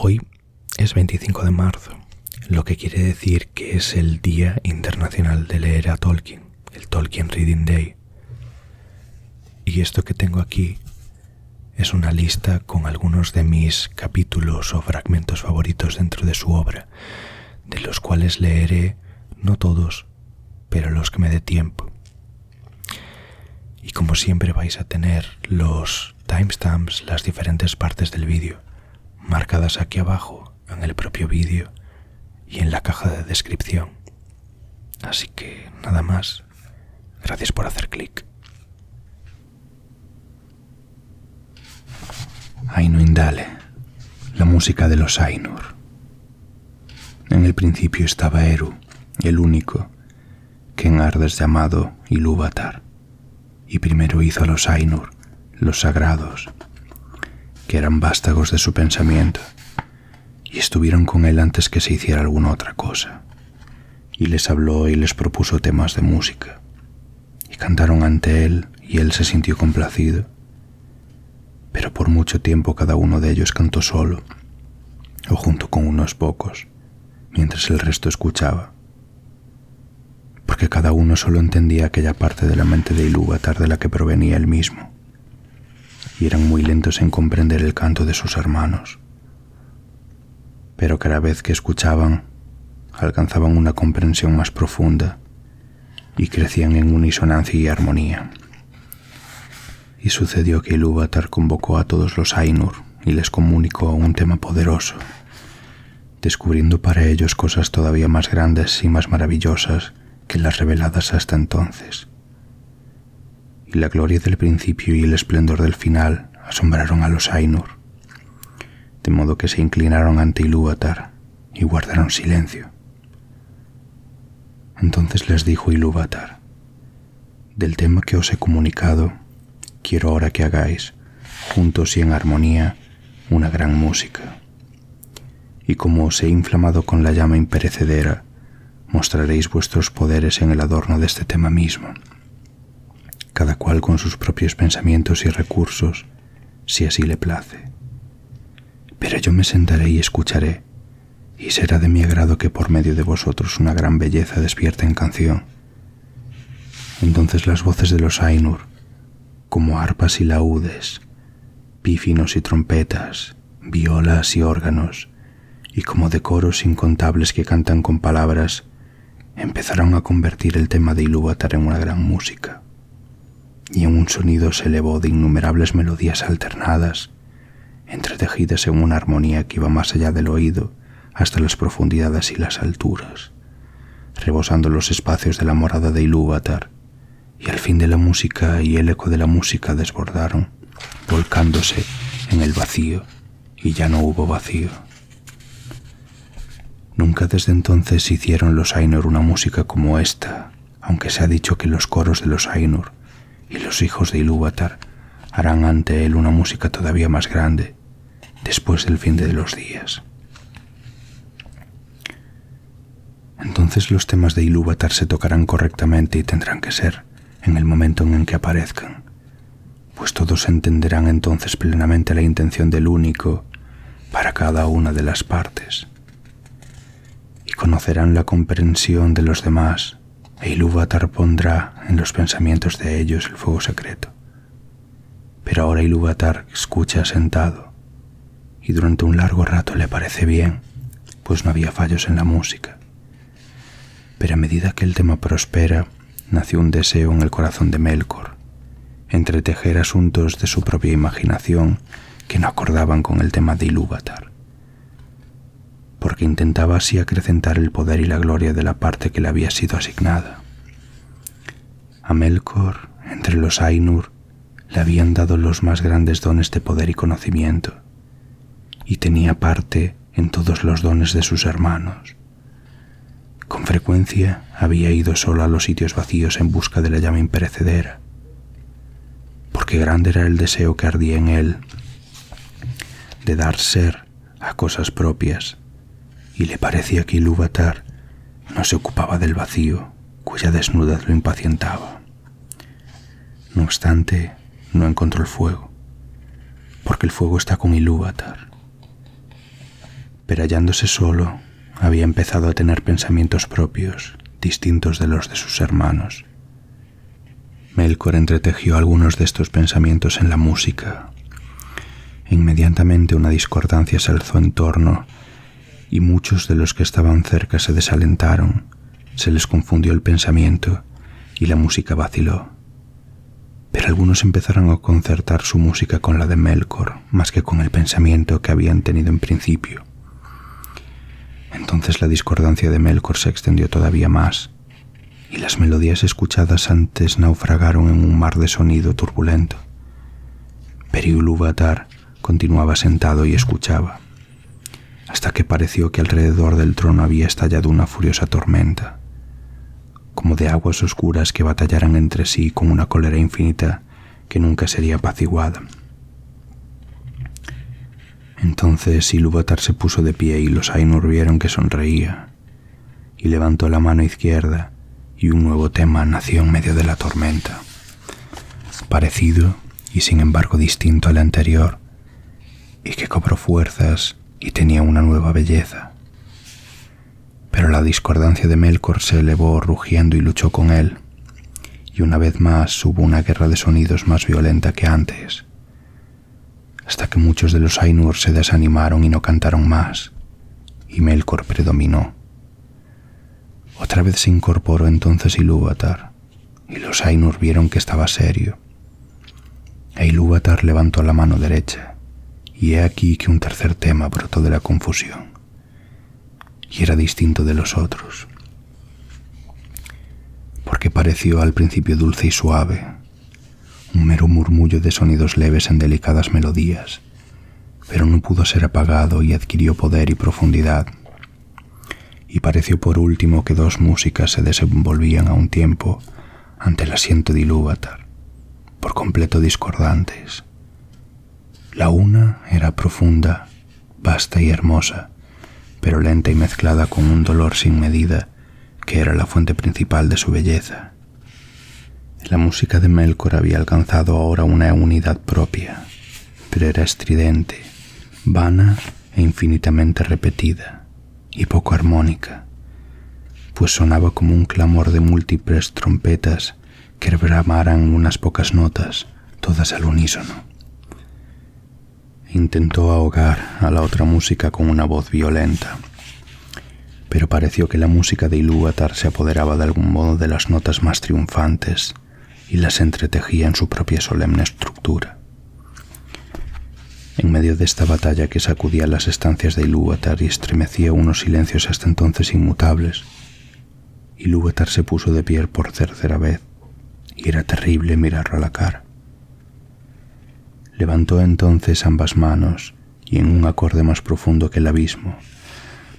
Hoy es 25 de marzo, lo que quiere decir que es el Día Internacional de Leer a Tolkien, el Tolkien Reading Day. Y esto que tengo aquí es una lista con algunos de mis capítulos o fragmentos favoritos dentro de su obra, de los cuales leeré, no todos, pero los que me dé tiempo. Y como siempre vais a tener los timestamps, las diferentes partes del vídeo, marcadas aquí abajo, en el propio vídeo y en la caja de descripción. Así que nada más, gracias por hacer clic. Ainur, la música de los Ainur. En el principio estaba Eru, el único, que en Ardes llamado Ilúvatar, y primero hizo a los Ainur, los sagrados, que eran vástagos de su pensamiento, y estuvieron con él antes que se hiciera alguna otra cosa, y les habló y les propuso temas de música, y cantaron ante él, y él se sintió complacido. Pero por mucho tiempo cada uno de ellos cantó solo, o junto con unos pocos, mientras el resto escuchaba, porque cada uno solo entendía aquella parte de la mente de Ilúvatar de la que provenía él mismo, y eran muy lentos en comprender el canto de sus hermanos. Pero cada vez que escuchaban, alcanzaban una comprensión más profunda y crecían en unisonancia y armonía. Y sucedió que Ilúvatar convocó a todos los Ainur y les comunicó un tema poderoso, descubriendo para ellos cosas todavía más grandes y más maravillosas que las reveladas hasta entonces. Y la gloria del principio y el esplendor del final asombraron a los Ainur, de modo que se inclinaron ante Ilúvatar y guardaron silencio. Entonces les dijo Ilúvatar: del tema que os he comunicado, quiero ahora que hagáis, juntos y en armonía, una gran música. Y como os he inflamado con la llama imperecedera, mostraréis vuestros poderes en el adorno de este tema mismo, cada cual con sus propios pensamientos y recursos, si así le place. Pero yo me sentaré y escucharé, y será de mi agrado que por medio de vosotros una gran belleza despierte en canción. Entonces las voces de los Ainur, como arpas y laúdes, pífinos y trompetas, violas y órganos, y como de coros incontables que cantan con palabras, empezaron a convertir el tema de Ilúvatar en una gran música, y en un sonido se elevó de innumerables melodías alternadas, entretejidas en una armonía que iba más allá del oído hasta las profundidades y las alturas, rebosando los espacios de la morada de Ilúvatar. Y al fin de la música y el eco de la música desbordaron, volcándose en el vacío, y ya no hubo vacío. Nunca desde entonces hicieron los Ainur una música como esta, aunque se ha dicho que los coros de los Ainur y los hijos de Ilúvatar harán ante él una música todavía más grande, después del fin de los días. Entonces los temas de Ilúvatar se tocarán correctamente y tendrán que ser en el momento en que aparezcan, pues todos entenderán entonces plenamente la intención del único para cada una de las partes, y conocerán la comprensión de los demás, e Ilúvatar pondrá en los pensamientos de ellos el fuego secreto. Pero ahora Ilúvatar escucha sentado, y durante un largo rato le parece bien, pues no había fallos en la música. Pero a medida que el tema prospera, nació un deseo en el corazón de Melkor, entretejer asuntos de su propia imaginación que no acordaban con el tema de Ilúvatar, porque intentaba así acrecentar el poder y la gloria de la parte que le había sido asignada. A Melkor, entre los Ainur, le habían dado los más grandes dones de poder y conocimiento, y tenía parte en todos los dones de sus hermanos. Con frecuencia había ido solo a los sitios vacíos en busca de la llama imperecedera, porque grande era el deseo que ardía en él de dar ser a cosas propias, y le parecía que Ilúvatar no se ocupaba del vacío, cuya desnudez lo impacientaba. No obstante, no encontró el fuego, porque el fuego está con Ilúvatar. pero hallándose solo, había empezado a tener pensamientos propios, distintos de los de sus hermanos. Melkor entretejió algunos de estos pensamientos en la música. Inmediatamente una discordancia se alzó en torno y muchos de los que estaban cerca se desalentaron, se les confundió el pensamiento y la música vaciló. Pero algunos empezaron a concertar su música con la de Melkor, más que con el pensamiento que habían tenido en principio. Entonces la discordancia de Melkor se extendió todavía más, y las melodías escuchadas antes naufragaron en un mar de sonido turbulento. Pero Ilúvatar continuaba sentado y escuchaba, hasta que pareció que alrededor del trono había estallado una furiosa tormenta, como de aguas oscuras que batallaran entre sí con una cólera infinita que nunca sería apaciguada. Entonces Ilúvatar se puso de pie y los Ainur vieron que sonreía, y levantó la mano izquierda, y un nuevo tema nació en medio de la tormenta, parecido y sin embargo distinto al anterior, y que cobró fuerzas y tenía una nueva belleza. Pero la discordancia de Melkor se elevó rugiendo y luchó con él, y una vez más hubo una guerra de sonidos más violenta que antes, hasta que muchos de los Ainur se desanimaron y no cantaron más, y Melkor predominó. Otra vez se incorporó entonces Ilúvatar, y los Ainur vieron que estaba serio. E Ilúvatar levantó la mano derecha, y he aquí que un tercer tema brotó de la confusión, y era distinto de los otros, porque pareció al principio dulce y suave, un mero murmullo de sonidos leves en delicadas melodías, pero no pudo ser apagado y adquirió poder y profundidad. Y pareció por último que dos músicas se desenvolvían a un tiempo ante el asiento de Ilúvatar, por completo discordantes. La una era profunda, vasta y hermosa, pero lenta y mezclada con un dolor sin medida que era la fuente principal de su belleza. La música de Melkor había alcanzado ahora una unidad propia, pero era estridente, vana e infinitamente repetida, y poco armónica, pues sonaba como un clamor de múltiples trompetas que bramaran unas pocas notas, todas al unísono. Intentó ahogar a la otra música con una voz violenta, pero pareció que la música de Ilúvatar se apoderaba de algún modo de las notas más triunfantes y las entretejía en su propia solemne estructura. En medio de esta batalla que sacudía las estancias de Ilúvatar y estremecía unos silencios hasta entonces inmutables, Ilúvatar se puso de pie por tercera vez, y era terrible mirarlo a la cara. Levantó entonces ambas manos, y en un acorde más profundo que el abismo,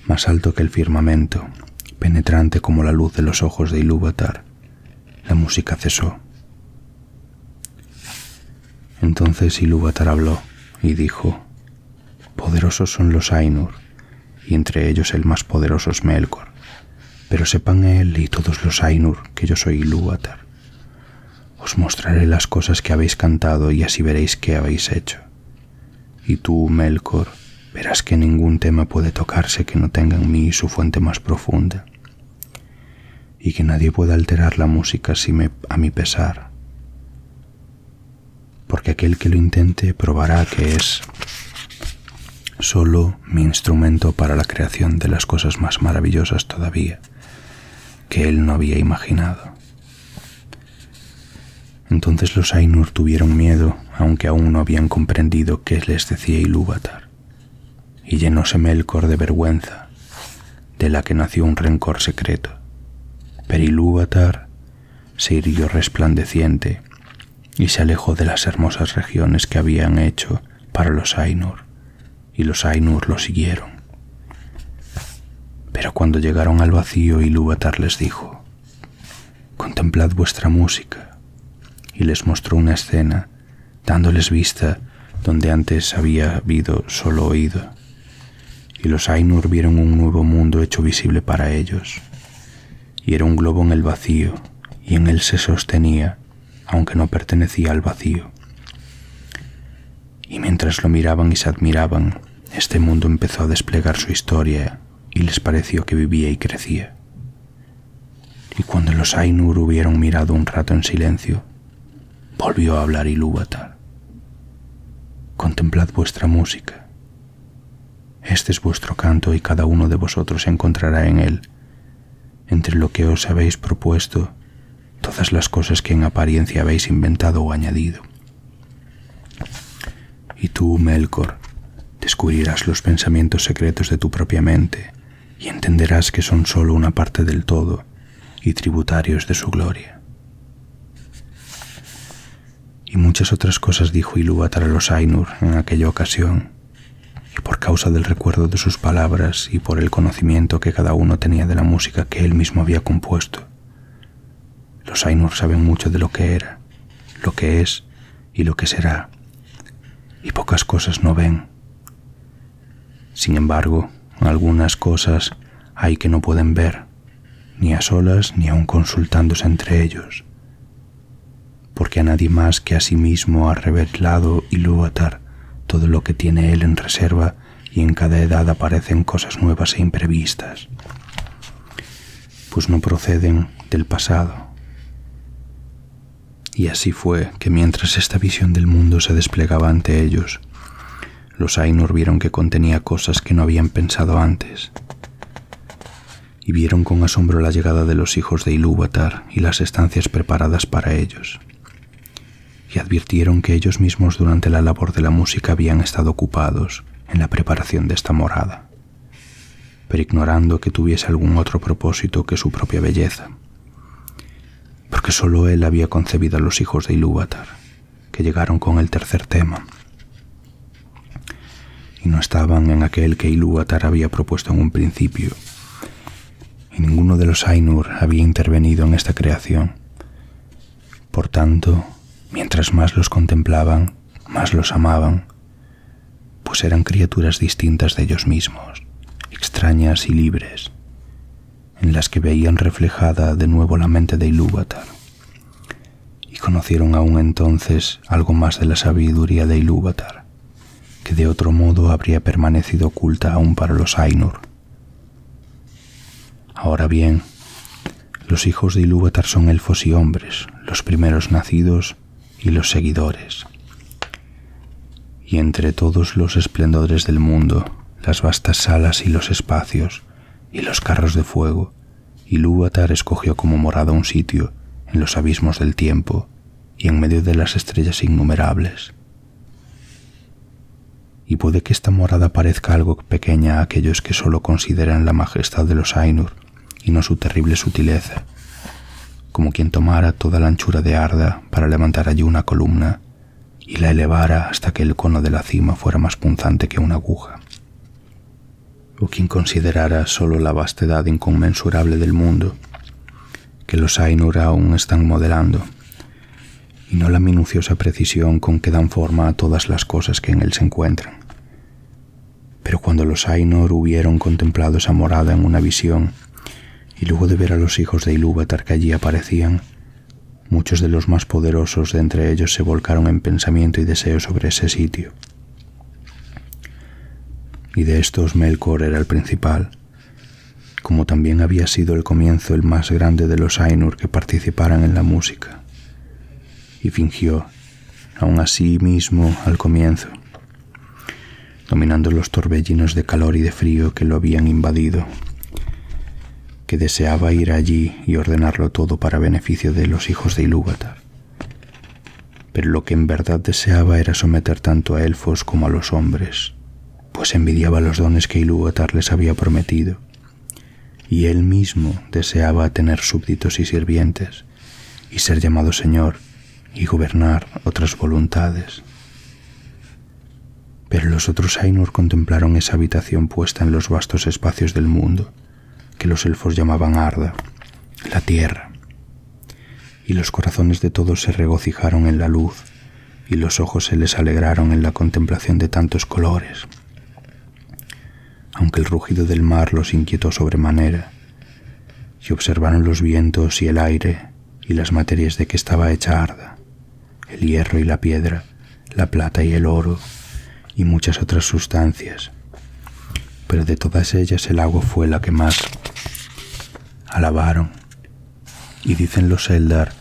más alto que el firmamento, penetrante como la luz de los ojos de Ilúvatar, la música cesó. Entonces Ilúvatar habló y dijo: «Poderosos son los Ainur, y entre ellos el más poderoso es Melkor, pero sepan él y todos los Ainur que yo soy Ilúvatar. Os mostraré las cosas que habéis cantado y así veréis qué habéis hecho. Y tú, Melkor, verás que ningún tema puede tocarse que no tenga en mí su fuente más profunda, y que nadie pueda alterar la música a mi pesar, porque aquel que lo intente probará que es solo mi instrumento para la creación de las cosas más maravillosas todavía que él no había imaginado». Entonces los Ainur tuvieron miedo, aunque aún no habían comprendido qué les decía Ilúvatar, y llenóse Melkor de vergüenza, de la que nació un rencor secreto. Pero Ilúvatar se irguió resplandeciente y se alejó de las hermosas regiones que habían hecho para los Ainur, y los Ainur lo siguieron. Pero cuando llegaron al vacío, Ilúvatar les dijo: «Contemplad vuestra música», y les mostró una escena, dándoles vista donde antes había habido solo oído, y los Ainur vieron un nuevo mundo hecho visible para ellos, y era un globo en el vacío, y en él se sostenía, aunque no pertenecía al vacío. Y mientras lo miraban y se admiraban, este mundo empezó a desplegar su historia y les pareció que vivía y crecía. Y cuando los Ainur hubieron mirado un rato en silencio, volvió a hablar Ilúvatar. Contemplad vuestra música. Este es vuestro canto y cada uno de vosotros encontrará en él, entre lo que os habéis propuesto, todas las cosas que en apariencia habéis inventado o añadido. Y tú, Melkor, descubrirás los pensamientos secretos de tu propia mente y entenderás que son solo una parte del todo y tributarios de su gloria. Y muchas otras cosas dijo Ilúvatar a los Ainur en aquella ocasión, y por causa del recuerdo de sus palabras y por el conocimiento que cada uno tenía de la música que él mismo había compuesto, los Ainur saben mucho de lo que era, lo que es y lo que será, y pocas cosas no ven. Sin embargo, algunas cosas hay que no pueden ver, ni a solas ni aun consultándose entre ellos, porque a nadie más que a sí mismo ha revelado Ilúvatar todo lo que tiene él en reserva, y en cada edad aparecen cosas nuevas e imprevistas, pues no proceden del pasado. Y así fue que mientras esta visión del mundo se desplegaba ante ellos, los Ainur vieron que contenía cosas que no habían pensado antes, y vieron con asombro la llegada de los hijos de Ilúvatar y las estancias preparadas para ellos, y advirtieron que ellos mismos durante la labor de la música habían estado ocupados en la preparación de esta morada, pero ignorando que tuviese algún otro propósito que su propia belleza, porque solo él había concebido a los hijos de Ilúvatar, que llegaron con el tercer tema, y no estaban en aquel que Ilúvatar había propuesto en un principio, y ninguno de los Ainur había intervenido en esta creación. Por tanto, mientras más los contemplaban, más los amaban, pues eran criaturas distintas de ellos mismos, extrañas y libres, en las que veían reflejada de nuevo la mente de Ilúvatar, y conocieron aún entonces algo más de la sabiduría de Ilúvatar, que de otro modo habría permanecido oculta aún para los Ainur. Ahora bien, los hijos de Ilúvatar son elfos y hombres, los primeros nacidos y los seguidores. Y entre todos los esplendores del mundo, las vastas salas y los espacios, y los carros de fuego, Ilúvatar escogió como morada un sitio en los abismos del tiempo y en medio de las estrellas innumerables. Y puede que esta morada parezca algo pequeña a aquellos que solo consideran la majestad de los Ainur y no su terrible sutileza, como quien tomara toda la anchura de Arda para levantar allí una columna y la elevara hasta que el cono de la cima fuera más punzante que una aguja, o quien considerara solo la vastedad inconmensurable del mundo que los Ainur aún están modelando, y no la minuciosa precisión con que dan forma a todas las cosas que en él se encuentran. Pero cuando los Ainur hubieron contemplado esa morada en una visión, y luego de ver a los hijos de Ilúvatar que allí aparecían, muchos de los más poderosos de entre ellos se volcaron en pensamiento y deseo sobre ese sitio. Y de estos Melkor era el principal, como también había sido el comienzo el más grande de los Ainur que participaran en la música, y fingió, aun así mismo al comienzo, dominando los torbellinos de calor y de frío que lo habían invadido, que deseaba ir allí y ordenarlo todo para beneficio de los hijos de Ilúvatar. Pero lo que en verdad deseaba era someter tanto a elfos como a los hombres, pues envidiaba los dones que Ilúvatar les había prometido, y él mismo deseaba tener súbditos y sirvientes, y ser llamado Señor, y gobernar otras voluntades. Pero los otros Ainur contemplaron esa habitación puesta en los vastos espacios del mundo, que los elfos llamaban Arda, la tierra, y los corazones de todos se regocijaron en la luz, y los ojos se les alegraron en la contemplación de tantos colores, aunque el rugido del mar los inquietó sobremanera, y observaron los vientos y el aire y las materias de que estaba hecha Arda, el hierro y la piedra, la plata y el oro, y muchas otras sustancias, pero de todas ellas el agua fue la que más alabaron. Y dicen los Eldar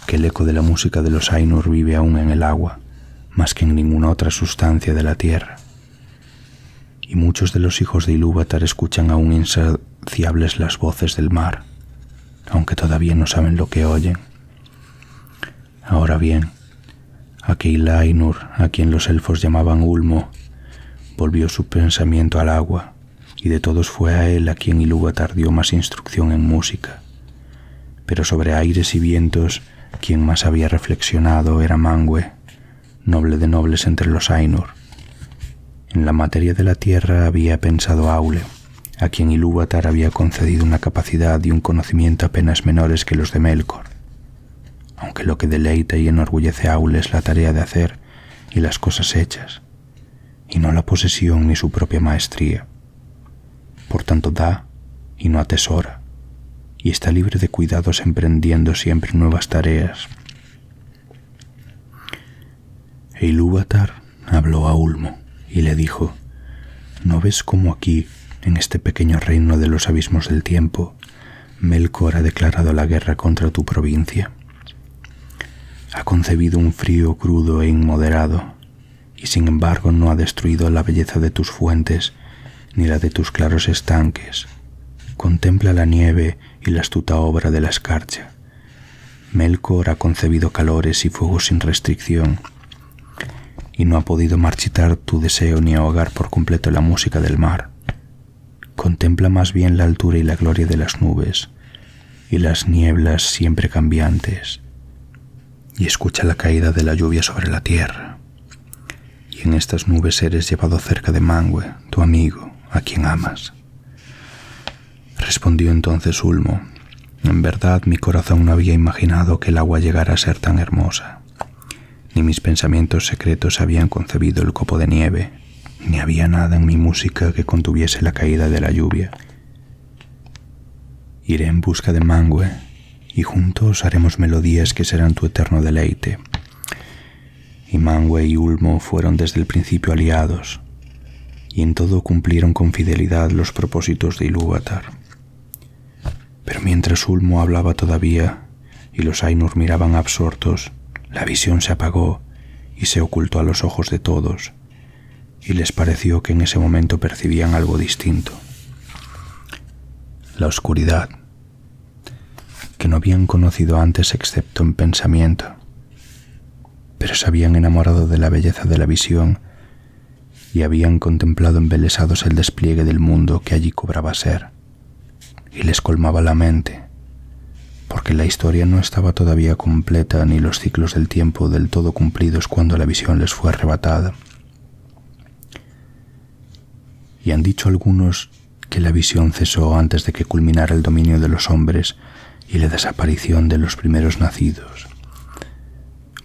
que el eco de la música de los Ainur vive aún en el agua, más que en ninguna otra sustancia de la tierra. Y muchos de los hijos de Ilúvatar escuchan aún insaciables las voces del mar, aunque todavía no saben lo que oyen. Ahora bien, aquel Ainur, a quien los elfos llamaban Ulmo, volvió su pensamiento al agua, y de todos fue a él a quien Ilúvatar dio más instrucción en música. Pero sobre aires y vientos, quien más había reflexionado era Manwë, noble de nobles entre los Ainur. En la materia de la tierra había pensado Aule, a quien Ilúvatar había concedido una capacidad y un conocimiento apenas menores que los de Melkor, aunque lo que deleita y enorgullece a Aule es la tarea de hacer y las cosas hechas, y no la posesión ni su propia maestría. Por tanto da y no atesora, y está libre de cuidados emprendiendo siempre nuevas tareas. E Ilúvatar habló a Ulmo y le dijo: ¿no ves cómo aquí, en este pequeño reino de los abismos del tiempo, Melkor ha declarado la guerra contra tu provincia? Ha concebido un frío crudo e inmoderado, y sin embargo no ha destruido la belleza de tus fuentes ni la de tus claros estanques. Contempla la nieve y la astuta obra de la escarcha. Melkor ha concebido calores y fuegos sin restricción, y no ha podido marchitar tu deseo ni ahogar por completo la música del mar. Contempla más bien la altura y la gloria de las nubes, y las nieblas siempre cambiantes, y escucha la caída de la lluvia sobre la tierra. Y en estas nubes eres llevado cerca de Manwë, tu amigo, a quien amas. Respondió entonces Ulmo: en verdad mi corazón no había imaginado que el agua llegara a ser tan hermosa, ni mis pensamientos secretos habían concebido el copo de nieve, ni había nada en mi música que contuviese la caída de la lluvia. Iré en busca de Manwë, y juntos haremos melodías que serán tu eterno deleite. Y Manwë y Ulmo fueron desde el principio aliados, y en todo cumplieron con fidelidad los propósitos de Ilúvatar. Pero mientras Ulmo hablaba todavía y los Ainur miraban absortos, la visión se apagó y se ocultó a los ojos de todos, y les pareció que en ese momento percibían algo distinto: la oscuridad, que no habían conocido antes excepto en pensamiento, pero se habían enamorado de la belleza de la visión y habían contemplado embelesados el despliegue del mundo que allí cobraba ser, y les colmaba la mente, porque la historia no estaba todavía completa ni los ciclos del tiempo del todo cumplidos cuando la visión les fue arrebatada. Y han dicho algunos que la visión cesó antes de que culminara el dominio de los hombres y la desaparición de los primeros nacidos.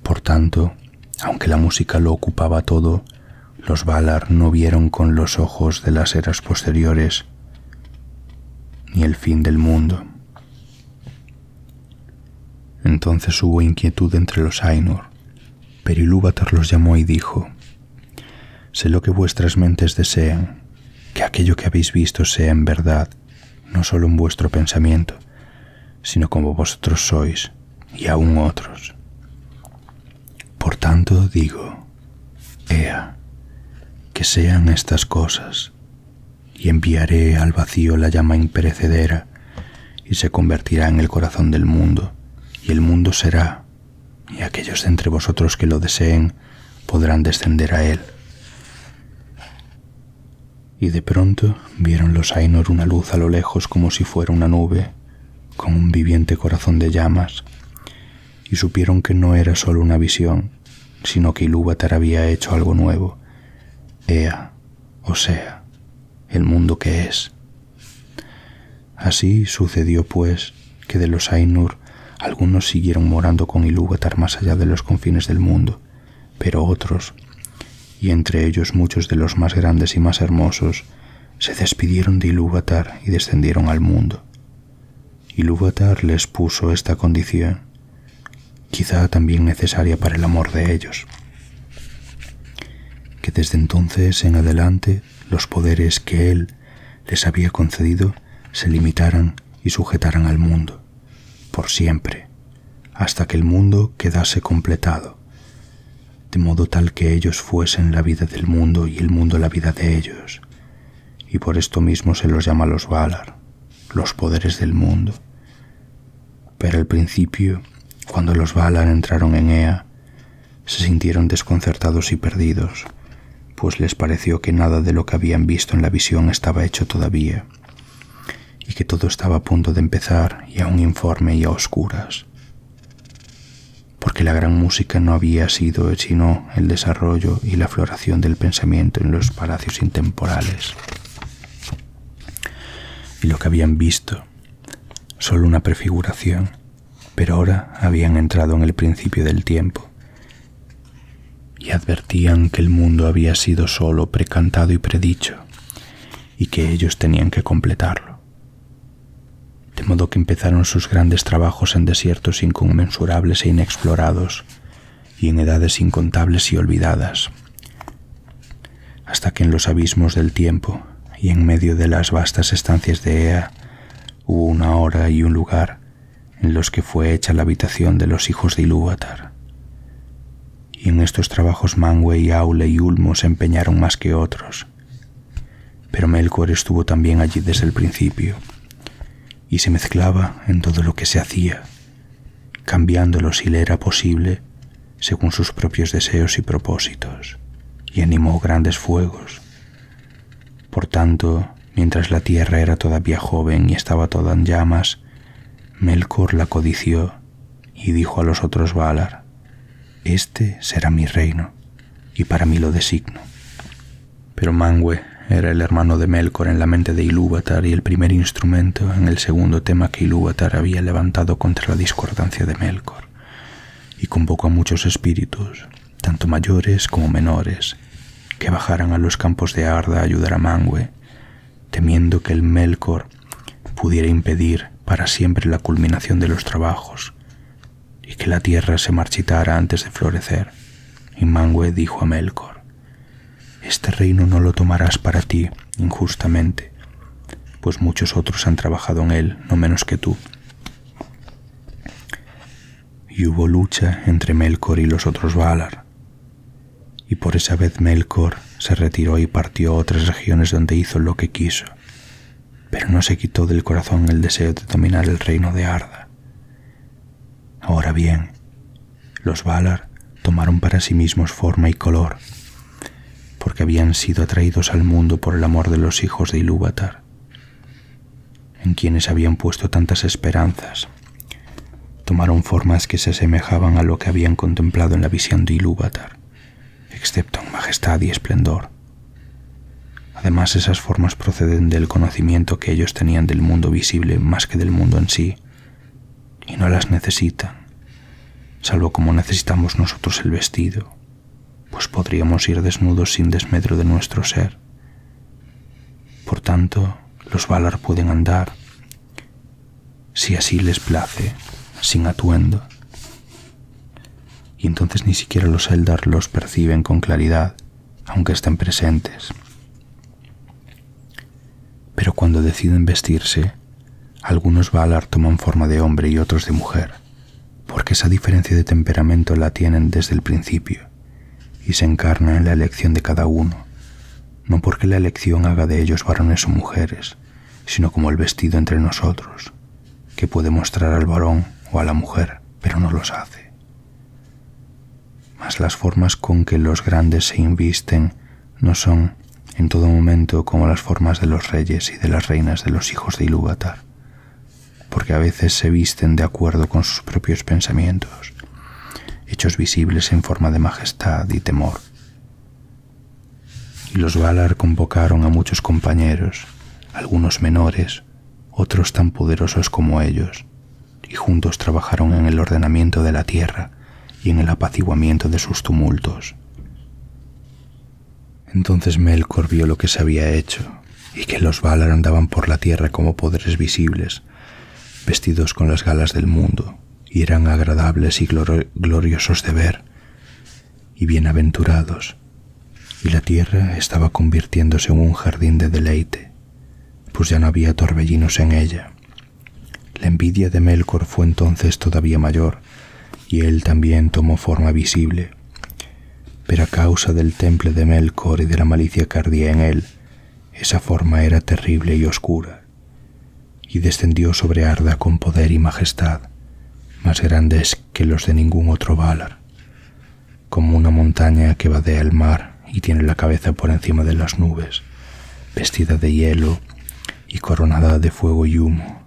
Por tanto, aunque la música lo ocupaba todo, los Valar no vieron con los ojos de las eras posteriores ni el fin del mundo. Entonces hubo inquietud entre los Ainur, pero Ilúvatar los llamó y dijo: sé lo que vuestras mentes desean, que aquello que habéis visto sea en verdad, no solo en vuestro pensamiento, sino como vosotros sois, y aún otros. Por tanto digo: ea, que sean estas cosas, y enviaré al vacío la llama imperecedera, y se convertirá en el corazón del mundo, y el mundo será, y aquellos de entre vosotros que lo deseen podrán descender a él. Y de pronto vieron los Ainur una luz a lo lejos como si fuera una nube, con un viviente corazón de llamas, y supieron que no era solo una visión, sino que Ilúvatar había hecho algo nuevo. Ea, o sea, el mundo que es. Así sucedió, pues, que de los Ainur algunos siguieron morando con Ilúvatar más allá de los confines del mundo, pero otros, y entre ellos muchos de los más grandes y más hermosos, se despidieron de Ilúvatar y descendieron al mundo. Ilúvatar les puso esta condición, quizá también necesaria para el amor de ellos: que desde entonces en adelante los poderes que él les había concedido se limitaran y sujetaran al mundo, por siempre, hasta que el mundo quedase completado, de modo tal que ellos fuesen la vida del mundo y el mundo la vida de ellos, y por esto mismo se los llama los Valar, los poderes del mundo. Pero al principio, cuando los Valar entraron en Ea, se sintieron desconcertados y perdidos, pues les pareció que nada de lo que habían visto en la visión estaba hecho todavía, y que todo estaba a punto de empezar y aún informe y a oscuras, porque la gran música no había sido sino el desarrollo y la floración del pensamiento en los palacios intemporales, y lo que habían visto, solo una prefiguración, pero ahora habían entrado en el principio del tiempo, y advertían que el mundo había sido solo precantado y predicho, y que ellos tenían que completarlo. De modo que empezaron sus grandes trabajos en desiertos inconmensurables e inexplorados, y en edades incontables y olvidadas, hasta que en los abismos del tiempo y en medio de las vastas estancias de Ea hubo una hora y un lugar en los que fue hecha la habitación de los hijos de Ilúvatar. Y en estos trabajos Manwë y Aule y Ulmo se empeñaron más que otros, pero Melkor estuvo también allí desde el principio, y se mezclaba en todo lo que se hacía, cambiándolo si le era posible según sus propios deseos y propósitos, y animó grandes fuegos. Por tanto, mientras la tierra era todavía joven y estaba toda en llamas, Melkor la codició y dijo a los otros Valar: «Este será mi reino, y para mí lo designo». Pero Manwë era el hermano de Melkor en la mente de Ilúvatar y el primer instrumento en el segundo tema que Ilúvatar había levantado contra la discordancia de Melkor, y convocó a muchos espíritus, tanto mayores como menores, que bajaran a los campos de Arda a ayudar a Manwë, temiendo que el Melkor pudiera impedir para siempre la culminación de los trabajos y que la tierra se marchitara antes de florecer. Y Manwë dijo a Melkor: «Este reino no lo tomarás para ti injustamente, pues muchos otros han trabajado en él, no menos que tú». Y hubo lucha entre Melkor y los otros Valar, y por esa vez Melkor se retiró y partió a otras regiones donde hizo lo que quiso, pero no se quitó del corazón el deseo de dominar el reino de Arda. Ahora bien, los Valar tomaron para sí mismos forma y color, porque habían sido atraídos al mundo por el amor de los hijos de Ilúvatar, en quienes habían puesto tantas esperanzas. Tomaron formas que se asemejaban a lo que habían contemplado en la visión de Ilúvatar, excepto en majestad y esplendor. Además, esas formas proceden del conocimiento que ellos tenían del mundo visible más que del mundo en sí, y no las necesitan, salvo como necesitamos nosotros el vestido, pues podríamos ir desnudos sin desmedro de nuestro ser. Por tanto, los Valar pueden andar, si así les place, sin atuendo, y entonces ni siquiera los Eldar los perciben con claridad, aunque estén presentes. Pero cuando deciden vestirse, algunos Valar toman forma de hombre y otros de mujer, porque esa diferencia de temperamento la tienen desde el principio, y se encarna en la elección de cada uno, no porque la elección haga de ellos varones o mujeres, sino como el vestido entre nosotros, que puede mostrar al varón o a la mujer, pero no los hace. Mas las formas con que los grandes se invisten no son en todo momento como las formas de los reyes y de las reinas de los hijos de Ilúvatar, porque a veces se visten de acuerdo con sus propios pensamientos, hechos visibles en forma de majestad y temor. Y los Valar convocaron a muchos compañeros, algunos menores, otros tan poderosos como ellos, y juntos trabajaron en el ordenamiento de la tierra y en el apaciguamiento de sus tumultos. Entonces Melkor vio lo que se había hecho, y que los Valar andaban por la tierra como poderes visibles, vestidos con las galas del mundo, y eran agradables y gloriosos de ver, y bienaventurados, y la tierra estaba convirtiéndose en un jardín de deleite, pues ya no había torbellinos en ella. La envidia de Melkor fue entonces todavía mayor, y él también tomó forma visible. Pero a causa del temple de Melkor y de la malicia que ardía en él, esa forma era terrible y oscura, y descendió sobre Arda con poder y majestad, más grandes que los de ningún otro Valar, como una montaña que vadea el mar y tiene la cabeza por encima de las nubes, vestida de hielo y coronada de fuego y humo.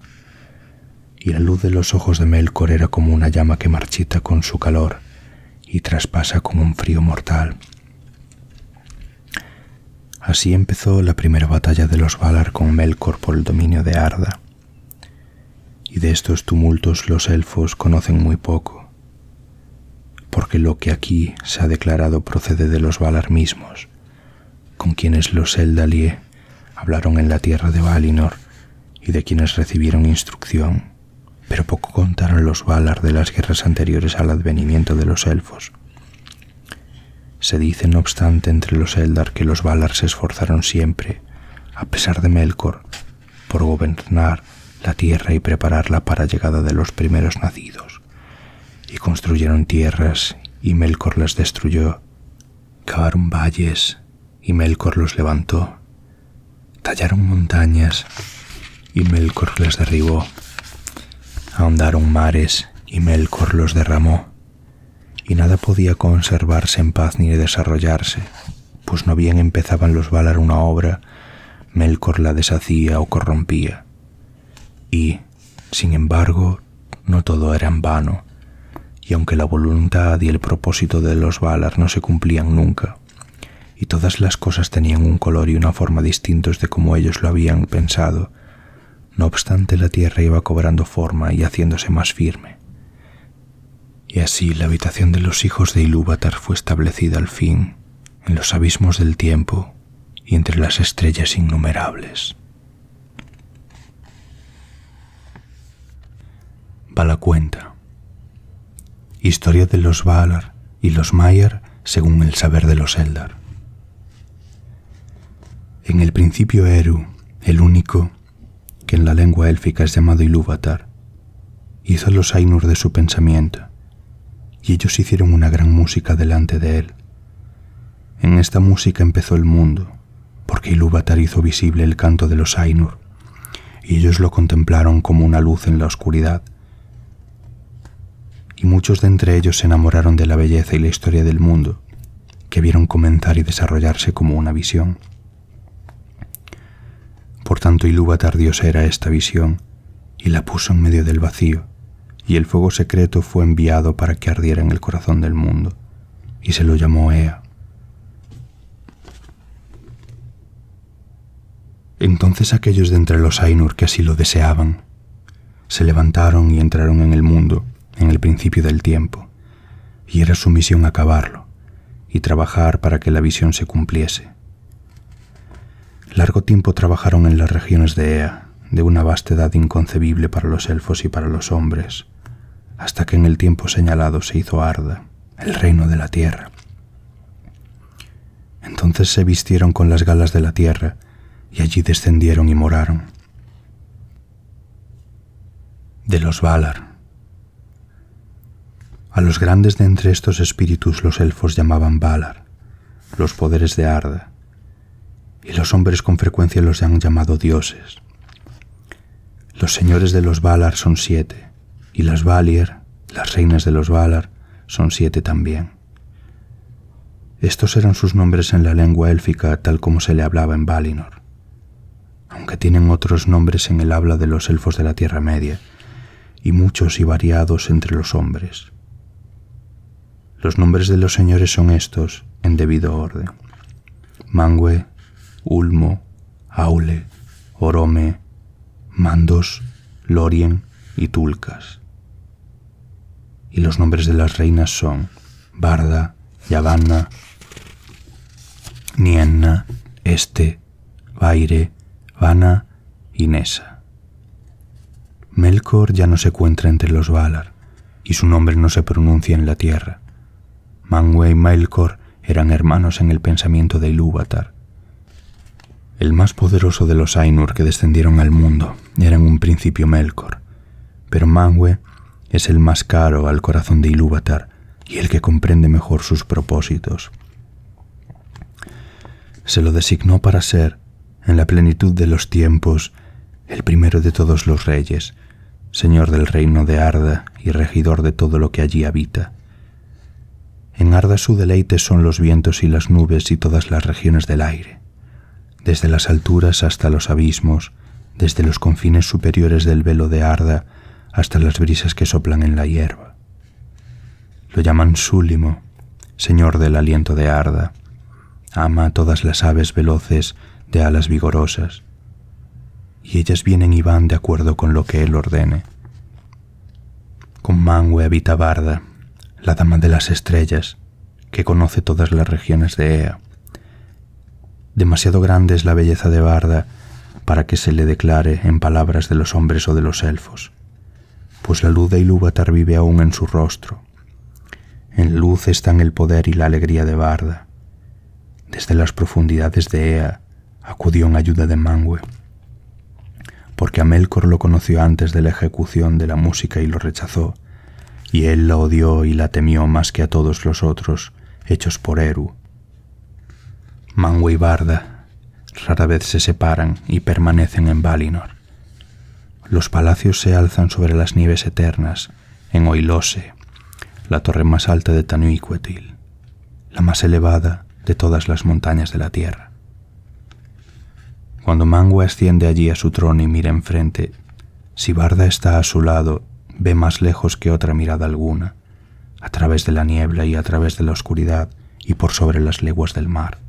Y la luz de los ojos de Melkor era como una llama que marchita con su calor y traspasa con un frío mortal. Así empezó la primera batalla de los Valar con Melkor por el dominio de Arda. Y de estos tumultos los elfos conocen muy poco, porque lo que aquí se ha declarado procede de los Valar mismos, con quienes los Eldalie hablaron en la tierra de Valinor y de quienes recibieron instrucción, pero poco contaron los Valar de las guerras anteriores al advenimiento de los elfos. Se dice, no obstante, entre los Eldar que los Valar se esforzaron siempre, a pesar de Melkor, por gobernar la tierra y prepararla para la llegada de los primeros nacidos, y construyeron tierras y Melkor las destruyó, cavaron valles y Melkor los levantó, tallaron montañas y Melkor las derribó, ahondaron mares y Melkor los derramó, y nada podía conservarse en paz ni desarrollarse, pues no bien empezaban los Valar una obra, Melkor la deshacía o corrompía. Y, sin embargo, no todo era en vano, y aunque la voluntad y el propósito de los Valar no se cumplían nunca, y todas las cosas tenían un color y una forma distintos de como ellos lo habían pensado, no obstante la tierra iba cobrando forma y haciéndose más firme. Y así la habitación de los hijos de Ilúvatar fue establecida al fin en los abismos del tiempo y entre las estrellas innumerables. Vala cuenta. Historia de los Valar y los Maiar según el saber de los Eldar. En el principio Eru, el único, que en la lengua élfica es llamado Ilúvatar, hizo los Ainur de su pensamiento, y ellos hicieron una gran música delante de él. En esta música empezó el mundo, porque Ilúvatar hizo visible el canto de los Ainur, y ellos lo contemplaron como una luz en la oscuridad. Y muchos de entre ellos se enamoraron de la belleza y la historia del mundo, que vieron comenzar y desarrollarse como una visión. Por tanto, Ilúvatar dio ser a esta visión, y la puso en medio del vacío, y el fuego secreto fue enviado para que ardiera en el corazón del mundo, y se lo llamó Ea. Entonces aquellos de entre los Ainur que así lo deseaban, se levantaron y entraron en el mundo, en el principio del tiempo, y era su misión acabarlo, y trabajar para que la visión se cumpliese. Largo tiempo trabajaron en las regiones de Ea, de una vastedad inconcebible para los elfos y para los hombres, hasta que en el tiempo señalado se hizo Arda, el reino de la tierra. Entonces se vistieron con las galas de la tierra, y allí descendieron y moraron. De los Valar. A los grandes de entre estos espíritus los elfos llamaban Valar, los poderes de Arda, y los hombres con frecuencia los han llamado dioses. Los señores de los Valar son 7, y las Valier, las reinas de los Valar, son 7 también. Estos eran sus nombres en la lengua élfica tal como se le hablaba en Valinor, aunque tienen otros nombres en el habla de los elfos de la Tierra Media, y muchos y variados entre los hombres. Los nombres de los señores son estos, en debido orden: Manwë, Ulmo, Aule, Orome, Mandos, Lórien y Tulkas. Y los nombres de las reinas son Barda, Yavanna, Nienna, Este, Vaire, Vana y Nessa. Melkor ya no se encuentra entre los Valar, y su nombre no se pronuncia en la tierra. Manwë y Melkor eran hermanos en el pensamiento de Ilúvatar. El más poderoso de los Ainur que descendieron al mundo era en un principio Melkor, pero Manwë es el más caro al corazón de Ilúvatar y el que comprende mejor sus propósitos. Se lo designó para ser, en la plenitud de los tiempos, el primero de todos los reyes, señor del reino de Arda y regidor de todo lo que allí habita. En Arda su deleite son los vientos y las nubes y todas las regiones del aire, desde las alturas hasta los abismos, desde los confines superiores del velo de Arda hasta las brisas que soplan en la hierba. Lo llaman Súlimo, señor del aliento de Arda. Ama a todas las aves veloces de alas vigorosas, y ellas vienen y van de acuerdo con lo que él ordene. Con Manwë habita Barda, la dama de las estrellas, que conoce todas las regiones de Ea. Demasiado grande es la belleza de Barda para que se le declare en palabras de los hombres o de los elfos, pues la luz de Ilúvatar vive aún en su rostro. En luz están el poder y la alegría de Barda. Desde las profundidades de Ea acudió en ayuda de Manwë, porque a Melkor lo conoció antes de la ejecución de la música y lo rechazó, y él la odió y la temió más que a todos los otros hechos por Eru. Manwë y Barda rara vez se separan y permanecen en Valinor. Los palacios se alzan sobre las nieves eternas en Oilose, la torre más alta de Tanuicuetil, la más elevada de todas las montañas de la tierra. Cuando Manwë asciende allí a su trono y mira enfrente, si Barda está a su lado, ve más lejos que otra mirada alguna, a través de la niebla y a través de la oscuridad y por sobre las leguas del mar.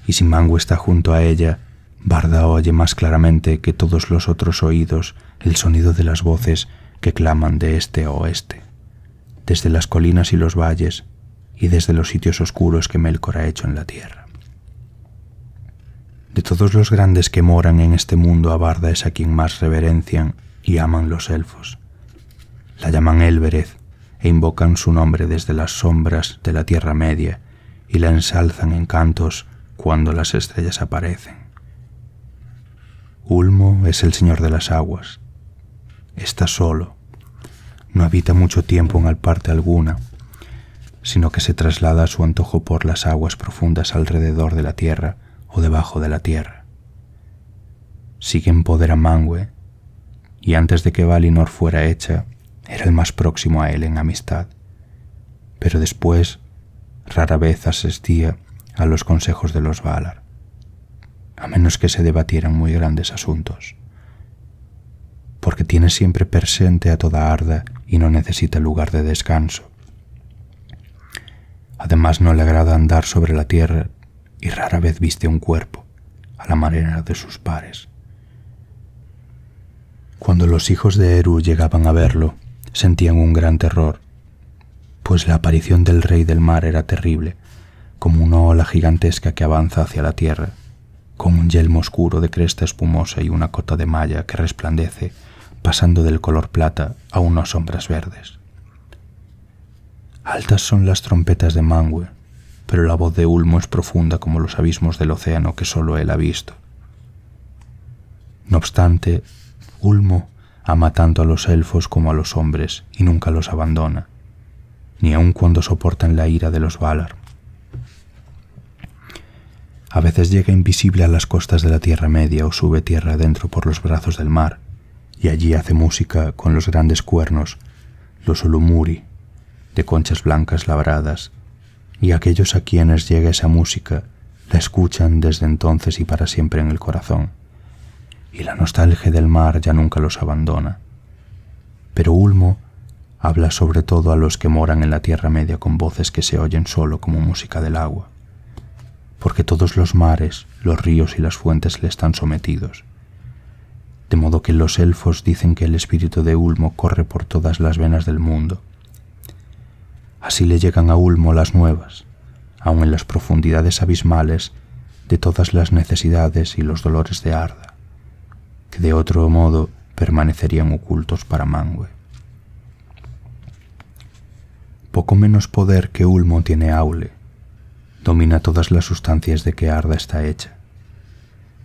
Y si Manwë está junto a ella, Barda oye más claramente que todos los otros oídos el sonido de las voces que claman de este a oeste, desde las colinas y los valles y desde los sitios oscuros que Melkor ha hecho en la tierra. De todos los grandes que moran en este mundo, a Barda es a quien más reverencian y aman los elfos. La llaman Elbereth e invocan su nombre desde las sombras de la Tierra Media y la ensalzan en cantos cuando las estrellas aparecen. Ulmo es el señor de las aguas. Está solo. No habita mucho tiempo en parte alguna, sino que se traslada a su antojo por las aguas profundas alrededor de la tierra o debajo de la tierra. Sigue en poder a Manwë, y antes de que Valinor fuera hecha, era el más próximo a él en amistad, pero después rara vez asistía a los consejos de los Valar, a menos que se debatieran muy grandes asuntos, porque tiene siempre presente a toda Arda y no necesita lugar de descanso. Además, no le agrada andar sobre la tierra y rara vez viste un cuerpo, a la manera de sus pares. Cuando los hijos de Eru llegaban a verlo, sentían un gran terror, pues la aparición del rey del mar era terrible, como una ola gigantesca que avanza hacia la tierra, con un yelmo oscuro de cresta espumosa y una cota de malla que resplandece, pasando del color plata a unas sombras verdes. Altas son las trompetas de Manwë, pero la voz de Ulmo es profunda como los abismos del océano que solo él ha visto. No obstante, Ulmo ama tanto a los elfos como a los hombres y nunca los abandona, ni aun cuando soportan la ira de los Valar. A veces llega invisible a las costas de la Tierra Media o sube tierra adentro por los brazos del mar, y allí hace música con los grandes cuernos, los Ulumuri, de conchas blancas labradas, y aquellos a quienes llega esa música la escuchan desde entonces y para siempre en el corazón, y la nostalgia del mar ya nunca los abandona. Pero Ulmo habla sobre todo a los que moran en la Tierra Media con voces que se oyen solo como música del agua, porque todos los mares, los ríos y las fuentes le están sometidos, de modo que los elfos dicen que el espíritu de Ulmo corre por todas las venas del mundo. Así le llegan a Ulmo las nuevas, aun en las profundidades abismales, de todas las necesidades y los dolores de Arda, que de otro modo permanecerían ocultos para Manwë. Poco menos poder que Ulmo tiene Aule. Domina todas las sustancias de que Arda está hecha,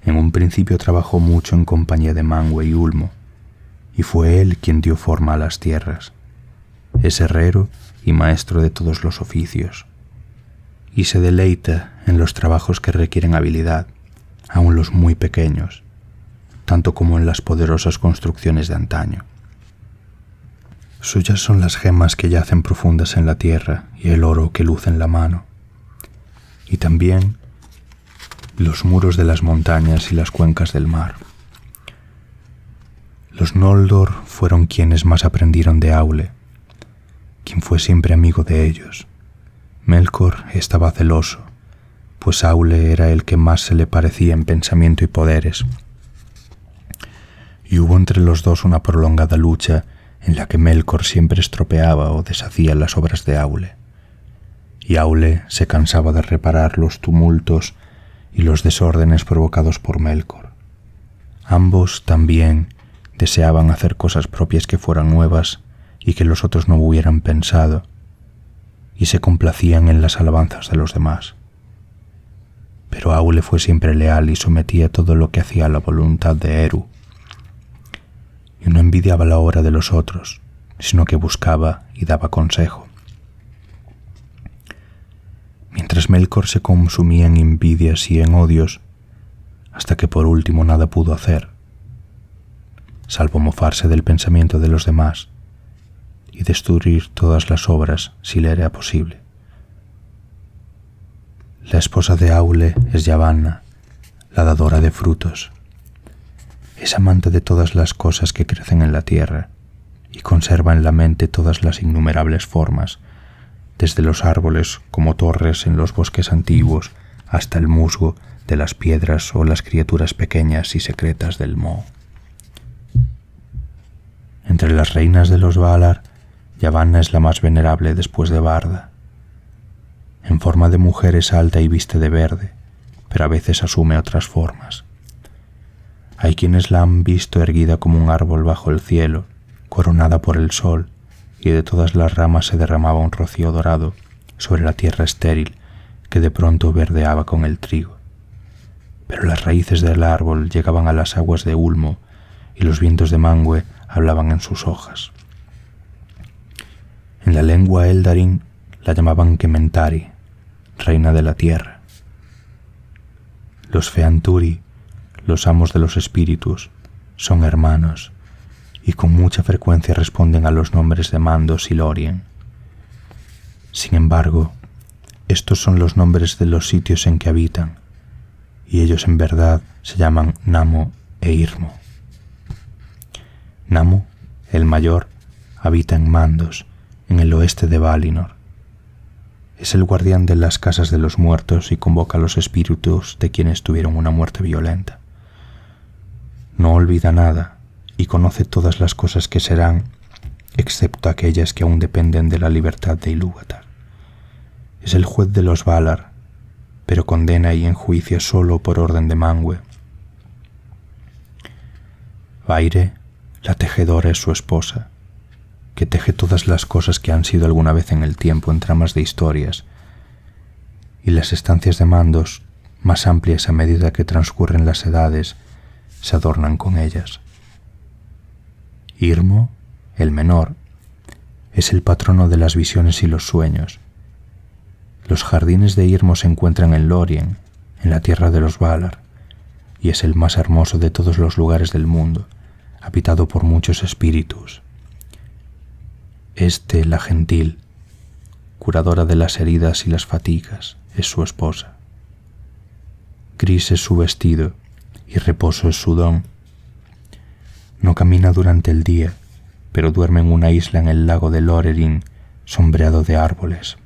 En un principio trabajó mucho en compañía de Manwë y Ulmo, y fue él quien dio forma a las tierras. Es herrero y maestro de todos los oficios, y se deleita en los trabajos que requieren habilidad, aun los muy pequeños, tanto como en las poderosas construcciones de antaño. Suyas son las gemas que yacen profundas en la tierra y el oro que luce en la mano, y también los muros de las montañas y las cuencas del mar. Los Noldor fueron quienes más aprendieron de Aule, quien fue siempre amigo de ellos. Melkor estaba celoso, pues Aule era el que más se le parecía en pensamiento y poderes, y hubo entre los dos una prolongada lucha en la que Melkor siempre estropeaba o deshacía las obras de Aule, y Aule se cansaba de reparar los tumultos y los desórdenes provocados por Melkor. Ambos también deseaban hacer cosas propias que fueran nuevas y que los otros no hubieran pensado, y se complacían en las alabanzas de los demás. Pero Aule fue siempre leal y sometía todo lo que hacía a la voluntad de Eru, y no envidiaba la obra de los otros, sino que buscaba y daba consejo. Mientras Melkor se consumía en envidias y en odios, hasta que por último nada pudo hacer, salvo mofarse del pensamiento de los demás y destruir todas las obras si le era posible. La esposa de Aule es Yavanna, la dadora de frutos. Es amante de todas las cosas que crecen en la tierra y conserva en la mente todas las innumerables formas, desde los árboles como torres en los bosques antiguos hasta el musgo de las piedras o las criaturas pequeñas y secretas del moho. Entre las reinas de los Valar, Yavanna es la más venerable después de Barda. En forma de mujer es alta y viste de verde, pero a veces asume otras formas. Hay quienes la han visto erguida como un árbol bajo el cielo, coronada por el sol, y de todas las ramas se derramaba un rocío dorado sobre la tierra estéril que de pronto verdeaba con el trigo. Pero las raíces del árbol llegaban a las aguas de Ulmo y los vientos de Manwë hablaban en sus hojas. En la lengua Eldarin la llamaban Kementari, reina de la tierra. Los Feanturi, los amos de los espíritus, son hermanos y con mucha frecuencia responden a los nombres de Mandos y Lórien. Sin embargo, estos son los nombres de los sitios en que habitan, y ellos en verdad se llaman Namo e Irmo. Namo, el mayor, habita en Mandos, en el oeste de Valinor. Es el guardián de las casas de los muertos y convoca a los espíritus de quienes tuvieron una muerte violenta. No olvida nada y conoce todas las cosas que serán, excepto aquellas que aún dependen de la libertad de Ilúvatar. Es el juez de los Valar, pero condena y enjuicia solo por orden de Manwë. Vaire, la tejedora, es su esposa, que teje todas las cosas que han sido alguna vez en el tiempo en tramas de historias, y las estancias de Mandos, más amplias a medida que transcurren las edades, se adornan con ellas. Irmo, el menor, es el patrono de las visiones y los sueños. Los jardines de Irmo se encuentran en Lórien, en la tierra de los Valar, y es el más hermoso de todos los lugares del mundo, habitado por muchos espíritus. La gentil, curadora de las heridas y las fatigas, es su esposa. Gris es su vestido y reposo es su don. No camina durante el día, pero duerme en una isla en el lago de Lorelin, sombreado de árboles.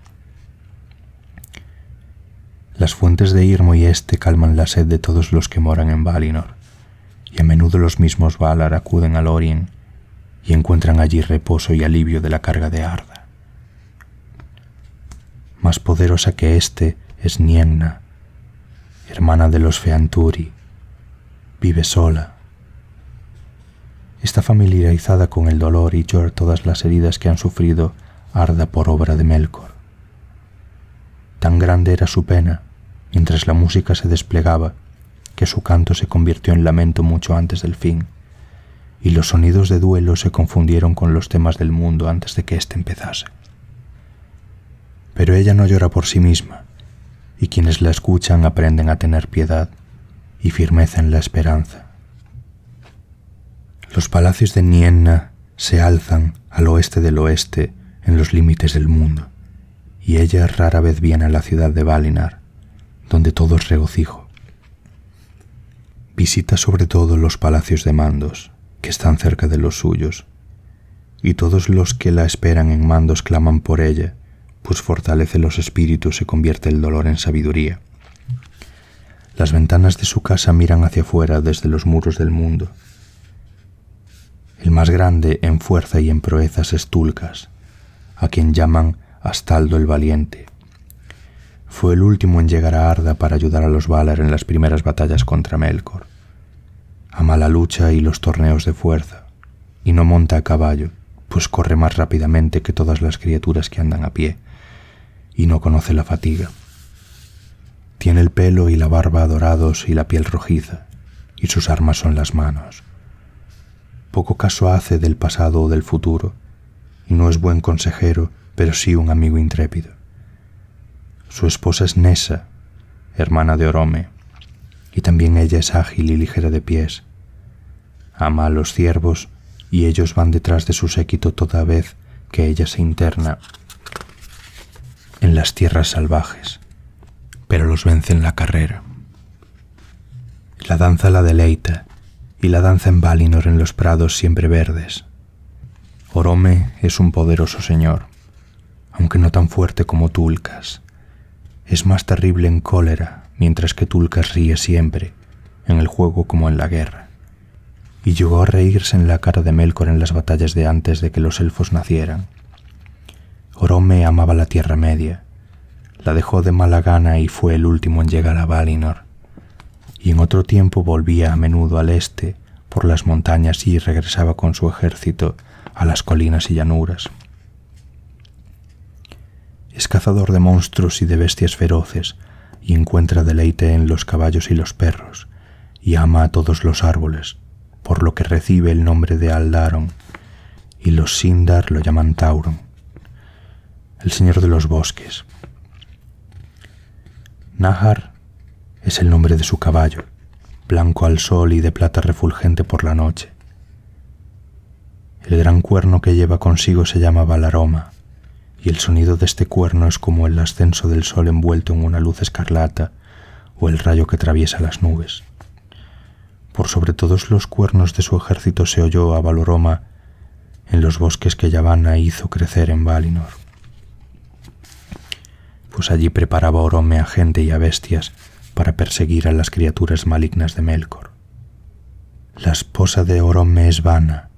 Las fuentes de Irmo y calman la sed de todos los que moran en Valinor, y a menudo los mismos Valar acuden a Lórien y encuentran allí reposo y alivio de la carga de Arda. Más poderosa que es Nienna, hermana de los Feanturi. Vive sola. Está familiarizada con el dolor y llora todas las heridas que han sufrido Arda por obra de Melkor. Tan grande era su pena, mientras la música se desplegaba, que su canto se convirtió en lamento mucho antes del fin, y los sonidos de duelo se confundieron con los temas del mundo antes de que éste empezase. Pero ella no llora por sí misma, y quienes la escuchan aprenden a tener piedad y firmeza en la esperanza. Los palacios de Nienna se alzan al oeste del oeste en los límites del mundo, y ella rara vez viene a la ciudad de Valinar, donde todo es regocijo. Visita sobre todo los palacios de Mandos, que están cerca de los suyos, y todos los que la esperan en Mandos claman por ella, pues fortalece los espíritus y convierte el dolor en sabiduría. Las ventanas de su casa miran hacia afuera desde los muros del mundo. El más grande en fuerza y en proezas es Tulkas, a quien llaman Astaldo el Valiente. Fue el último en llegar a Arda para ayudar a los Valar en las primeras batallas contra Melkor. Ama la lucha y los torneos de fuerza, y no monta a caballo, pues corre más rápidamente que todas las criaturas que andan a pie, y no conoce la fatiga. Tiene el pelo y la barba dorados y la piel rojiza, y sus armas son las manos. Poco caso hace del pasado o del futuro, y no es buen consejero, pero sí un amigo intrépido. Su esposa es Nessa, hermana de Orome, y también ella es ágil y ligera de pies. Ama a los ciervos, y ellos van detrás de su séquito toda vez que ella se interna en las tierras salvajes, pero los vence en la carrera. La danza la deleita, y la danza en Valinor en los prados siempre verdes. Orome es un poderoso señor, aunque no tan fuerte como Tulkas. Es más terrible en cólera, mientras que Tulkas ríe siempre, en el juego como en la guerra. Y llegó a reírse en la cara de Melkor en las batallas de antes de que los elfos nacieran. Orome amaba la Tierra Media, la dejó de mala gana y fue el último en llegar a Valinor, y en otro tiempo volvía a menudo al este por las montañas y regresaba con su ejército a las colinas y llanuras. Es cazador de monstruos y de bestias feroces, y encuentra deleite en los caballos y los perros, y ama a todos los árboles, por lo que recibe el nombre de Aldaron, y los Sindar lo llaman Tauron, el señor de los bosques. Nahar es el nombre de su caballo, blanco al sol y de plata refulgente por la noche. El gran cuerno que lleva consigo se llama Valaroma, y el sonido de este cuerno es como el ascenso del sol envuelto en una luz escarlata o el rayo que atraviesa las nubes. Por sobre todos los cuernos de su ejército se oyó a Valoroma en los bosques que Yavanna hizo crecer en Valinor. Pues allí preparaba Orome a gente y a bestias para perseguir a las criaturas malignas de Melkor. La esposa de Orome es Vana,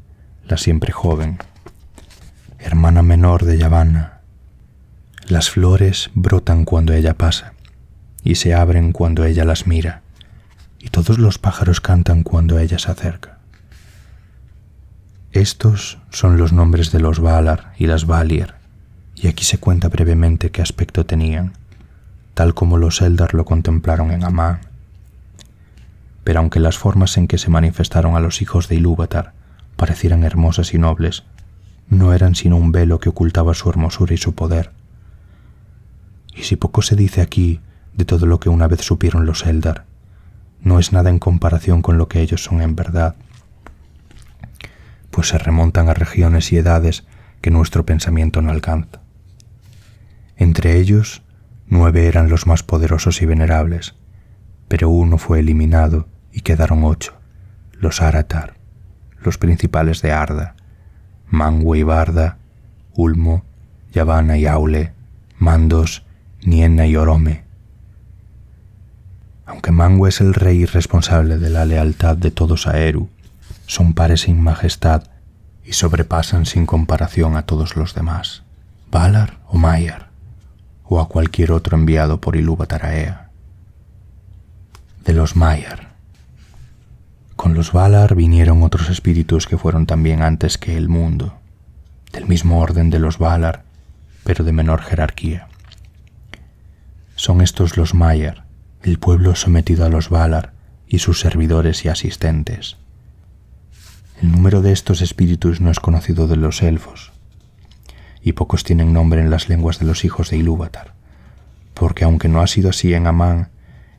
la siempre joven, hermana menor de Yavanna. Las flores brotan cuando ella pasa, y se abren cuando ella las mira, y todos los pájaros cantan cuando ella se acerca. Estos son los nombres de los Valar y las Valier, y aquí se cuenta brevemente qué aspecto tenían, tal como los Eldar lo contemplaron en Aman. Pero aunque las formas en que se manifestaron a los hijos de Ilúvatar parecieran hermosas y nobles, no eran sino un velo que ocultaba su hermosura y su poder. Y si poco se dice aquí de todo lo que una vez supieron los Eldar, no es nada en comparación con lo que ellos son en verdad, pues se remontan a regiones y edades que nuestro pensamiento no alcanza. Entre ellos, 9 eran los más poderosos y venerables, pero uno fue eliminado y quedaron 8, los Aratar, los principales de Arda, Manwë y Barda, Ulmo, Yavanna y Aule, Mandos, Nienna y Orome. Aunque Manwë es el rey responsable de la lealtad de todos a Eru, son pares sin majestad y sobrepasan sin comparación a todos los demás, Valar o Maiar, o a cualquier otro enviado por Ilúvatar a Ea. De los Maiar. Con los Valar vinieron otros espíritus que fueron también antes que el mundo, del mismo orden de los Valar, pero de menor jerarquía. Son estos los Maiar, el pueblo sometido a los Valar y sus servidores y asistentes. El número de estos espíritus no es conocido de los elfos, y pocos tienen nombre en las lenguas de los hijos de Ilúvatar, porque aunque no ha sido así en Amán,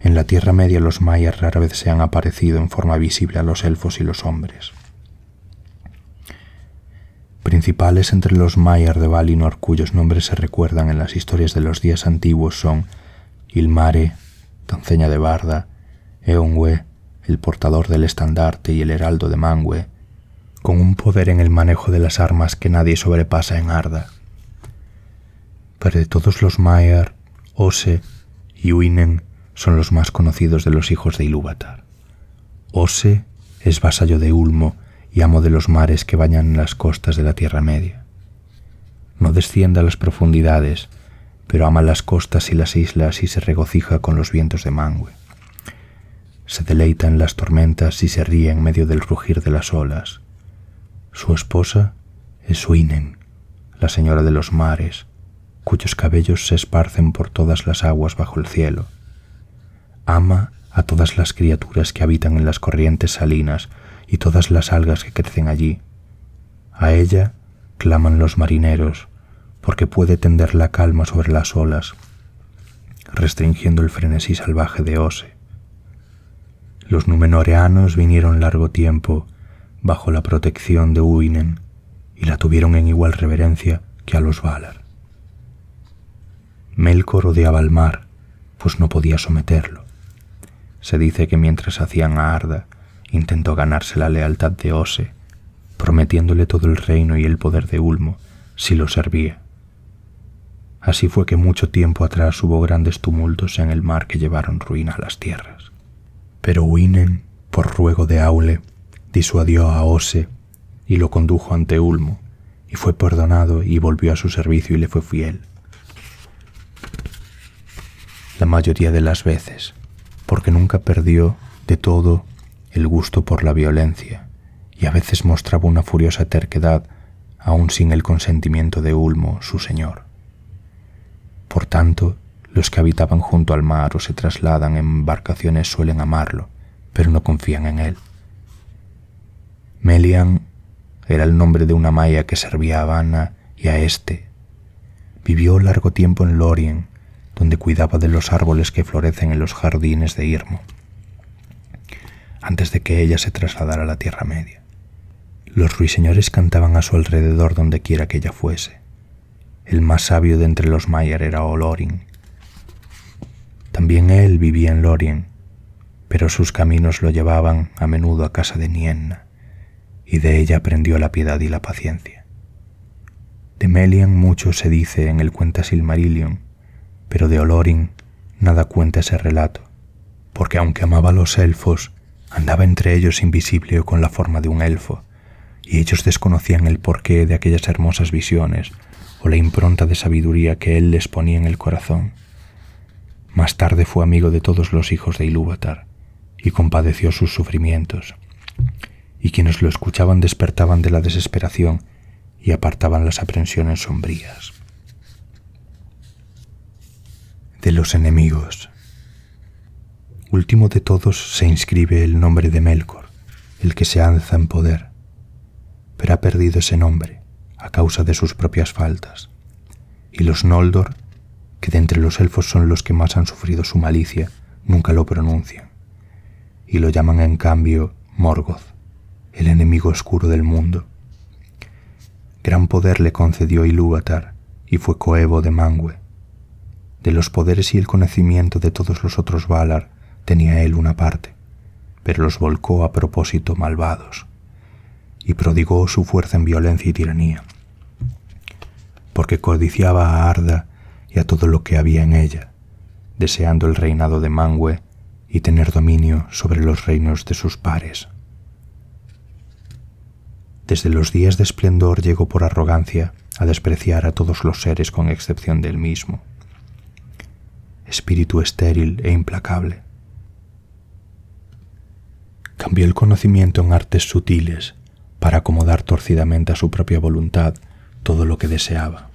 en la Tierra Media los Maiar rara vez se han aparecido en forma visible a los elfos y los hombres. Principales entre los Maiar de Valinor cuyos nombres se recuerdan en las historias de los días antiguos son Ilmare, doncella de Barda, Eonwe, el portador del estandarte y el heraldo de Manwë, con un poder en el manejo de las armas que nadie sobrepasa en Arda. Pero de todos los Maiar, Ose y Uinen son los más conocidos de los hijos de Ilúvatar. Ose es vasallo de Ulmo y amo de los mares que bañan las costas de la Tierra Media. No desciende a las profundidades, pero ama las costas y las islas y se regocija con los vientos de Manwë. Se deleita en las tormentas y se ríe en medio del rugir de las olas. Su esposa es Uinen, la señora de los mares, cuyos cabellos se esparcen por todas las aguas bajo el cielo. Ama a todas las criaturas que habitan en las corrientes salinas y todas las algas que crecen allí. A ella claman los marineros, porque puede tender la calma sobre las olas, restringiendo el frenesí salvaje de Ose. Los númenoreanos vinieron largo tiempo bajo la protección de Uinen y la tuvieron en igual reverencia que a los Valar. Melkor odiaba al mar, pues no podía someterlo. Se dice que mientras hacían a Arda, intentó ganarse la lealtad de Ose, prometiéndole todo el reino y el poder de Ulmo si lo servía. Así fue que mucho tiempo atrás hubo grandes tumultos en el mar que llevaron ruina a las tierras. Pero Uinen, por ruego de Aule, disuadió a Ose y lo condujo ante Ulmo, y fue perdonado y volvió a su servicio y le fue fiel. La mayoría de las veces, porque nunca perdió de todo el gusto por la violencia, y a veces mostraba una furiosa terquedad aun sin el consentimiento de Ulmo, su señor. Por tanto, los que habitaban junto al mar o se trasladan en embarcaciones suelen amarlo, pero no confían en él. Melian era el nombre de una Maia que servía a Vanna y a Este. Vivió largo tiempo en Lórien, donde cuidaba de los árboles que florecen en los jardines de Irmo, antes de que ella se trasladara a la Tierra Media. Los ruiseñores cantaban a su alrededor donde quiera que ella fuese. El más sabio de entre los Maiar era Olorin. También él vivía en Lórien, pero sus caminos lo llevaban a menudo a casa de Nienna, y de ella aprendió la piedad y la paciencia. De Melian mucho se dice en el Cuenta Silmarillion, pero de Olorin nada cuenta ese relato, porque aunque amaba a los elfos, andaba entre ellos invisible o con la forma de un elfo, y ellos desconocían el porqué de aquellas hermosas visiones o la impronta de sabiduría que él les ponía en el corazón. Más tarde fue amigo de todos los hijos de Ilúvatar y compadeció sus sufrimientos, y quienes lo escuchaban despertaban de la desesperación y apartaban las aprensiones sombrías. De los enemigos. Último de todos se inscribe el nombre de Melkor, el que se alza en poder, pero ha perdido ese nombre a causa de sus propias faltas, y los Noldor, que de entre los elfos son los que más han sufrido su malicia, nunca lo pronuncian, y lo llaman en cambio Morgoth, el enemigo oscuro del mundo. Gran poder le concedió Ilúvatar y fue coevo de Manwë. De los poderes y el conocimiento de todos los otros Valar tenía él una parte, pero los volcó a propósito malvados, y prodigó su fuerza en violencia y tiranía, porque codiciaba a Arda y a todo lo que había en ella, deseando el reinado de Manwë y tener dominio sobre los reinos de sus pares. Desde los días de esplendor llegó por arrogancia a despreciar a todos los seres con excepción del mismo. Espíritu estéril e implacable. Cambió el conocimiento en artes sutiles para acomodar torcidamente a su propia voluntad todo lo que deseaba,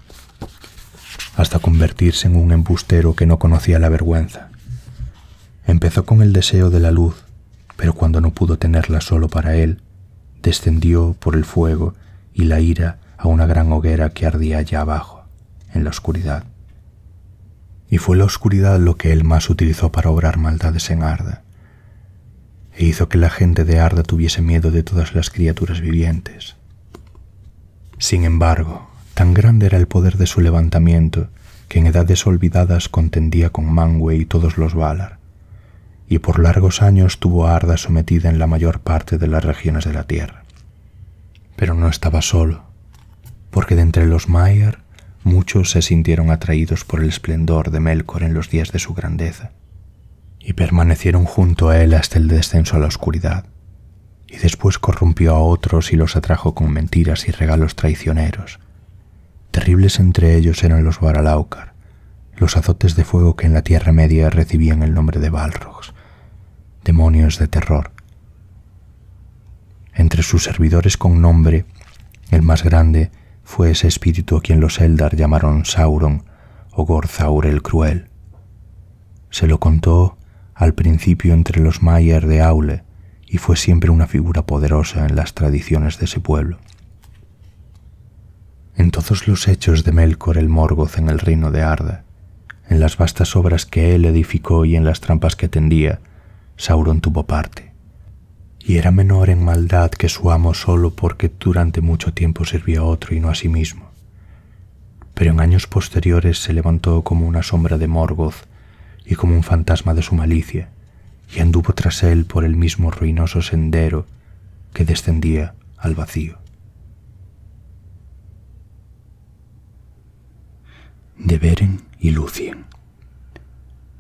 hasta convertirse en un embustero que no conocía la vergüenza. Empezó con el deseo de la luz, pero cuando no pudo tenerla solo para él, descendió por el fuego y la ira a una gran hoguera que ardía allá abajo, en la oscuridad. Y fue la oscuridad lo que él más utilizó para obrar maldades en Arda, e hizo que la gente de Arda tuviese miedo de todas las criaturas vivientes. Sin embargo, tan grande era el poder de su levantamiento que en edades olvidadas contendía con Manwë y todos los Valar, y por largos años tuvo a Arda sometida en la mayor parte de las regiones de la tierra. Pero no estaba solo, porque de entre los Maiar muchos se sintieron atraídos por el esplendor de Melkor en los días de su grandeza, y permanecieron junto a él hasta el descenso a la oscuridad, y después corrompió a otros y los atrajo con mentiras y regalos traicioneros. Terribles entre ellos eran los Varalaukar, los azotes de fuego que en la Tierra Media recibían el nombre de Balrogs, demonios de terror. Entre sus servidores con nombre, el más grande fue ese espíritu a quien los Eldar llamaron Sauron o Gorthaur el Cruel. Se lo contó al principio entre los Maiar de Aule y fue siempre una figura poderosa en las tradiciones de ese pueblo. En todos los hechos de Melkor el Morgoth en el reino de Arda, en las vastas obras que él edificó y en las trampas que tendía, Sauron tuvo parte, y era menor en maldad que su amo solo porque durante mucho tiempo sirvió a otro y no a sí mismo. Pero en años posteriores se levantó como una sombra de Morgoth y como un fantasma de su malicia, y anduvo tras él por el mismo ruinoso sendero que descendía al vacío. De Beren y Lúthien.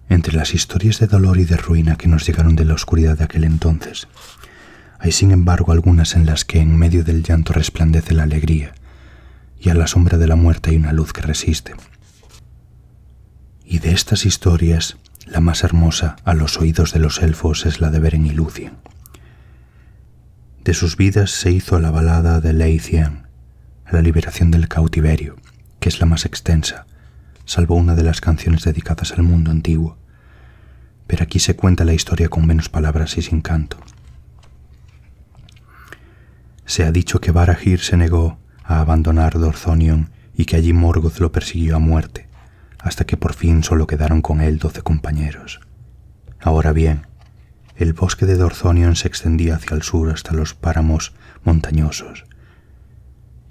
Entre las historias de dolor y de ruina que nos llegaron de la oscuridad de aquel entonces, hay sin embargo algunas en las que en medio del llanto resplandece la alegría, y a la sombra de la muerte hay una luz que resiste. Y de estas historias, la más hermosa a los oídos de los elfos es la de Beren y Lúthien. De sus vidas se hizo la balada de Leithian, la liberación del cautiverio, que es la más extensa, salvo una de las canciones dedicadas al mundo antiguo, pero aquí se cuenta la historia con menos palabras y sin canto. Se ha dicho que Barahir se negó a abandonar Dorthonion y que allí Morgoth lo persiguió a muerte, hasta que por fin solo quedaron con él 12 compañeros. Ahora bien, el bosque de Dorthonion se extendía hacia el sur hasta los páramos montañosos,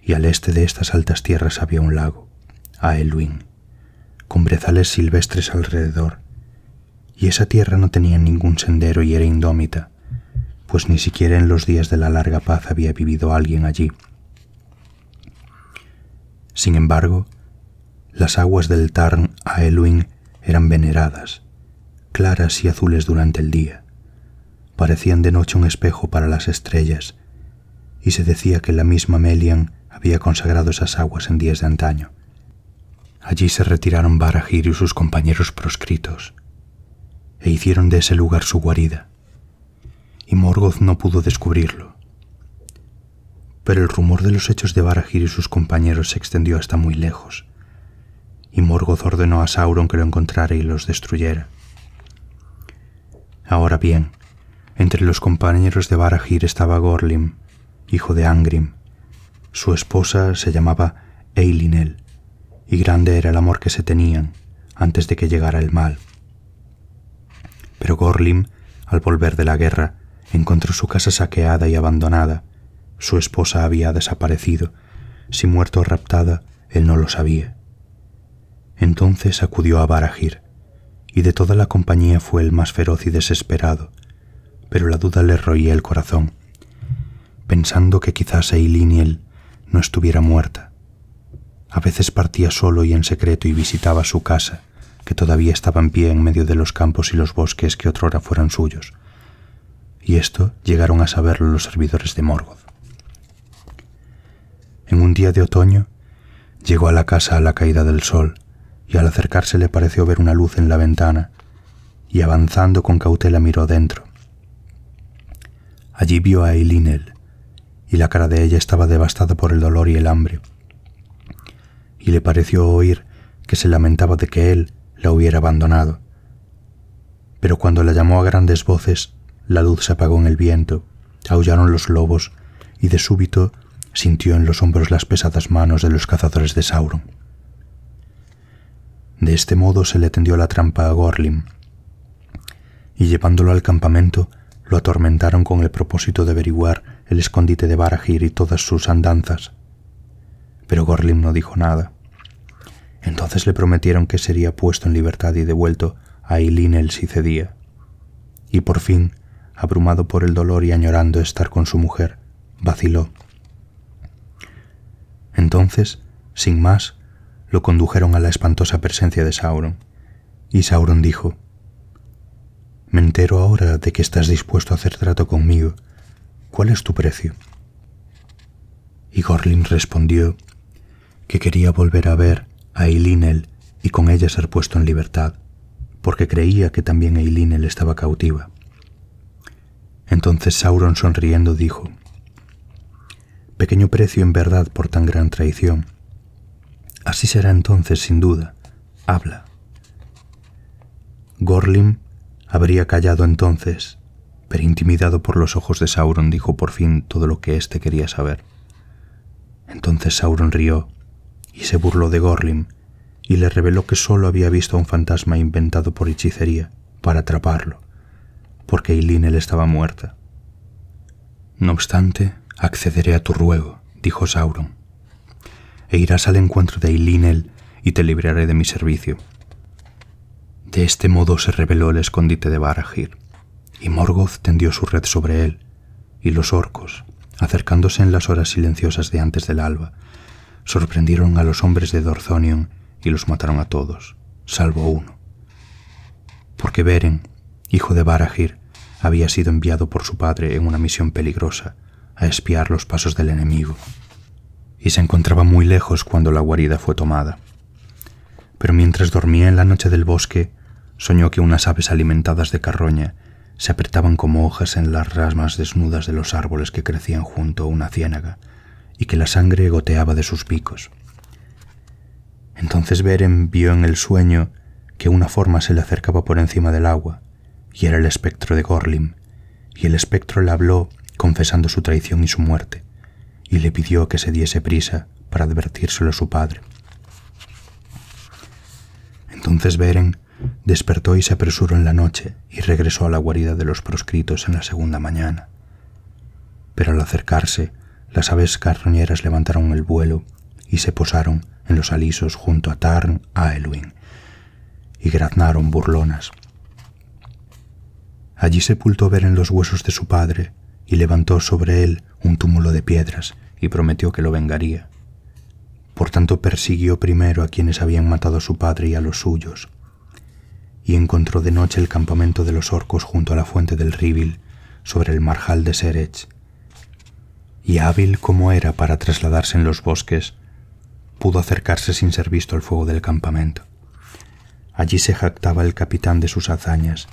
y al este de estas altas tierras había un lago, Aelwyn, con brezales silvestres alrededor, y esa tierra no tenía ningún sendero y era indómita, pues ni siquiera en los días de la larga paz había vivido alguien allí. Sin embargo, las aguas del Tarn Aelwyn eran veneradas, claras y azules durante el día, parecían de noche un espejo para las estrellas, y se decía que la misma Melian había consagrado esas aguas en días de antaño. Allí se retiraron Barahir y sus compañeros proscritos, e hicieron de ese lugar su guarida, y Morgoth no pudo descubrirlo. Pero el rumor de los hechos de Barahir y sus compañeros se extendió hasta muy lejos, y Morgoth ordenó a Sauron que lo encontrara y los destruyera. Ahora bien, entre los compañeros de Barahir estaba Gorlim, hijo de Angrim. Su esposa se llamaba Eilínel, y grande era el amor que se tenían antes de que llegara el mal. Pero Gorlim, al volver de la guerra, encontró su casa saqueada y abandonada. Su esposa había desaparecido. Si muerta o raptada, él no lo sabía. Entonces acudió a Barahir, y de toda la compañía fue el más feroz y desesperado, pero la duda le roía el corazón, pensando que quizás Eilínel no estuviera muerta. A veces partía solo y en secreto y visitaba su casa, que todavía estaba en pie en medio de los campos y los bosques que otrora fueran suyos. Y esto llegaron a saberlo los servidores de Morgoth. En un día de otoño, llegó a la casa a la caída del sol, y al acercarse le pareció ver una luz en la ventana, y avanzando con cautela miró dentro. Allí vio a Eilínel, y la cara de ella estaba devastada por el dolor y el hambre, y le pareció oír que se lamentaba de que él la hubiera abandonado. Pero cuando la llamó a grandes voces, la luz se apagó en el viento, aullaron los lobos y de súbito sintió en los hombros las pesadas manos de los cazadores de Sauron. De este modo se le tendió la trampa a Gorlim, y llevándolo al campamento lo atormentaron con el propósito de averiguar el escondite de Barahir y todas sus andanzas. Pero Gorlim no dijo nada. Entonces le prometieron que sería puesto en libertad y devuelto a Eilínel si cedía. Y por fin, abrumado por el dolor y añorando estar con su mujer, vaciló. Entonces, sin más, lo condujeron a la espantosa presencia de Sauron, y Sauron dijo: «Me entero ahora de que estás dispuesto a hacer trato conmigo. ¿Cuál es tu precio?» Y Gorlim respondió que quería volver a ver a Eilínel y con ella ser puesto en libertad, porque creía que también Eilínel estaba cautiva. Entonces Sauron, sonriendo, dijo: «Pequeño precio en verdad por tan gran traición. Así será entonces, sin duda. Habla». Gorlim habría callado entonces, pero intimidado por los ojos de Sauron dijo por fin todo lo que éste quería saber. Entonces Sauron rió y se burló de Gorlim y le reveló que solo había visto a un fantasma inventado por hechicería para atraparlo, porque Eilínel estaba muerta. «No obstante, accederé a tu ruego», dijo Sauron, «e irás al encuentro de Eilínel y te libraré de mi servicio». De este modo se reveló el escondite de Barahir, y Morgoth tendió su red sobre él, y los orcos, acercándose en las horas silenciosas de antes del alba, sorprendieron a los hombres de Dorthonion y los mataron a todos, salvo uno. Porque Beren, hijo de Barahir, había sido enviado por su padre en una misión peligrosa a espiar los pasos del enemigo, y se encontraba muy lejos cuando la guarida fue tomada. Pero mientras dormía en la noche del bosque, soñó que unas aves alimentadas de carroña se apretaban como hojas en las ramas desnudas de los árboles que crecían junto a una ciénaga, y que la sangre goteaba de sus picos. Entonces Beren vio en el sueño que una forma se le acercaba por encima del agua, y era el espectro de Gorlim, y el espectro le habló confesando su traición y su muerte, y le pidió que se diese prisa para advertírselo a su padre. Entonces Beren despertó y se apresuró en la noche y regresó a la guarida de los proscritos en la segunda mañana. Pero al acercarse, las aves carroñeras levantaron el vuelo y se posaron en los alisos junto a Tarn Aelwyn y graznaron burlonas. Allí sepultó Beren los huesos de su padre y levantó sobre él un túmulo de piedras y prometió que lo vengaría. Por tanto persiguió primero a quienes habían matado a su padre y a los suyos, y encontró de noche el campamento de los orcos junto a la fuente del Ríbil, sobre el marjal de Serech. Y hábil como era para trasladarse en los bosques, pudo acercarse sin ser visto al fuego del campamento. Allí se jactaba el capitán de sus hazañas,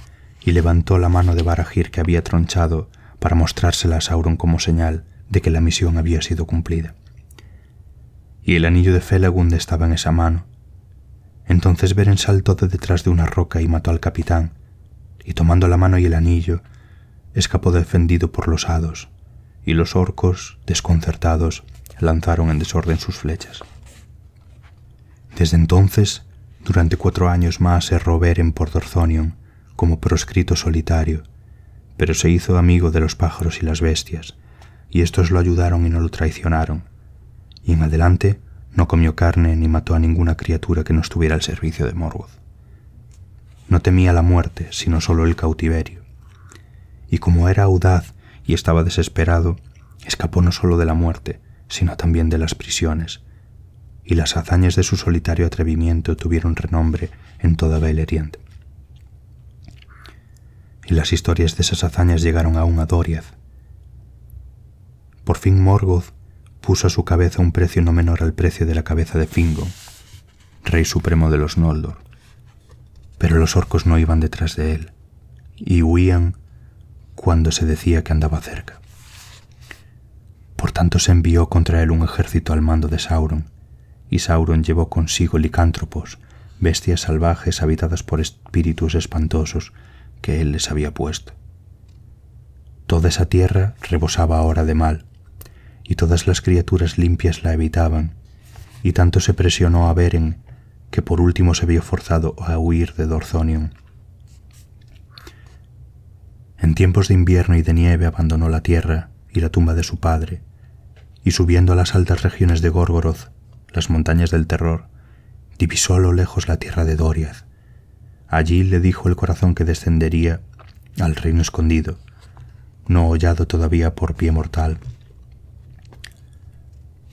y levantó la mano de Barahir que había tronchado para mostrársela a Sauron como señal de que la misión había sido cumplida. Y el anillo de Felagund estaba en esa mano. Entonces Beren saltó de detrás de una roca y mató al capitán, y tomando la mano y el anillo, escapó defendido por los hados, y los orcos, desconcertados, lanzaron en desorden sus flechas. Desde entonces, durante 4 años más erró Beren por Dorthonion, como proscrito solitario, pero se hizo amigo de los pájaros y las bestias, y estos lo ayudaron y no lo traicionaron, y en adelante no comió carne ni mató a ninguna criatura que no estuviera al servicio de Morgoth. No temía la muerte, sino solo el cautiverio, y como era audaz y estaba desesperado, escapó no solo de la muerte, sino también de las prisiones, y las hazañas de su solitario atrevimiento tuvieron renombre en toda Beleriand. Y las historias de esas hazañas llegaron aún a Doriath. Por fin Morgoth puso a su cabeza un precio no menor al precio de la cabeza de Fingon, rey supremo de los Noldor. Pero los orcos no iban detrás de él, y huían cuando se decía que andaba cerca. Por tanto se envió contra él un ejército al mando de Sauron, y Sauron llevó consigo licántropos, bestias salvajes habitadas por espíritus espantosos que él les había puesto. Toda esa tierra rebosaba ahora de mal, y todas las criaturas limpias la evitaban, y tanto se presionó a Beren que por último se vio forzado a huir de Dorthonion. En tiempos de invierno y de nieve abandonó la tierra y la tumba de su padre, y subiendo a las altas regiones de Gorgoroth, las montañas del terror, divisó a lo lejos la tierra de Doriath. Allí le dijo el corazón que descendería al reino escondido, no hollado todavía por pie mortal.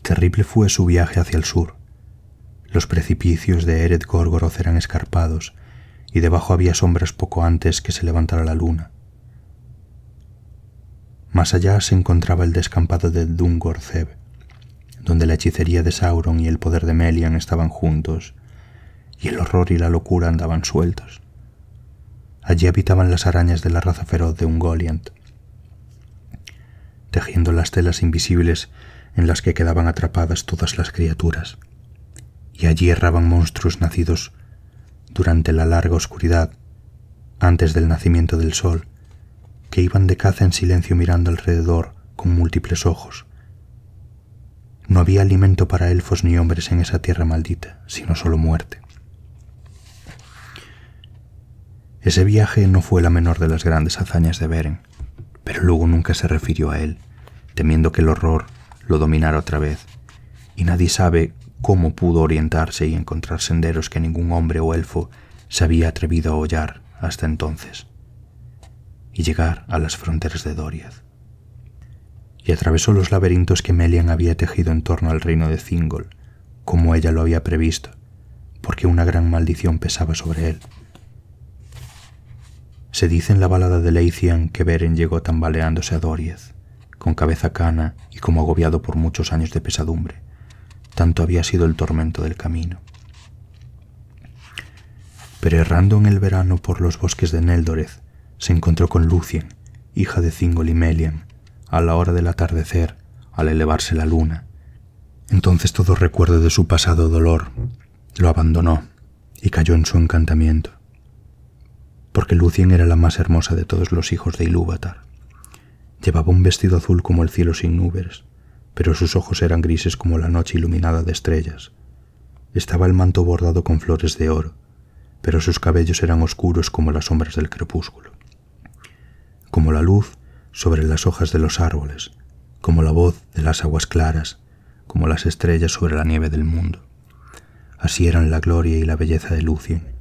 Terrible fue su viaje hacia el sur. Los precipicios de Ered Gorgoroth eran escarpados, y debajo había sombras poco antes que se levantara la luna. Más allá se encontraba el descampado de Dungorceb, donde la hechicería de Sauron y el poder de Melian estaban juntos, y el horror y la locura andaban sueltos. Allí habitaban las arañas de la raza feroz de Ungoliant, tejiendo las telas invisibles en las que quedaban atrapadas todas las criaturas, y allí erraban monstruos nacidos durante la larga oscuridad, antes del nacimiento del sol, que iban de caza en silencio mirando alrededor con múltiples ojos. No había alimento para elfos ni hombres en esa tierra maldita, sino solo muerte. Ese viaje no fue la menor de las grandes hazañas de Beren, pero luego nunca se refirió a él, temiendo que el horror lo dominara otra vez, y nadie sabe cómo pudo orientarse y encontrar senderos que ningún hombre o elfo se había atrevido a hollar hasta entonces, y llegar a las fronteras de Doriath. Y atravesó los laberintos que Melian había tejido en torno al reino de Thingol, como ella lo había previsto, porque una gran maldición pesaba sobre él. Se dice en la balada de Leithian que Beren llegó tambaleándose a Doriath, con cabeza cana y como agobiado por muchos años de pesadumbre. Tanto había sido el tormento del camino. Pero errando en el verano por los bosques de Neldoreth, se encontró con Lúthien, hija de Thingol y Melian, a la hora del atardecer, al elevarse la luna. Entonces todo recuerdo de su pasado dolor lo abandonó y cayó en su encantamiento, porque Lúthien era la más hermosa de todos los hijos de Ilúvatar. Llevaba un vestido azul como el cielo sin nubes, pero sus ojos eran grises como la noche iluminada de estrellas. Estaba el manto bordado con flores de oro, pero sus cabellos eran oscuros como las sombras del crepúsculo, como la luz sobre las hojas de los árboles, como la voz de las aguas claras, como las estrellas sobre la nieve del mundo. Así eran la gloria y la belleza de Lúthien,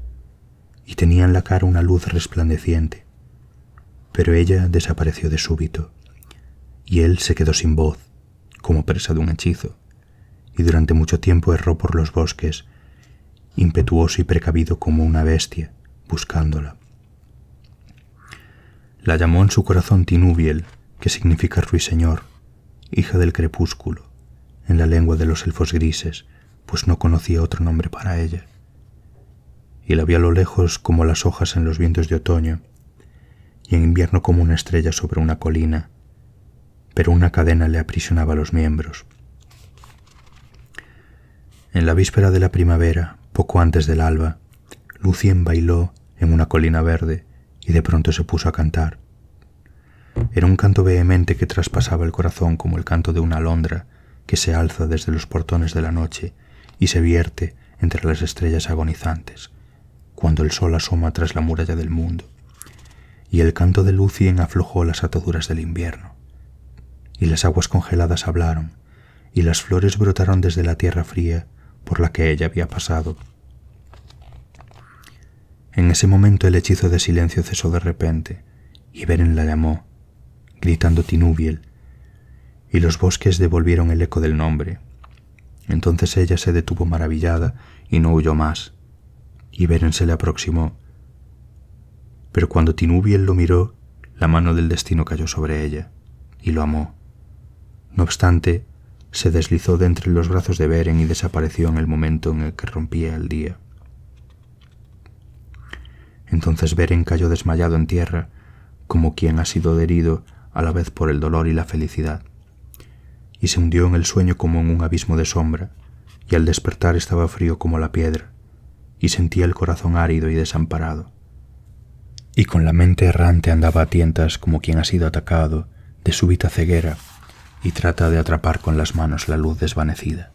y tenía en la cara una luz resplandeciente, pero ella desapareció de súbito, y él se quedó sin voz, como presa de un hechizo, y durante mucho tiempo erró por los bosques, impetuoso y precavido como una bestia, buscándola. La llamó en su corazón Tinuviel, que significa ruiseñor, hija del crepúsculo, en la lengua de los elfos grises, pues no conocía otro nombre para ella. Y la vio a lo lejos como las hojas en los vientos de otoño, y en invierno como una estrella sobre una colina, pero una cadena le aprisionaba los miembros. En la víspera de la primavera, poco antes del alba, Lúthien bailó en una colina verde y de pronto se puso a cantar. Era un canto vehemente que traspasaba el corazón como el canto de una alondra que se alza desde los portones de la noche y se vierte entre las estrellas agonizantes, cuando el sol asoma tras la muralla del mundo. Y el canto de Lúthien aflojó las ataduras del invierno, y las aguas congeladas hablaron, y las flores brotaron desde la tierra fría por la que ella había pasado. En ese momento el hechizo de silencio cesó de repente, y Beren la llamó, gritando Tinuviel, y los bosques devolvieron el eco del nombre. Entonces ella se detuvo maravillada y no huyó más, y Beren se le aproximó. Pero cuando Tinuviel lo miró, la mano del destino cayó sobre ella, y lo amó. No obstante, se deslizó de entre los brazos de Beren y desapareció en el momento en el que rompía el día. Entonces Beren cayó desmayado en tierra, como quien ha sido herido a la vez por el dolor y la felicidad, y se hundió en el sueño como en un abismo de sombra, y al despertar estaba frío como la piedra, y sentía el corazón árido y desamparado. y con la mente errante andaba a tientas como quien ha sido atacado de súbita ceguera y trata de atrapar con las manos la luz desvanecida.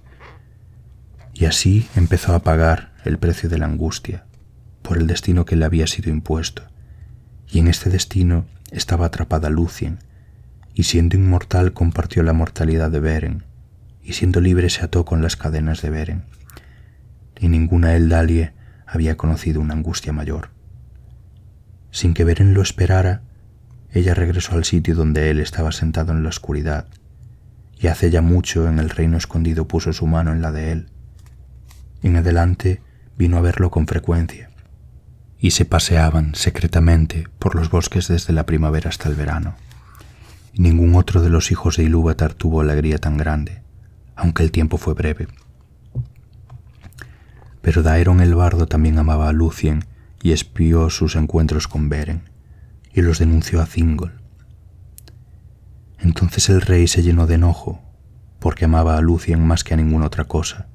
Y así empezó a pagar el precio de la angustia por el destino que le había sido impuesto, y en este destino estaba atrapada Lúthien, y siendo inmortal compartió la mortalidad de Beren, y siendo libre se ató con las cadenas de Beren, y ninguna Eldalie había conocido una angustia mayor. Sin que Beren lo esperara, ella regresó al sitio donde él estaba sentado en la oscuridad, y hace ya mucho en el reino escondido puso su mano en la de él. En adelante vino a verlo con frecuencia, y se paseaban secretamente por los bosques desde la primavera hasta el verano. Y ningún otro de los hijos de Ilúvatar tuvo alegría tan grande, aunque el tiempo fue breve. Pero Daeron el bardo también amaba a Lúthien y espió sus encuentros con Beren, y los denunció a Thingol. Entonces el rey se llenó de enojo, porque amaba a Lúthien más que a ninguna otra cosa,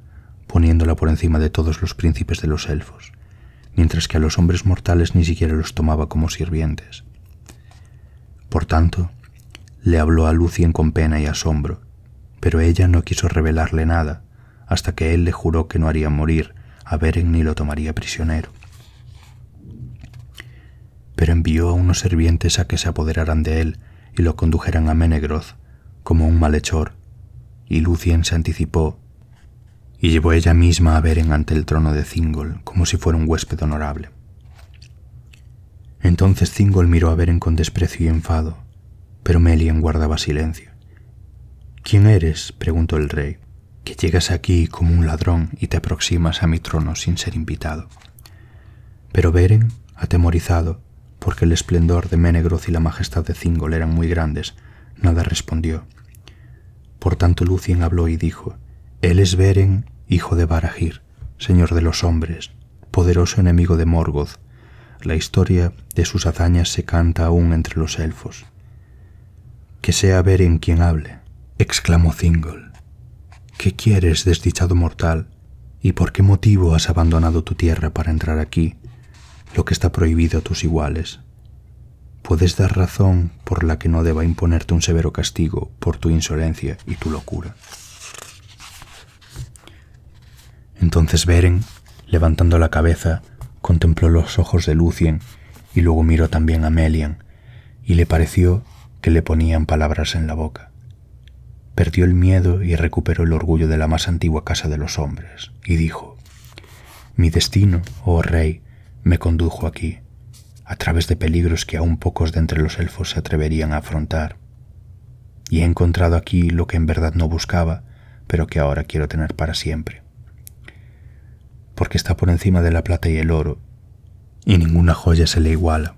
poniéndola por encima de todos los príncipes de los elfos, mientras que a los hombres mortales ni siquiera los tomaba como sirvientes. Por tanto, le habló a Lúthien con pena y asombro, pero ella no quiso revelarle nada, hasta que él le juró que no haría morir a Beren ni lo tomaría prisionero. Pero envió a unos sirvientes a que se apoderaran de él y lo condujeran a Menegroth como un malhechor, y Lúthien se anticipó y llevó ella misma a Beren ante el trono de Thingol como si fuera un huésped honorable. Entonces Thingol miró a Beren con desprecio y enfado, pero Melian guardaba silencio. «¿Quién eres?», preguntó el rey, «que llegas aquí como un ladrón y te aproximas a mi trono sin ser invitado». Pero Beren, atemorizado, porque el esplendor de Menegroth y la majestad de Thingol eran muy grandes, nada respondió. Por tanto Lúthien habló y dijo: «Él es Beren, hijo de Barahir, señor de los hombres, poderoso enemigo de Morgoth. La historia de sus hazañas se canta aún entre los elfos». «Que sea Beren quien hable», exclamó Thingol. «¿Qué quieres, desdichado mortal? ¿Y por qué motivo has abandonado tu tierra para entrar aquí, lo que está prohibido a tus iguales? ¿Puedes dar razón por la que no deba imponerte un severo castigo por tu insolencia y tu locura?» Entonces Beren, levantando la cabeza, contempló los ojos de Lúthien y luego miró también a Melian, y le pareció que le ponían palabras en la boca. Perdió el miedo y recuperó el orgullo de la más antigua casa de los hombres, y dijo: «Mi destino, oh rey, me condujo aquí, a través de peligros que aún pocos de entre los elfos se atreverían a afrontar, y he encontrado aquí lo que en verdad no buscaba, pero que ahora quiero tener para siempre. Porque está por encima de la plata y el oro, y ninguna joya se le iguala,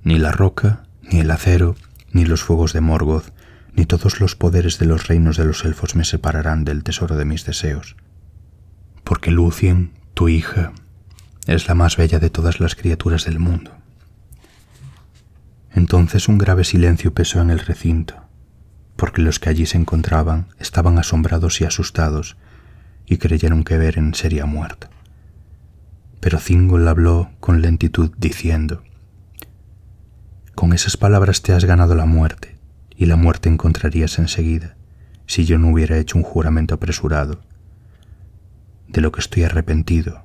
ni la roca, ni el acero, ni los fuegos de Morgoth, ni todos los poderes de los reinos de los elfos me separarán del tesoro de mis deseos. Porque Lúthien, tu hija, es la más bella de todas las criaturas del mundo». Entonces un grave silencio pesó en el recinto, porque los que allí se encontraban estaban asombrados y asustados, y creyeron que Beren sería muerto. Pero Thingol habló con lentitud diciendo: «Con esas palabras te has ganado la muerte, y la muerte encontrarías enseguida, si yo no hubiera hecho un juramento apresurado. De lo que estoy arrepentido,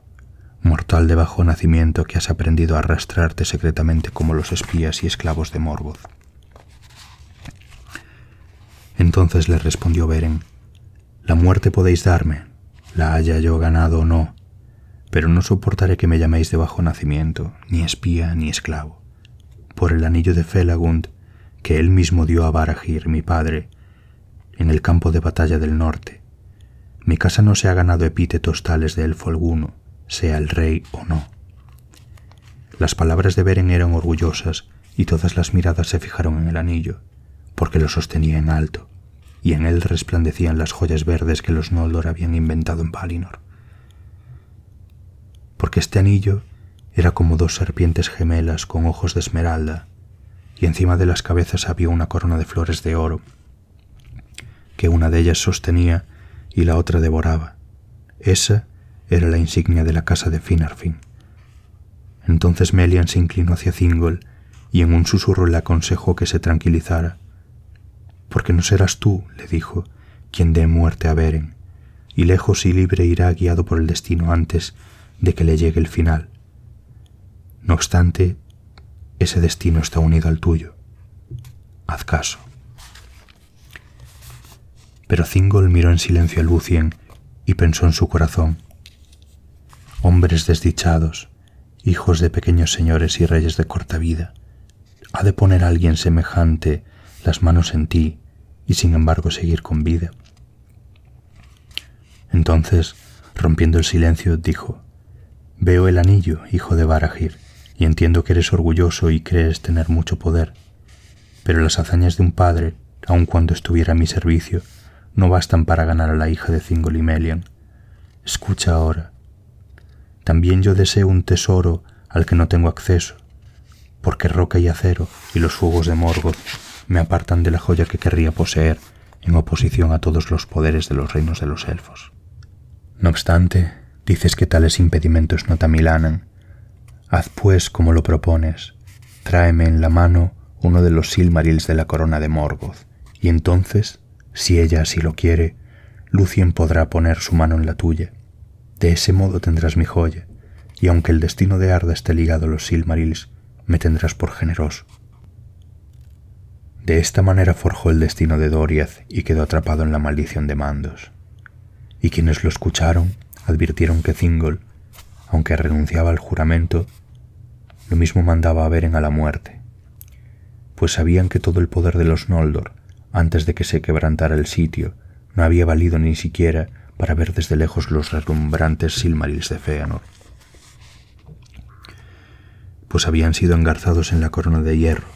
mortal de bajo nacimiento que has aprendido a arrastrarte secretamente como los espías y esclavos de Morgoth». Entonces le respondió Beren: «La muerte podéis darme, la haya yo ganado o no, pero no soportaré que me llaméis de bajo nacimiento, ni espía ni esclavo. Por el anillo de Felagund, que él mismo dio a Barahir, mi padre, en el campo de batalla del norte, mi casa no se ha ganado epítetos tales de elfo alguno, sea el rey o no». Las palabras de Beren eran orgullosas, y todas las miradas se fijaron en el anillo, porque lo sostenía en alto, y en él resplandecían las joyas verdes que los Noldor habían inventado en Valinor. Porque este anillo era como dos serpientes gemelas con ojos de esmeralda, y encima de las cabezas había una corona de flores de oro, que una de ellas sostenía y la otra devoraba. Esa era la insignia de la casa de Finarfin. Entonces Melian se inclinó hacia Thingol y en un susurro le aconsejó que se tranquilizara. «Porque no serás tú», le dijo, «quien dé muerte a Beren, y lejos y libre irá guiado por el destino antes de que le llegue el final. No obstante, ese destino está unido al tuyo. Haz caso». Pero Thingol miró en silencio a Lúthien y pensó en su corazón. Hombres desdichados, hijos de pequeños señores y reyes de corta vida, ¿ha de poner a alguien semejante las manos en ti y sin embargo seguir con vida? Entonces, rompiendo el silencio, dijo: «Veo el anillo, hijo de Barahir, y entiendo que eres orgulloso y crees tener mucho poder, pero las hazañas de un padre, aun cuando estuviera a mi servicio, no bastan para ganar a la hija de Thingol y Melian. Escucha ahora. También yo deseo un tesoro al que no tengo acceso, porque roca y acero y los fuegos de Morgoth me apartan de la joya que querría poseer en oposición a todos los poderes de los reinos de los elfos. No obstante, dices que tales impedimentos no te amilanan. Haz pues como lo propones. Tráeme en la mano uno de los Silmarils de la corona de Morgoth, y entonces, si ella así lo quiere, Lúthien podrá poner su mano en la tuya. De ese modo tendrás mi joya, y aunque el destino de Arda esté ligado a los Silmarils, me tendrás por generoso». De esta manera forjó el destino de Doriath y quedó atrapado en la maldición de Mandos. Y quienes lo escucharon advirtieron que Thingol, aunque renunciaba al juramento, lo mismo mandaba a Beren a la muerte, pues sabían que todo el poder de los Noldor, antes de que se quebrantara el sitio, no había valido ni siquiera para ver desde lejos los relumbrantes Silmarils de Fëanor, pues habían sido engarzados en la corona de hierro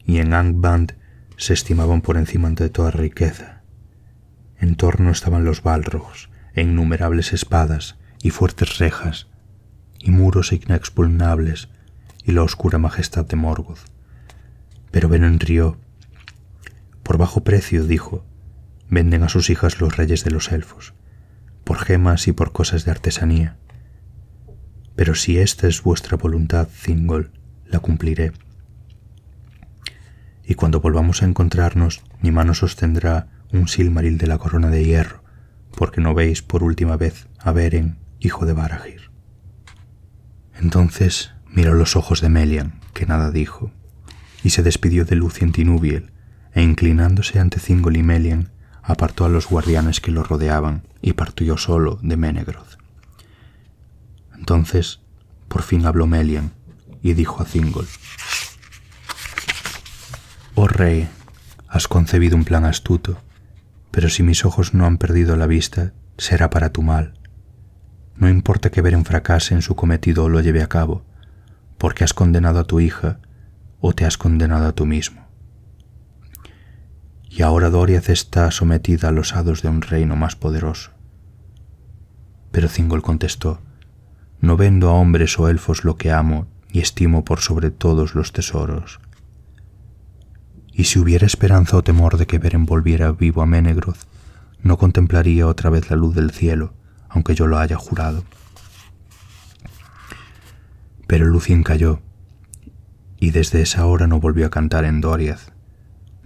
y en Angband se estimaban por encima de toda riqueza. En torno estaban los Balrogs e innumerables espadas y fuertes rejas y muros inexpugnables y la oscura majestad de Morgoth. Pero Beren rió. «Por bajo precio», dijo, «venden a sus hijas los reyes de los elfos, por gemas y por cosas de artesanía. Pero si esta es vuestra voluntad, Thingol, la cumpliré. Y cuando volvamos a encontrarnos, mi mano sostendrá un Silmaril de la corona de hierro, porque no veis por última vez a Beren, hijo de Barahir». Entonces miró los ojos de Melian, que nada dijo, y se despidió de Lúthien Tinubiel, e inclinándose ante Thingol y Melian, apartó a los guardianes que lo rodeaban y partió solo de Menegroth. Entonces, por fin habló Melian y dijo a Thingol: «Oh rey, has concebido un plan astuto, pero si mis ojos no han perdido la vista, será para tu mal. No importa que Beren fracase en su cometido o lo lleve a cabo, porque has condenado a tu hija o te has condenado a tú mismo. Y ahora Doriath está sometida a los hados de un reino más poderoso». Pero Thingol contestó: «No vendo a hombres o elfos lo que amo y estimo por sobre todos los tesoros. Y si hubiera esperanza o temor de que Beren volviera vivo a Menegroth, no contemplaría otra vez la luz del cielo, aunque yo lo haya jurado». Pero Lúthien calló, y desde esa hora no volvió a cantar en Doriath.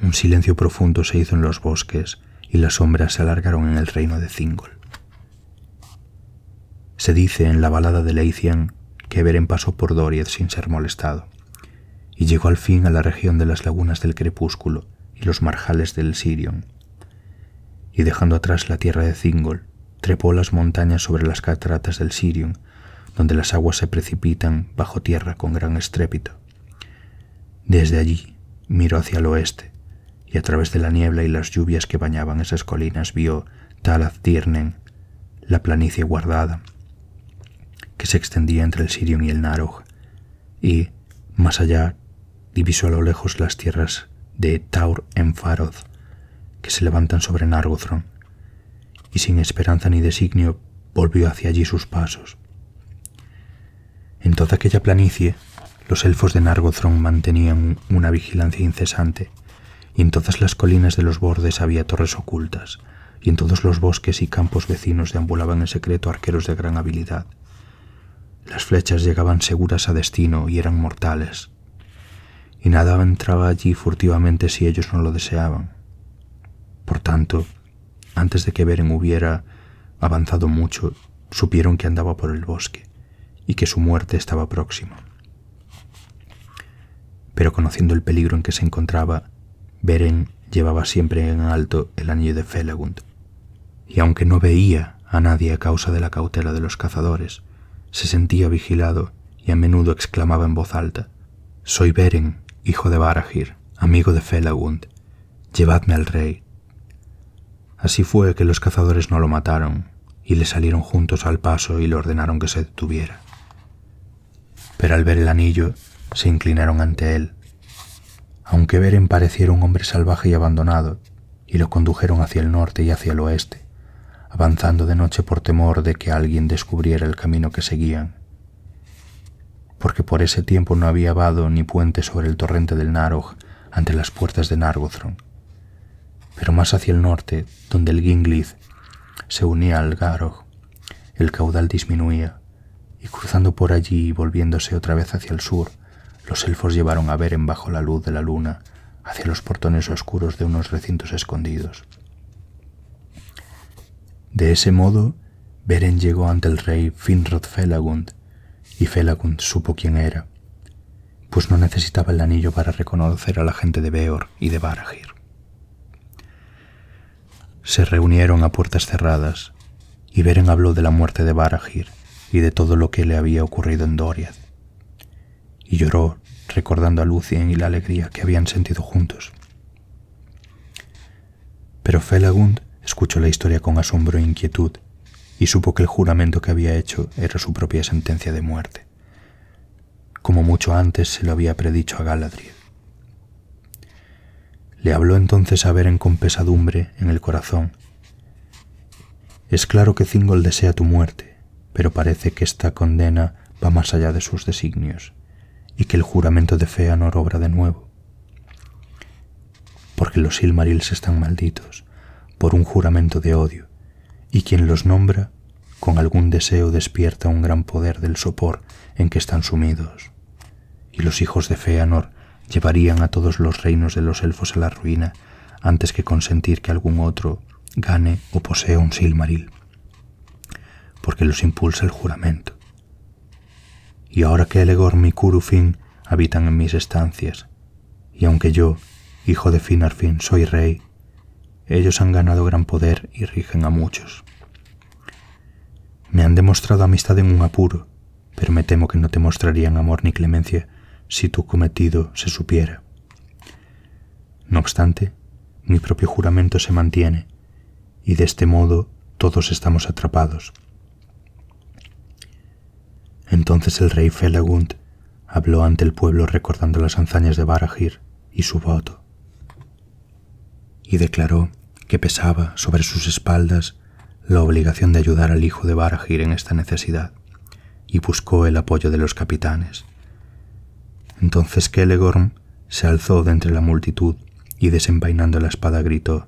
Un silencio profundo se hizo en los bosques y las sombras se alargaron en el reino de Thingol. Se dice en la balada de Leithian que Beren pasó por Doriath sin ser molestado, y llegó al fin a la región de las lagunas del crepúsculo y los marjales del Sirion, y dejando atrás la tierra de Thingol, trepó las montañas sobre las cataratas del Sirion, donde las aguas se precipitan bajo tierra con gran estrépito. Desde allí miró hacia el oeste, y a través de la niebla y las lluvias que bañaban esas colinas vio Talath Tirnen, la planicie guardada, que se extendía entre el Sirion y el Narog, y, más allá, divisó a lo lejos las tierras de Taur Enfaroth, que se levantan sobre Nargothrond, y sin esperanza ni designio volvió hacia allí sus pasos. En toda aquella planicie, los elfos de Nargothrond mantenían una vigilancia incesante, y en todas las colinas de los bordes había torres ocultas, y en todos los bosques y campos vecinos deambulaban en secreto arqueros de gran habilidad. Las flechas llegaban seguras a destino y eran mortales, y nada entraba allí furtivamente si ellos no lo deseaban. Por tanto, antes de que Beren hubiera avanzado mucho, supieron que andaba por el bosque y que su muerte estaba próxima. Pero conociendo el peligro en que se encontraba, Beren llevaba siempre en alto el anillo de Felagund, y aunque no veía a nadie a causa de la cautela de los cazadores, se sentía vigilado y a menudo exclamaba en voz alta: «Soy Beren, hijo de Barahir, amigo de Felagund, llevadme al rey». Así fue que los cazadores no lo mataron y le salieron juntos al paso y le ordenaron que se detuviera. Pero al ver el anillo se inclinaron ante él, aunque Beren pareciera un hombre salvaje y abandonado, y lo condujeron hacia el norte y hacia el oeste, avanzando de noche por temor de que alguien descubriera el camino que seguían, porque por ese tiempo no había vado ni puente sobre el torrente del Narog ante las puertas de Nargothrond. Pero más hacia el norte, donde el Ginglith se unía al Garog, el caudal disminuía, y cruzando por allí y volviéndose otra vez hacia el sur, los elfos llevaron a Beren bajo la luz de la luna hacia los portones oscuros de unos recintos escondidos. De ese modo, Beren llegó ante el rey Finrod Felagund, y Felagund supo quién era, pues no necesitaba el anillo para reconocer a la gente de Beor y de Barahir. Se reunieron a puertas cerradas, y Beren habló de la muerte de Barahir y de todo lo que le había ocurrido en Doriath, y lloró recordando a Lúthien y la alegría que habían sentido juntos. Pero Felagund escuchó la historia con asombro e inquietud, y supo que el juramento que había hecho era su propia sentencia de muerte, como mucho antes se lo había predicho a Galadriel. Le habló entonces a Beren con pesadumbre en el corazón. «Es claro que Thingol desea tu muerte, pero parece que esta condena va más allá de sus designios, y que el juramento de Fëanor obra de nuevo. Porque los Silmarils están malditos por un juramento de odio, y quien los nombra con algún deseo despierta un gran poder del sopor en que están sumidos, y los hijos de Fëanor llevarían a todos los reinos de los elfos a la ruina antes que consentir que algún otro gane o posea un Silmaril, porque los impulsa el juramento. Y ahora que Elegorm y Curufin habitan en mis estancias, y aunque yo, hijo de Finarfin, soy rey, ellos han ganado gran poder y rigen a muchos. Me han demostrado amistad en un apuro, pero me temo que no te mostrarían amor ni clemencia si tu cometido se supiera. No obstante, mi propio juramento se mantiene, y de este modo todos estamos atrapados». Entonces el rey Felagund habló ante el pueblo recordando las hazañas de Barahir y su voto, y declaró que pesaba sobre sus espaldas la obligación de ayudar al hijo de Barahir en esta necesidad, y buscó el apoyo de los capitanes. Entonces Celegorm se alzó de entre la multitud y desenvainando la espada gritó: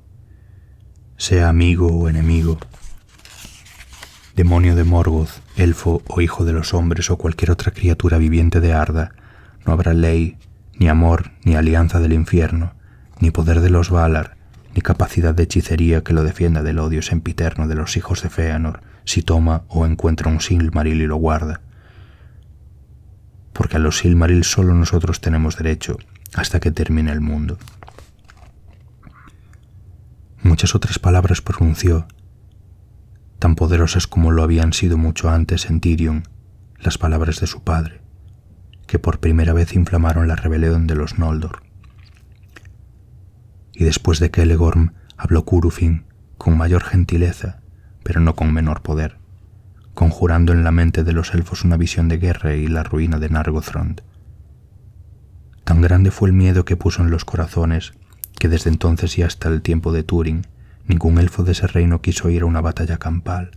«Sea amigo o enemigo, demonio de Morgoth, elfo o hijo de los hombres o cualquier otra criatura viviente de Arda, no habrá ley, ni amor, ni alianza del infierno, ni poder de los Valar, ni capacidad de hechicería que lo defienda del odio sempiterno de los hijos de Fëanor si toma o encuentra un Silmaril y lo guarda. Porque a los Silmaril solo nosotros tenemos derecho hasta que termine el mundo». Muchas otras palabras pronunció, tan poderosas como lo habían sido mucho antes en Tirion las palabras de su padre, que por primera vez inflamaron la rebelión de los Noldor. Y después de que Celegorm habló Curufin con mayor gentileza, pero no con menor poder, conjurando en la mente de los elfos una visión de guerra y la ruina de Nargothrond. Tan grande fue el miedo que puso en los corazones que desde entonces y hasta el tiempo de Túrin ningún elfo de ese reino quiso ir a una batalla campal,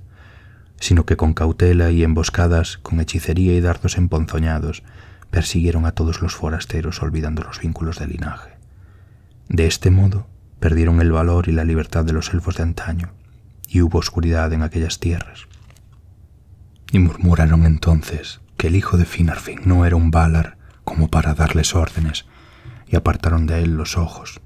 sino que con cautela y emboscadas, con hechicería y dardos emponzoñados, persiguieron a todos los forasteros olvidando los vínculos de linaje. De este modo perdieron el valor y la libertad de los elfos de antaño, y hubo oscuridad en aquellas tierras. Y murmuraron entonces que el hijo de Finarfin no era un Valar como para darles órdenes, y apartaron de él los ojos.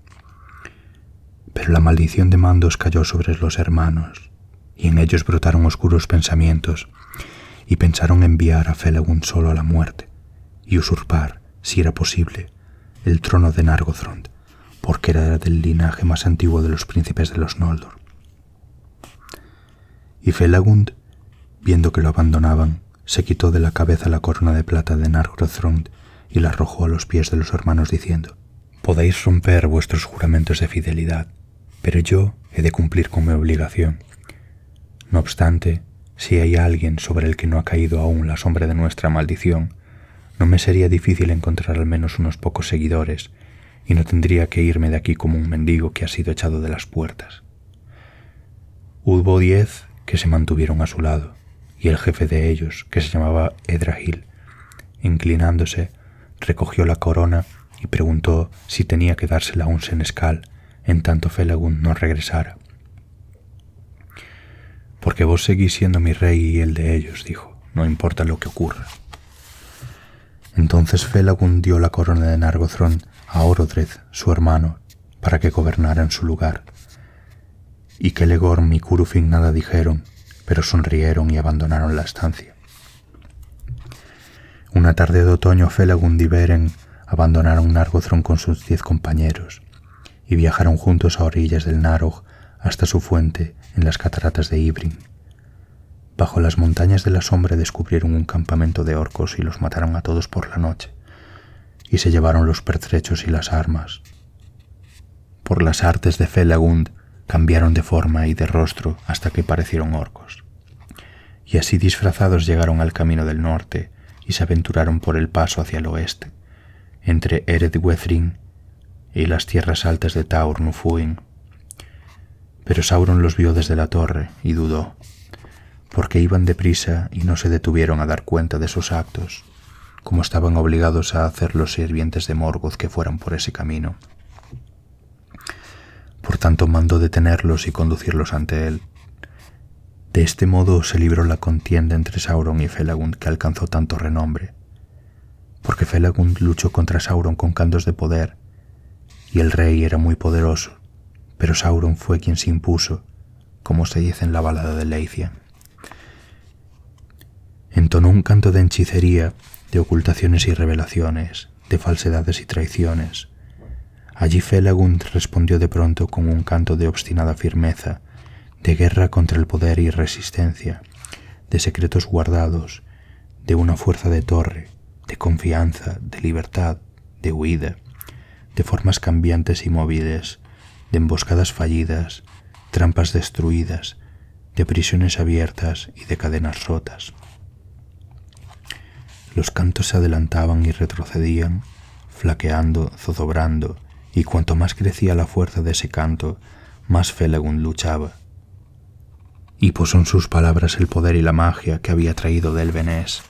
Pero la maldición de Mandos cayó sobre los hermanos, y en ellos brotaron oscuros pensamientos, y pensaron enviar a Felagund solo a la muerte, y usurpar, si era posible, el trono de Nargothrond, porque era del linaje más antiguo de los príncipes de los Noldor. Y Felagund, viendo que lo abandonaban, se quitó de la cabeza la corona de plata de Nargothrond y la arrojó a los pies de los hermanos diciendo: «Podéis romper vuestros juramentos de fidelidad, pero yo he de cumplir con mi obligación. No obstante, si hay alguien sobre el que no ha caído aún la sombra de nuestra maldición, no me sería difícil encontrar al menos unos pocos seguidores, y no tendría que irme de aquí como un mendigo que ha sido echado de las puertas». Hubo 10 que se mantuvieron a su lado, y el jefe de ellos, que se llamaba Edrahil, inclinándose, recogió la corona y preguntó si tenía que dársela a un senescal, en tanto Felagund no regresara. «Porque vos seguís siendo mi rey y el de ellos», dijo, «no importa lo que ocurra». Entonces Felagund dio la corona de Nargothrond a Orodred, su hermano, para que gobernara en su lugar. Y Celegorm y Curufin nada dijeron, pero sonrieron y abandonaron la estancia. Una tarde de otoño Felagund y Beren abandonaron Nargothrond con sus 10 compañeros y viajaron juntos a orillas del Narog hasta su fuente en las cataratas de Ibrin. Bajo las montañas de la sombra descubrieron un campamento de orcos y los mataron a todos por la noche, y se llevaron los pertrechos y las armas. Por las artes de Felagund cambiaron de forma y de rostro hasta que parecieron orcos. Y así disfrazados llegaron al camino del norte y se aventuraron por el paso hacia el oeste, entre Eredwethrin y las tierras altas de Taur Nufuin. Pero Sauron los vio desde la torre y dudó, porque iban deprisa y no se detuvieron a dar cuenta de sus actos, como estaban obligados a hacer los sirvientes de Morgoth que fueran por ese camino. Por tanto mandó detenerlos y conducirlos ante él. De este modo se libró la contienda entre Sauron y Felagund, que alcanzó tanto renombre, porque Felagund luchó contra Sauron con cantos de poder, y el rey era muy poderoso, pero Sauron fue quien se impuso, como se dice en la balada de Leithian. Entonó un canto de hechicería, de ocultaciones y revelaciones, de falsedades y traiciones. Allí Felagund respondió de pronto con un canto de obstinada firmeza, de guerra contra el poder y resistencia, de secretos guardados, de una fuerza de torre, de confianza, de libertad, de huida, de formas cambiantes y móviles, de emboscadas fallidas, trampas destruidas, de prisiones abiertas y de cadenas rotas. Los cantos se adelantaban y retrocedían, flaqueando, zozobrando, y cuanto más crecía la fuerza de ese canto, más Felagund luchaba. Y pues son sus palabras el poder y la magia que había traído del Benés.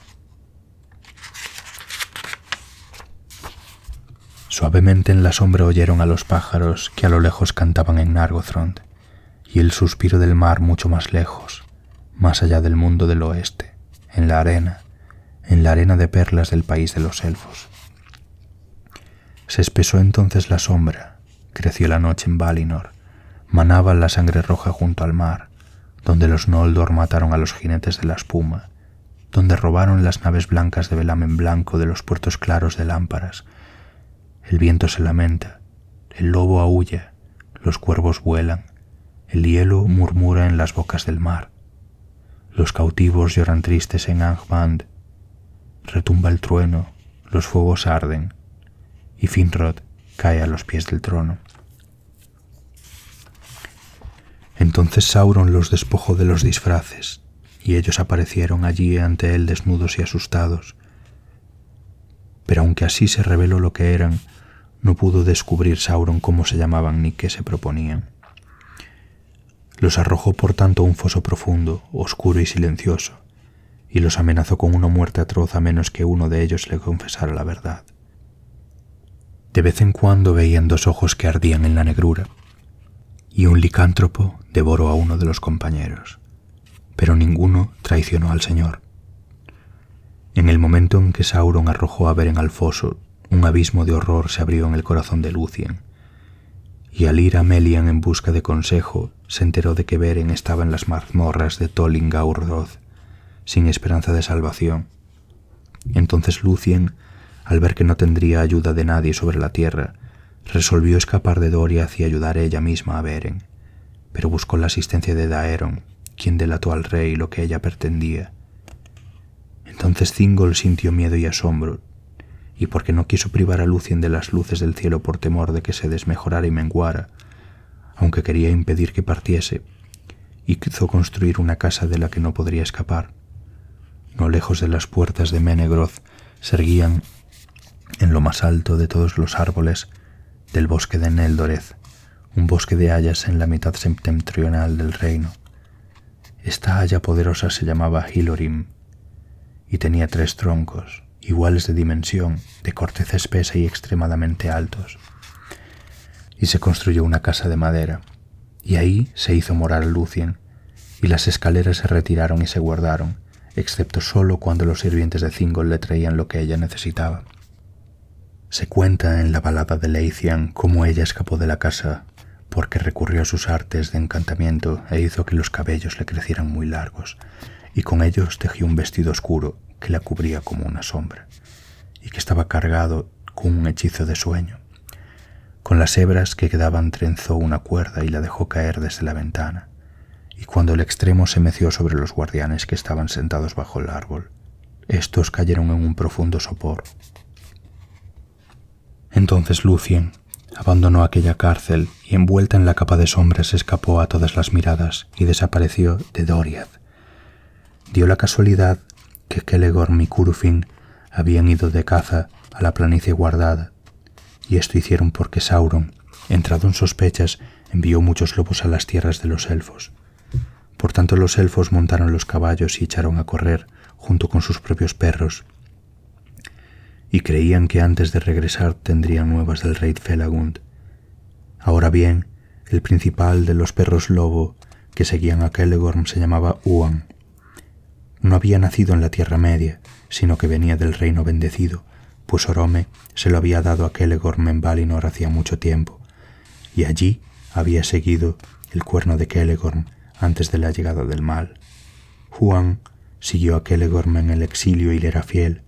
Suavemente en la sombra oyeron a los pájaros que a lo lejos cantaban en Nargothrond, y el suspiro del mar mucho más lejos, más allá del mundo del oeste, en la arena de perlas del país de los elfos. Se espesó entonces la sombra, creció la noche en Valinor, manaba la sangre roja junto al mar, donde los Noldor mataron a los jinetes de la espuma, donde robaron las naves blancas de velamen blanco de los puertos claros de lámparas. El viento se lamenta, el lobo aúlla, los cuervos vuelan, el hielo murmura en las bocas del mar, los cautivos lloran tristes en Angband, retumba el trueno, los fuegos arden, y Finrod cae a los pies del trono. Entonces Sauron los despojó de los disfraces, y ellos aparecieron allí ante él desnudos y asustados. Pero aunque así se reveló lo que eran, no pudo descubrir Sauron cómo se llamaban ni qué se proponían. Los arrojó por tanto a un foso profundo, oscuro y silencioso, y los amenazó con una muerte atroz a menos que uno de ellos le confesara la verdad. De vez en cuando veían 2 ojos que ardían en la negrura, y un licántropo devoró a uno de los compañeros, pero ninguno traicionó al Señor. En el momento en que Sauron arrojó a Beren al foso, un abismo de horror se abrió en el corazón de Lúthien, y al ir a Melian en busca de consejo, se enteró de que Beren estaba en las mazmorras de Tol Ingaurroth, sin esperanza de salvación. Entonces Lúthien, al ver que no tendría ayuda de nadie sobre la tierra, resolvió escapar de Doriath y ayudar ella misma a Beren, pero buscó la asistencia de Daeron, quien delató al rey lo que ella pretendía. Entonces Thingol sintió miedo y asombro, y porque no quiso privar a Lúthien de las luces del cielo por temor de que se desmejorara y menguara, aunque quería impedir que partiese, hizo construir una casa de la que no podría escapar. No lejos de las puertas de Menegroth se erguían, en lo más alto de todos los árboles del bosque de Neldoreth, un bosque de hayas en la mitad septentrional del reino. Esta haya poderosa se llamaba Hilorim, y tenía 3 troncos, iguales de dimensión, de corteza espesa y extremadamente altos. Y se construyó una casa de madera, y ahí se hizo morar a Lúthien, y las escaleras se retiraron y se guardaron, excepto solo cuando los sirvientes de Thingol le traían lo que ella necesitaba. Se cuenta en la balada de Leithian cómo ella escapó de la casa porque recurrió a sus artes de encantamiento e hizo que los cabellos le crecieran muy largos, y con ellos tejió un vestido oscuro que la cubría como una sombra, y que estaba cargado con un hechizo de sueño. Con las hebras que quedaban trenzó una cuerda y la dejó caer desde la ventana, y cuando el extremo se meció sobre los guardianes que estaban sentados bajo el árbol, estos cayeron en un profundo sopor. Entonces Lúthien abandonó aquella cárcel y envuelta en la capa de sombras escapó a todas las miradas y desapareció de Doriath. Dio la casualidad que Celegorm y Curufin habían ido de caza a la planicie guardada, y esto hicieron porque Sauron, entrado en sospechas, envió muchos lobos a las tierras de los elfos. Por tanto los elfos montaron los caballos y echaron a correr junto con sus propios perros, y creían que antes de regresar tendrían nuevas del rey Felagund. Ahora bien, el principal de los perros lobo que seguían a Celegorm se llamaba Uan. No había nacido en la Tierra Media, sino que venía del reino bendecido, pues Orome se lo había dado a Celegorm en Valinor hacía mucho tiempo, y allí había seguido el cuerno de Celegorm antes de la llegada del mal. Huan siguió a Celegorm en el exilio y le era fiel,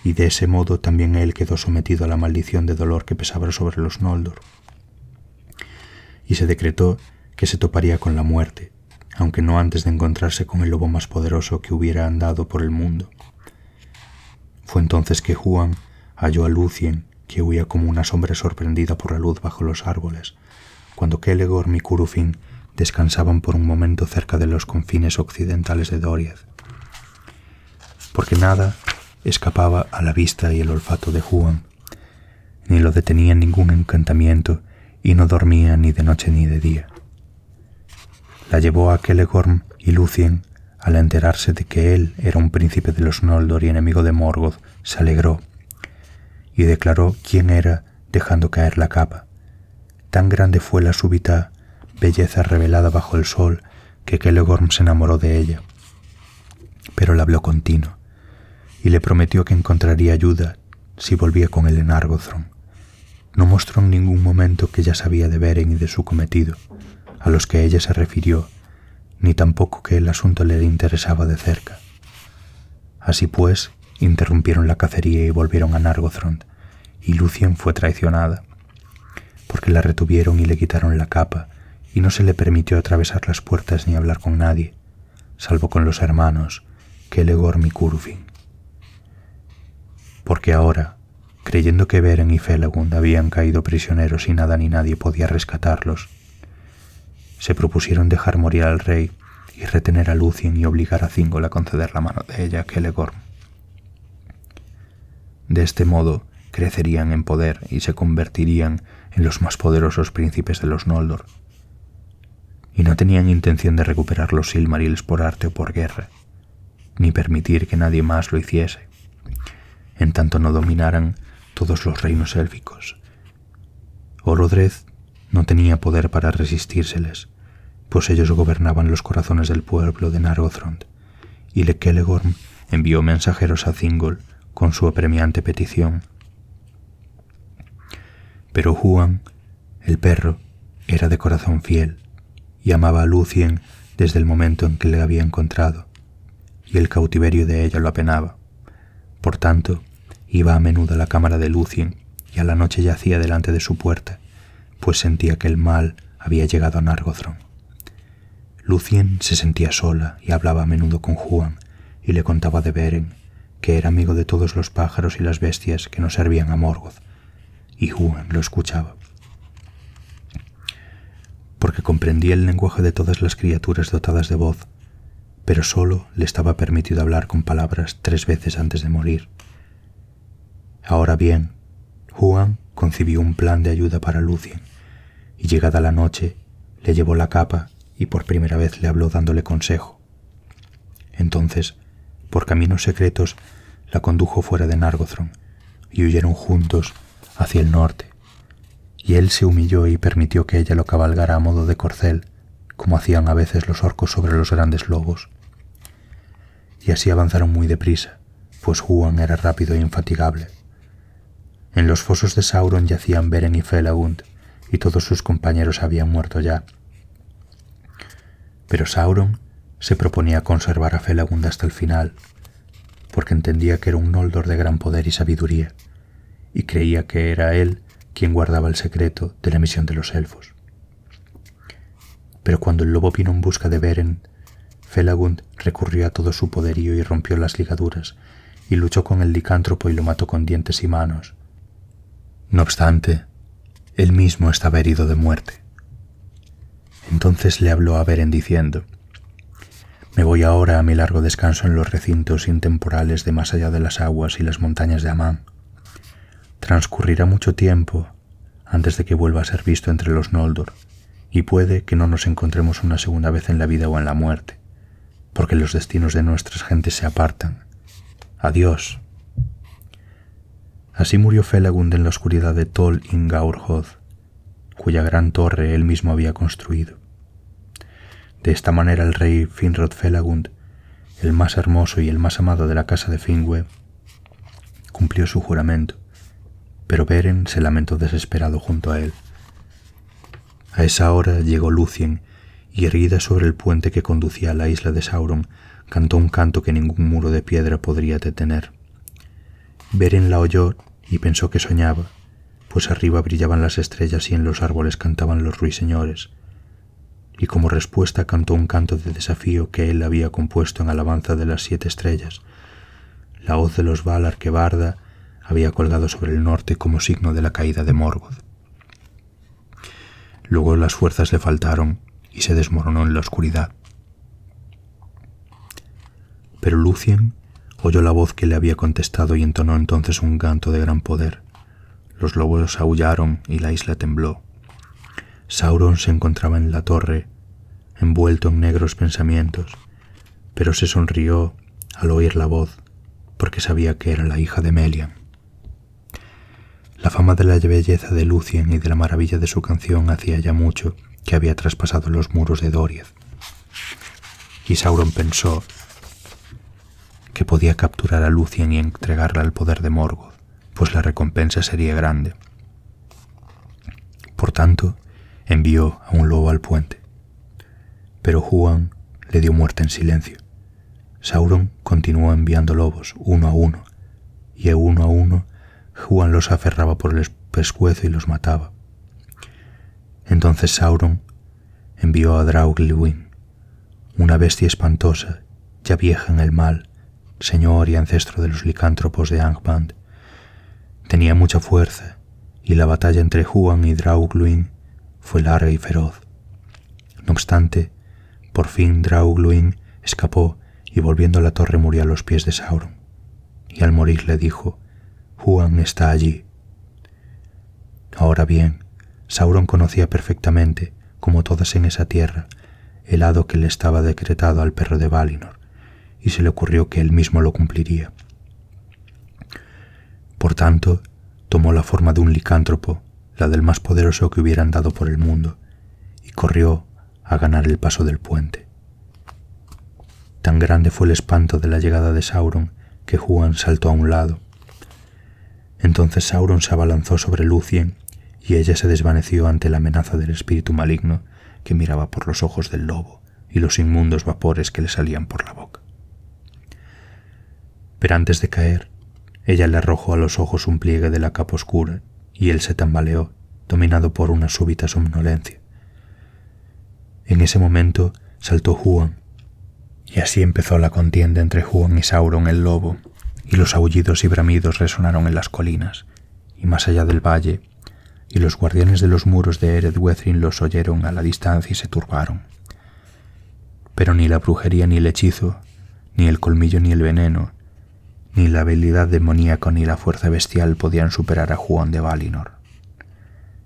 y de ese modo también él quedó sometido a la maldición de dolor que pesaba sobre los Noldor. Y se decretó que se toparía con la muerte, aunque no antes de encontrarse con el lobo más poderoso que hubiera andado por el mundo. Fue entonces que Huan halló a Lúthien, que huía como una sombra sorprendida por la luz bajo los árboles, cuando Celegorm y Curufin descansaban por un momento cerca de los confines occidentales de Doriath. Porque nada escapaba a la vista y el olfato de Huan, ni lo detenía ningún encantamiento, y no dormía ni de noche ni de día. La llevó a Celegorm y Lúthien, al enterarse de que él era un príncipe de los Noldor y enemigo de Morgoth, se alegró, y declaró quién era dejando caer la capa. Tan grande fue la súbita belleza revelada bajo el sol que Celegorm se enamoró de ella, pero la habló con tino, y le prometió que encontraría ayuda si volvía con él en Nargothrond. No mostró en ningún momento que ya sabía de Beren y de su cometido, a los que ella se refirió, ni tampoco que el asunto le interesaba de cerca. Así pues, interrumpieron la cacería y volvieron a Nargothrond, y Lúthien fue traicionada, porque la retuvieron y le quitaron la capa, y no se le permitió atravesar las puertas ni hablar con nadie, salvo con los hermanos Celegorm y Curufin. Porque ahora, creyendo que Beren y Felagund habían caído prisioneros y nada ni nadie podía rescatarlos, se propusieron dejar morir al rey y retener a Lúthien y obligar a Thingol a conceder la mano de ella a Celegorm. De este modo crecerían en poder y se convertirían en los más poderosos príncipes de los Noldor. Y no tenían intención de recuperar los Silmarils por arte o por guerra, ni permitir que nadie más lo hiciese, en tanto no dominaran todos los reinos élficos. Orodreth no tenía poder para resistírseles, pues ellos gobernaban los corazones del pueblo de Nargothrond, y Celegorm envió mensajeros a Thingol con su apremiante petición. Pero Juan, el perro, era de corazón fiel y amaba a Lucien desde el momento en que le había encontrado, y el cautiverio de ella lo apenaba. Por tanto, iba a menudo a la cámara de Lucien y a la noche yacía delante de su puerta, pues sentía que el mal había llegado a Nargothrond. Lucien se sentía sola y hablaba a menudo con Juan y le contaba de Beren, que era amigo de todos los pájaros y las bestias que no servían a Morgoth, y Juan lo escuchaba. Porque comprendía el lenguaje de todas las criaturas dotadas de voz, pero solo le estaba permitido hablar con palabras 3 veces antes de morir. Ahora bien, Juan concibió un plan de ayuda para Lucien, y llegada la noche le llevó la capa y por primera vez le habló dándole consejo. Entonces, por caminos secretos, la condujo fuera de Nargothrond y huyeron juntos hacia el norte, y él se humilló y permitió que ella lo cabalgara a modo de corcel, como hacían a veces los orcos sobre los grandes lobos. Y así avanzaron muy deprisa, pues Juan era rápido e infatigable. En los fosos de Sauron yacían Beren y Felagund, y todos sus compañeros habían muerto ya. Pero Sauron se proponía conservar a Felagund hasta el final, porque entendía que era un Noldor de gran poder y sabiduría, y creía que era él quien guardaba el secreto de la misión de los elfos. Pero cuando el lobo vino en busca de Beren, Felagund recurrió a todo su poderío y rompió las ligaduras, y luchó con el licántropo y lo mató con dientes y manos. No obstante, él mismo estaba herido de muerte. Entonces le habló a Beren diciendo: «Me voy ahora a mi largo descanso en los recintos intemporales de más allá de las aguas y las montañas de Amán. Transcurrirá mucho tiempo antes de que vuelva a ser visto entre los Noldor, y puede que no nos encontremos una segunda vez en la vida o en la muerte, porque los destinos de nuestras gentes se apartan. Adiós». Así murió Felagund en la oscuridad de Tol Ingaurhoth, cuya gran torre él mismo había construido. De esta manera el rey Finrod Felagund, el más hermoso y el más amado de la casa de Finwë, cumplió su juramento, pero Beren se lamentó desesperado junto a él. A esa hora llegó Lucien, y erguida sobre el puente que conducía a la isla de Sauron, cantó un canto que ningún muro de piedra podría detener. Beren la oyó y pensó que soñaba, pues arriba brillaban las estrellas y en los árboles cantaban los ruiseñores, y como respuesta cantó un canto de desafío que él había compuesto en alabanza de las 7 estrellas. La hoz de los Valar que Barda había colgado sobre el norte como signo de la caída de Morgoth. Luego las fuerzas le faltaron y se desmoronó en la oscuridad. Pero Lucien oyó la voz que le había contestado y entonó entonces un canto de gran poder. Los lobos aullaron y la isla tembló. Sauron se encontraba en la torre, envuelto en negros pensamientos, pero se sonrió al oír la voz, porque sabía que era la hija de Melian. La fama de la belleza de Lucien y de la maravilla de su canción hacía ya mucho que había traspasado los muros de Doriath, y Sauron pensó que podía capturar a Lucien y entregarla al poder de Morgoth, pues la recompensa sería grande. Por tanto, envió a un lobo al puente. Pero Juan le dio muerte en silencio. Sauron continuó enviando lobos, uno a uno, y uno a uno Juan los aferraba por el pescuezo y los mataba. Entonces Sauron envió a Draugluin, una bestia espantosa, ya vieja en el mal, señor y ancestro de los licántropos de Angband. Tenía mucha fuerza, y la batalla entre Juan y Draugluin fue larga y feroz. No obstante, por fin Draugluin escapó y volviendo a la torre murió a los pies de Sauron. Y al morir le dijo: «Juan está allí». Ahora bien, Sauron conocía perfectamente, como todas en esa tierra, el hado que le estaba decretado al perro de Valinor, y se le ocurrió que él mismo lo cumpliría. Por tanto, tomó la forma de un licántropo, la del más poderoso que hubiera andado por el mundo, y corrió a ganar el paso del puente. Tan grande fue el espanto de la llegada de Sauron que Huan saltó a un lado. Entonces Sauron se abalanzó sobre Lúthien y ella se desvaneció ante la amenaza del espíritu maligno que miraba por los ojos del lobo y los inmundos vapores que le salían por la boca. Pero antes de caer, ella le arrojó a los ojos un pliegue de la capa oscura y él se tambaleó, dominado por una súbita somnolencia. En ese momento saltó Huan, y así empezó la contienda entre Huan y Sauron el lobo, y los aullidos y bramidos resonaron en las colinas, y más allá del valle, y los guardianes de los muros de Ered Wethrin los oyeron a la distancia y se turbaron. Pero ni la brujería ni el hechizo, ni el colmillo ni el veneno, ni la habilidad demoníaca ni la fuerza bestial podían superar a Huan de Valinor.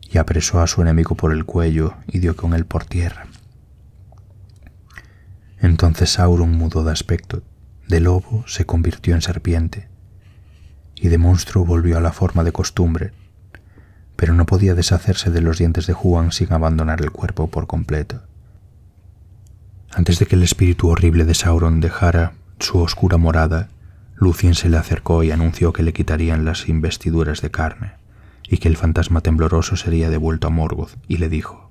Y apresó a su enemigo por el cuello y dio con él por tierra. Entonces Sauron mudó de aspecto, de lobo se convirtió en serpiente, y de monstruo volvió a la forma de costumbre, pero no podía deshacerse de los dientes de Huan sin abandonar el cuerpo por completo. Antes de que el espíritu horrible de Sauron dejara su oscura morada, Lúthien se le acercó y anunció que le quitarían las investiduras de carne y que el fantasma tembloroso sería devuelto a Morgoth, y le dijo: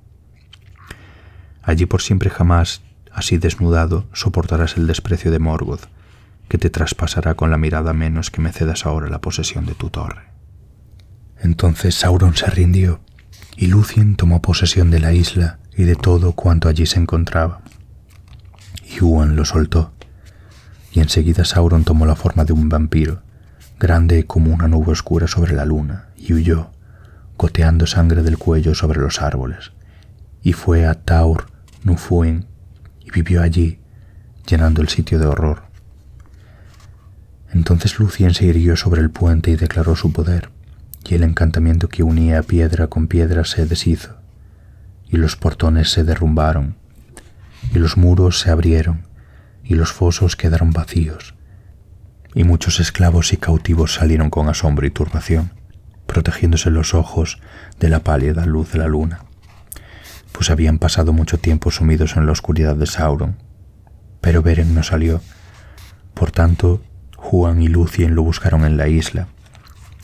«Allí por siempre jamás, así desnudado, soportarás el desprecio de Morgoth, que te traspasará con la mirada menos que me cedas ahora la posesión de tu torre». Entonces Sauron se rindió, y Lúthien tomó posesión de la isla y de todo cuanto allí se encontraba. Y Huan lo soltó, y enseguida Sauron tomó la forma de un vampiro, grande como una nube oscura sobre la luna, y huyó, goteando sangre del cuello sobre los árboles, y fue a Taur Nufuin, y vivió allí, llenando el sitio de horror. Entonces Lúthien se irguió sobre el puente y declaró su poder, y el encantamiento que unía piedra con piedra se deshizo, y los portones se derrumbaron, y los muros se abrieron, y los fosos quedaron vacíos, y muchos esclavos y cautivos salieron con asombro y turbación, protegiéndose los ojos de la pálida luz de la luna, pues habían pasado mucho tiempo sumidos en la oscuridad de Sauron. Pero Beren no salió. Por tanto, Huan y Lúthien lo buscaron en la isla,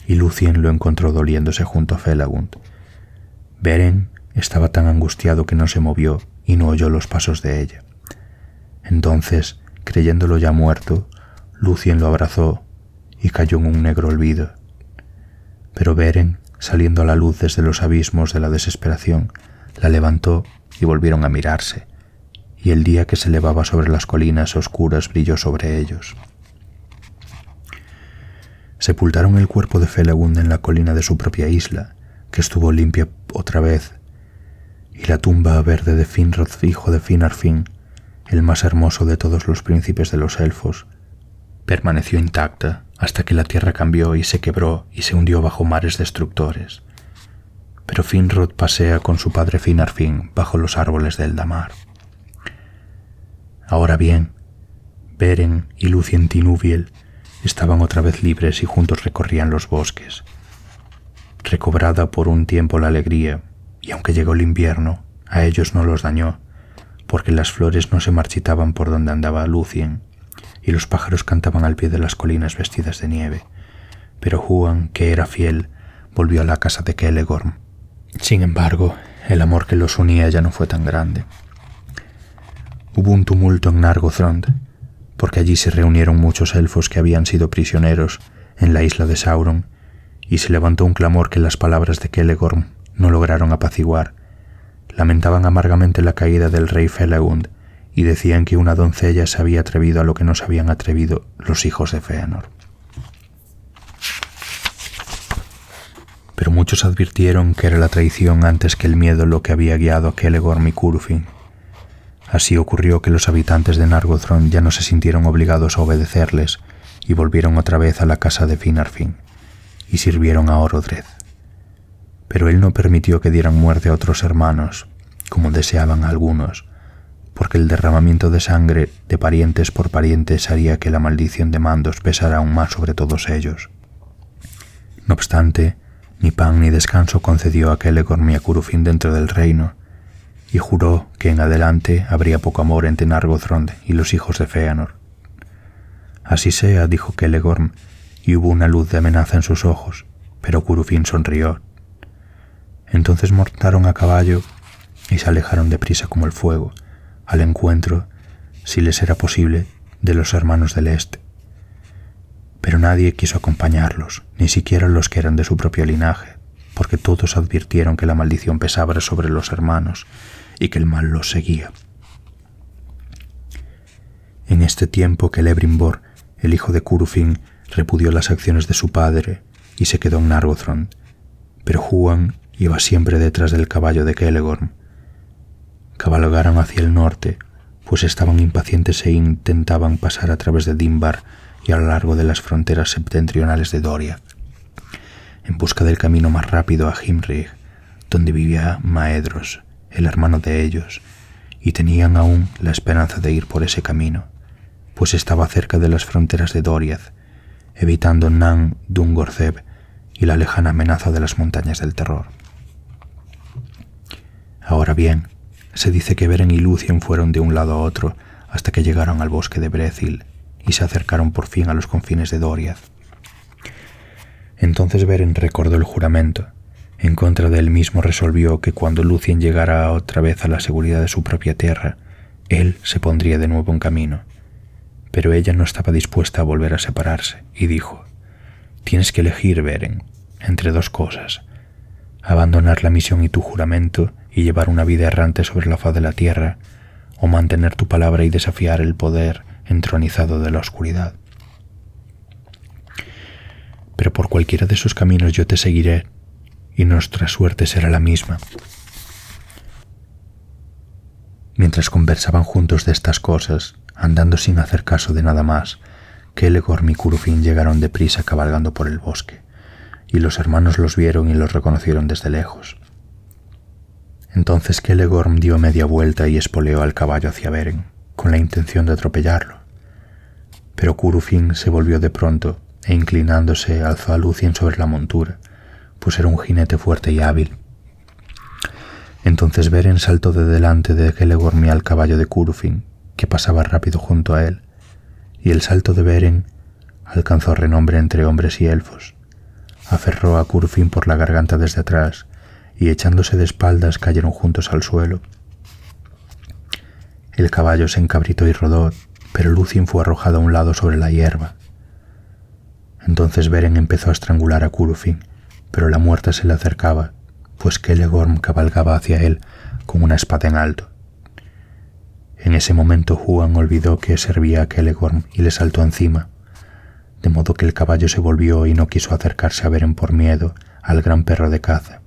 y Lúthien lo encontró doliéndose junto a Felagund. Beren estaba tan angustiado que no se movió y no oyó los pasos de ella. Entonces, creyéndolo ya muerto, Lúthien lo abrazó y cayó en un negro olvido. Pero Beren, saliendo a la luz desde los abismos de la desesperación, la levantó y volvieron a mirarse, y el día que se elevaba sobre las colinas oscuras brilló sobre ellos. Sepultaron el cuerpo de Felagund en la colina de su propia isla, que estuvo limpia otra vez, y la tumba verde de Finrod, hijo de Finarfin, el más hermoso de todos los príncipes de los elfos, permaneció intacta hasta que la tierra cambió y se quebró y se hundió bajo mares destructores. Pero Finrod pasea con su padre Finarfin bajo los árboles de Eldamar. Ahora bien, Beren y Lúthien Tinuviel estaban otra vez libres y juntos recorrían los bosques. Recobrada por un tiempo la alegría, y aunque llegó el invierno, a ellos no los dañó, porque las flores no se marchitaban por donde andaba Lúthien, y los pájaros cantaban al pie de las colinas vestidas de nieve. Pero Huan, que era fiel, volvió a la casa de Celegorm. Sin embargo, el amor que los unía ya no fue tan grande. Hubo un tumulto en Nargothrond, porque allí se reunieron muchos elfos que habían sido prisioneros en la isla de Sauron, y se levantó un clamor que las palabras de Celegorm no lograron apaciguar. Lamentaban amargamente la caída del rey Felagund y decían que una doncella se había atrevido a lo que no se habían atrevido los hijos de Fëanor. Pero muchos advirtieron que era la traición antes que el miedo lo que había guiado a Celegorm y Curufin. Así ocurrió que los habitantes de Nargothrond ya no se sintieron obligados a obedecerles y volvieron otra vez a la casa de Finarfin y sirvieron a Orodreth. Pero él no permitió que dieran muerte a otros hermanos, como deseaban algunos, porque el derramamiento de sangre de parientes por parientes haría que la maldición de Mandos pesara aún más sobre todos ellos. No obstante, ni pan ni descanso concedió a Celegorm y a Curufin dentro del reino, y juró que en adelante habría poco amor entre Nargothrond y los hijos de Fëanor. Así sea, dijo Celegorm, y hubo una luz de amenaza en sus ojos, pero Curufin sonrió. Entonces montaron a caballo y se alejaron deprisa como el fuego, al encuentro, si les era posible, de los hermanos del Este. Pero nadie quiso acompañarlos, ni siquiera los que eran de su propio linaje, porque todos advirtieron que la maldición pesaba sobre los hermanos y que el mal los seguía. En este tiempo Celebrimbor, el hijo de Curufin, repudió las acciones de su padre y se quedó en Nargothrond, pero Huan iba siempre detrás del caballo de Celegorm. Cabalgaron hacia el norte, pues estaban impacientes e intentaban pasar a través de Dimbar y a lo largo de las fronteras septentrionales de Doria, en busca del camino más rápido a Himrig, donde vivía Maedhros, el hermano de ellos, y tenían aún la esperanza de ir por ese camino, pues estaba cerca de las fronteras de Doriath, evitando Nan Dungorceb y la lejana amenaza de las montañas del terror. Ahora bien, se dice que Beren y Lúthien fueron de un lado a otro hasta que llegaron al bosque de Brethil y se acercaron por fin a los confines de Doriath. Entonces Beren recordó el juramento. En contra de él mismo resolvió que cuando Lúthien llegara otra vez a la seguridad de su propia tierra, él se pondría de nuevo en camino. Pero ella no estaba dispuesta a volver a separarse y dijo: «Tienes que elegir, Beren, entre dos cosas: abandonar la misión y tu juramento y llevar una vida errante sobre la faz de la tierra, o mantener tu palabra y desafiar el poder entronizado de la oscuridad. Pero por cualquiera de esos caminos yo te seguiré, y nuestra suerte será la misma». Mientras conversaban juntos de estas cosas, andando sin hacer caso de nada más, Celegorm y Curufin llegaron deprisa cabalgando por el bosque, y los hermanos los vieron y los reconocieron desde lejos. Entonces Celegorm dio media vuelta y espoleó al caballo hacia Beren, con la intención de atropellarlo. Pero Curufin se volvió de pronto e inclinándose alzó a Lúthien sobre la montura, pues era un jinete fuerte y hábil. Entonces Beren saltó de delante de Celegorm y al caballo de Curufin, que pasaba rápido junto a él, y el salto de Beren alcanzó renombre entre hombres y elfos. Aferró a Curufin por la garganta desde atrás, y echándose de espaldas cayeron juntos al suelo. El caballo se encabritó y rodó, pero Lúthien fue arrojado a un lado sobre la hierba. Entonces Beren empezó a estrangular a Curufin, pero la muerte se le acercaba, pues Celegorm cabalgaba hacia él con una espada en alto. En ese momento Huan olvidó que servía a Celegorm y le saltó encima, de modo que el caballo se volvió y no quiso acercarse a Beren por miedo al gran perro de caza.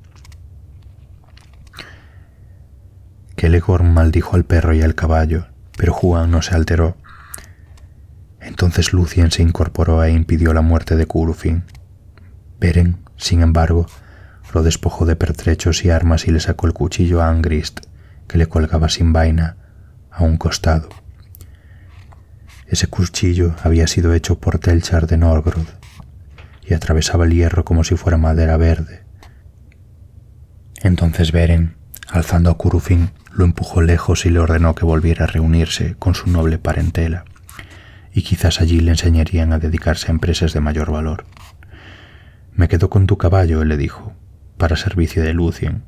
Celegorm maldijo al perro y al caballo, pero Huan no se alteró. Entonces Lúthien se incorporó e impidió la muerte de Curufin. Beren, sin embargo, lo despojó de pertrechos y armas y le sacó el cuchillo a Angrist, que le colgaba sin vaina a un costado. Ese cuchillo había sido hecho por Telchar de Norgrod y atravesaba el hierro como si fuera madera verde. Entonces Beren, alzando a Curufin, lo empujó lejos y le ordenó que volviera a reunirse con su noble parentela, y quizás allí le enseñarían a dedicarse a empresas de mayor valor. «Me quedo con tu caballo», le dijo, «para servicio de Lúthien,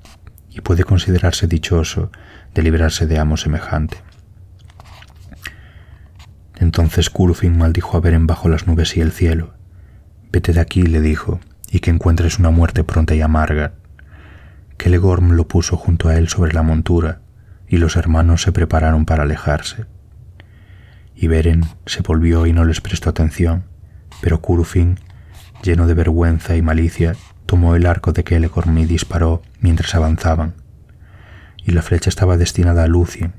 y puede considerarse dichoso de librarse de amo semejante». Entonces Curufin maldijo a Beren bajo las nubes y el cielo. «Vete de aquí», le dijo, «y que encuentres una muerte pronta y amarga». Celegorm lo puso junto a él sobre la montura, y los hermanos se prepararon para alejarse. Y Beren se volvió y no les prestó atención, pero Curufin, lleno de vergüenza y malicia, tomó el arco de Celegorm y disparó mientras avanzaban, y la flecha estaba destinada a Lúthien.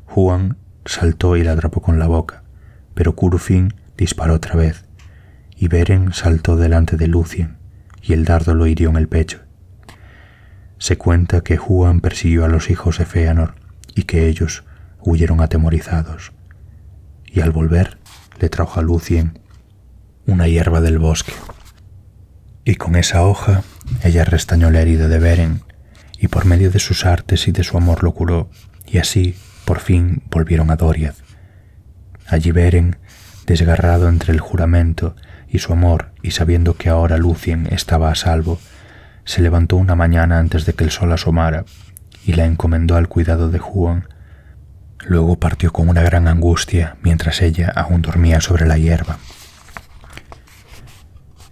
Huan saltó y la atrapó con la boca, pero Curufin disparó otra vez, y Beren saltó delante de Lúthien, y el dardo lo hirió en el pecho. Se cuenta que Huan persiguió a los hijos de Fëanor y que ellos huyeron atemorizados, y al volver le trajo a Lúthien una hierba del bosque, y con esa hoja ella restañó la herida de Beren y por medio de sus artes y de su amor lo curó, y así, por fin, volvieron a Doriath. Allí Beren, desgarrado entre el juramento y su amor, y sabiendo que ahora Lúthien estaba a salvo, se levantó una mañana antes de que el sol asomara y la encomendó al cuidado de Huan. Luego partió con una gran angustia mientras ella aún dormía sobre la hierba.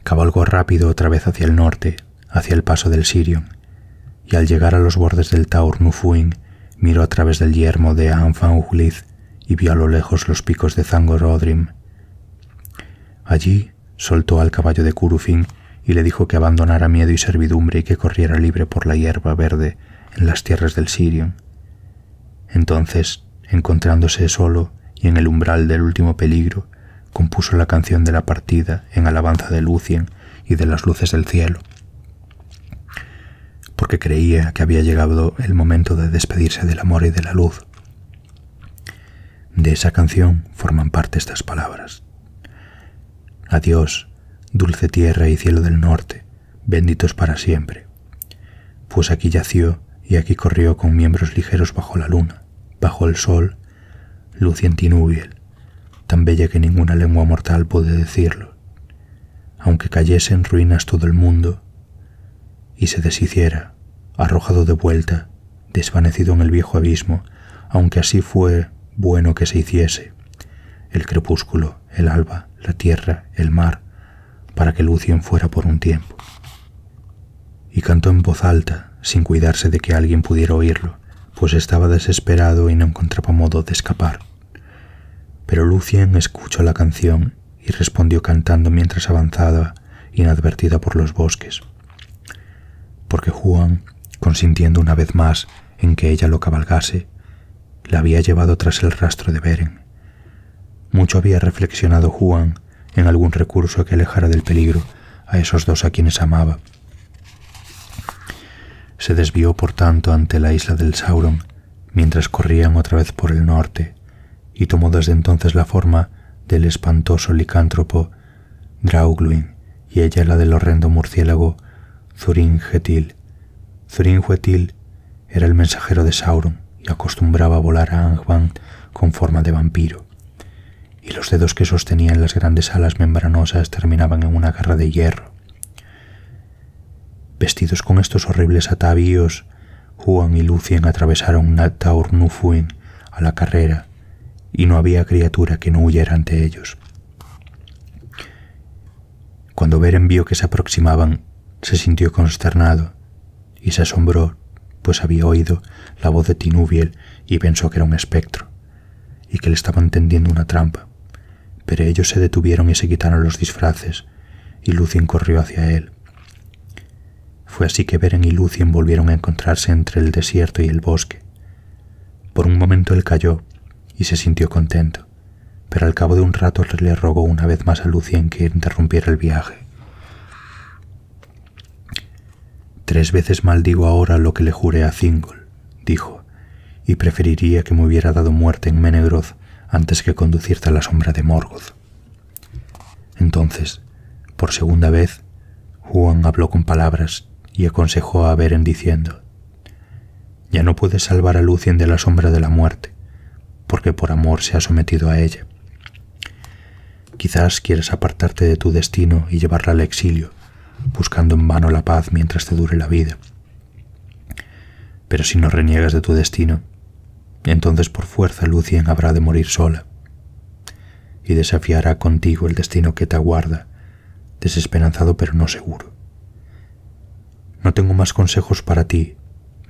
Cabalgó rápido otra vez hacia el norte, hacia el paso del Sirion, y al llegar a los bordes del Taur Nufuin, miró a través del yermo de Anfang-Uglith y vio a lo lejos los picos de Thangorodrim. Allí soltó al caballo de Curufin y le dijo que abandonara miedo y servidumbre y que corriera libre por la hierba verde en las tierras del Sirion. Entonces, encontrándose solo y en el umbral del último peligro, compuso la canción de la partida en alabanza de Lúthien y de las luces del cielo, porque creía que había llegado el momento de despedirse del amor y de la luz. De esa canción forman parte estas palabras: Adiós, dulce tierra y cielo del norte, benditos para siempre, pues aquí yació y aquí corrió con miembros ligeros bajo la luna, bajo el sol, Lúthien Tinúbiel, tan bella que ninguna lengua mortal puede decirlo, aunque cayese en ruinas todo el mundo y se deshiciera, arrojado de vuelta, desvanecido en el viejo abismo, aunque así fue bueno que se hiciese, el crepúsculo, el alba, la tierra, el mar, para que Lúthien fuera por un tiempo. Y cantó en voz alta, sin cuidarse de que alguien pudiera oírlo, pues estaba desesperado y no encontraba modo de escapar. Pero Lúthien escuchó la canción y respondió cantando mientras avanzaba, inadvertida por los bosques, porque Huan, consintiendo una vez más en que ella lo cabalgase, la había llevado tras el rastro de Beren. Mucho había reflexionado Huan en algún recurso que alejara del peligro a esos dos a quienes amaba. Se desvió, por tanto, ante la isla del Sauron, mientras corrían otra vez por el norte, y tomó desde entonces la forma del espantoso licántropo Draugluin, y ella la del horrendo murciélago Thurin-Hetil. Thurin-Hetil era el mensajero de Sauron y acostumbraba a volar a Angband con forma de vampiro, y los dedos que sostenían las grandes alas membranosas terminaban en una garra de hierro. Vestidos con estos horribles atavíos, Huan y Lúthien atravesaron Taur Nufuin a la carrera, y no había criatura que no huyera ante ellos. Cuando Beren vio que se aproximaban, se sintió consternado y se asombró, pues había oído la voz de Tinúbiel y pensó que era un espectro, y que le estaban tendiendo una trampa. Pero ellos se detuvieron y se quitaron los disfraces, y Lúthien corrió hacia él. Fue así que Beren y Lúthien volvieron a encontrarse entre el desierto y el bosque. Por un momento él cayó y se sintió contento, pero al cabo de un rato le rogó una vez más a Lúthien que interrumpiera el viaje. 3 veces maldigo ahora lo que le juré a Thingol, dijo, y preferiría que me hubiera dado muerte en Menegroth antes que conducirte a la sombra de Morgoth. Entonces, por segunda vez, Huan habló con palabras y aconsejó a Beren diciendo: ya no puedes salvar a Lúthien de la sombra de la muerte, porque por amor se ha sometido a ella. Quizás quieras apartarte de tu destino y llevarla al exilio, buscando en vano la paz mientras te dure la vida. Pero si no reniegas de tu destino, entonces por fuerza Lúthien habrá de morir sola, y desafiará contigo el destino que te aguarda, desesperanzado pero no seguro. No tengo más consejos para ti,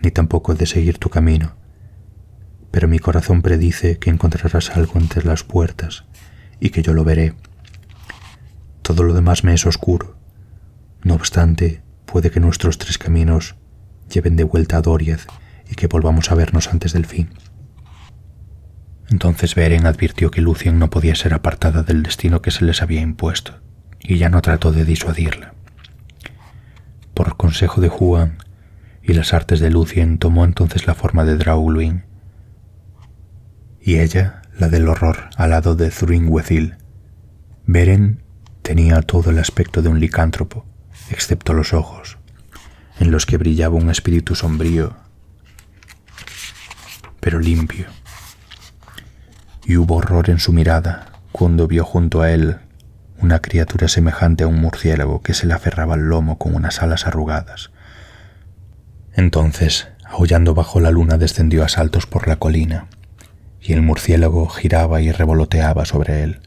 ni tampoco de seguir tu camino, pero mi corazón predice que encontrarás algo entre las puertas y que yo lo veré. Todo lo demás me es oscuro. No obstante, puede que nuestros 3 caminos lleven de vuelta a Doriath y que volvamos a vernos antes del fin. Entonces Beren advirtió que Lúthien no podía ser apartada del destino que se les había impuesto, y ya no trató de disuadirla. Por consejo de Huan y las artes de Lúthien, tomó entonces la forma de Draugluin, y ella la del horror al lado de Thurin-Wethil. Beren tenía todo el aspecto de un licántropo, excepto los ojos. en los que brillaba un espíritu sombrío, pero limpio. Y hubo horror en su mirada cuando vio junto a él una criatura semejante a un murciélago que se le aferraba al lomo con unas alas arrugadas. Entonces, aullando bajo la luna, descendió a saltos por la colina, y el murciélago giraba y revoloteaba sobre él.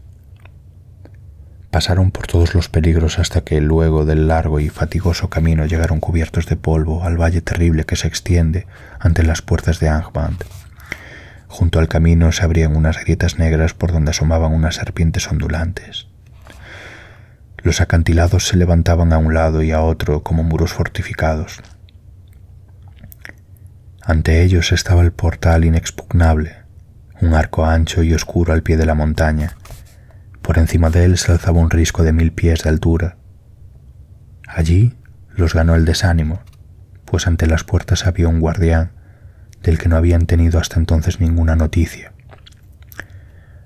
Pasaron por todos los peligros hasta que, luego del largo y fatigoso camino, llegaron cubiertos de polvo al valle terrible que se extiende ante las puertas de Angband. Junto al camino se abrían unas grietas negras por donde asomaban unas serpientes ondulantes. Los acantilados se levantaban a un lado y a otro como muros fortificados. Ante ellos estaba el portal inexpugnable, un arco ancho y oscuro al pie de la montaña. Por encima de él se alzaba un risco de 1000 pies de altura. Allí los ganó el desánimo, pues ante las puertas había un guardián del que no habían tenido hasta entonces ninguna noticia.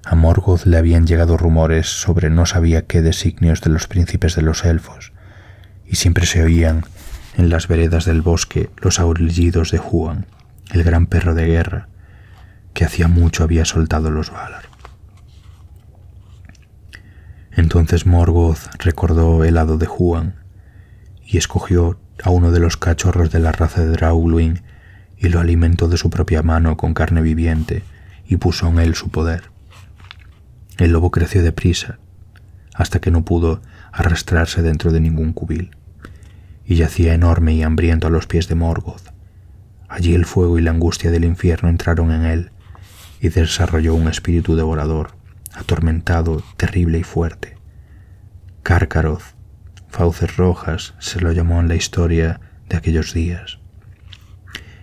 A Morgoth le habían llegado rumores sobre no sabía qué designios de los príncipes de los elfos, y siempre se oían en las veredas del bosque los aullidos de Huan, el gran perro de guerra, que hacía mucho había soltado los Valar. Entonces Morgoth recordó el hado de Huan y escogió a uno de los cachorros de la raza de Draugluin y lo alimentó de su propia mano con carne viviente y puso en él su poder. El lobo creció deprisa hasta que no pudo arrastrarse dentro de ningún cubil y yacía enorme y hambriento a los pies de Morgoth. Allí el fuego y la angustia del infierno entraron en él y desarrolló un espíritu devorador, atormentado, terrible y fuerte. Carcaroth, Fauces Rojas, se lo llamó en la historia de aquellos días.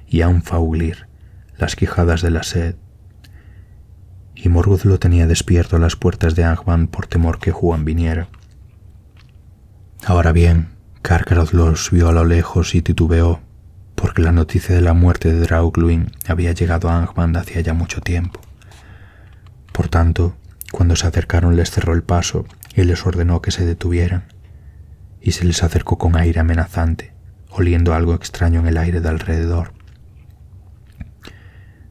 Y Anfauglir, las quijadas de la sed. Y Morgoth lo tenía despierto a las puertas de Angband por temor que Huan viniera. Ahora bien, Carcaroth los vio a lo lejos y titubeó, porque la noticia de la muerte de Draugluin había llegado a Angband hacía ya mucho tiempo. Por tanto, cuando se acercaron les cerró el paso y les ordenó que se detuvieran, y se les acercó con aire amenazante, oliendo algo extraño en el aire de alrededor.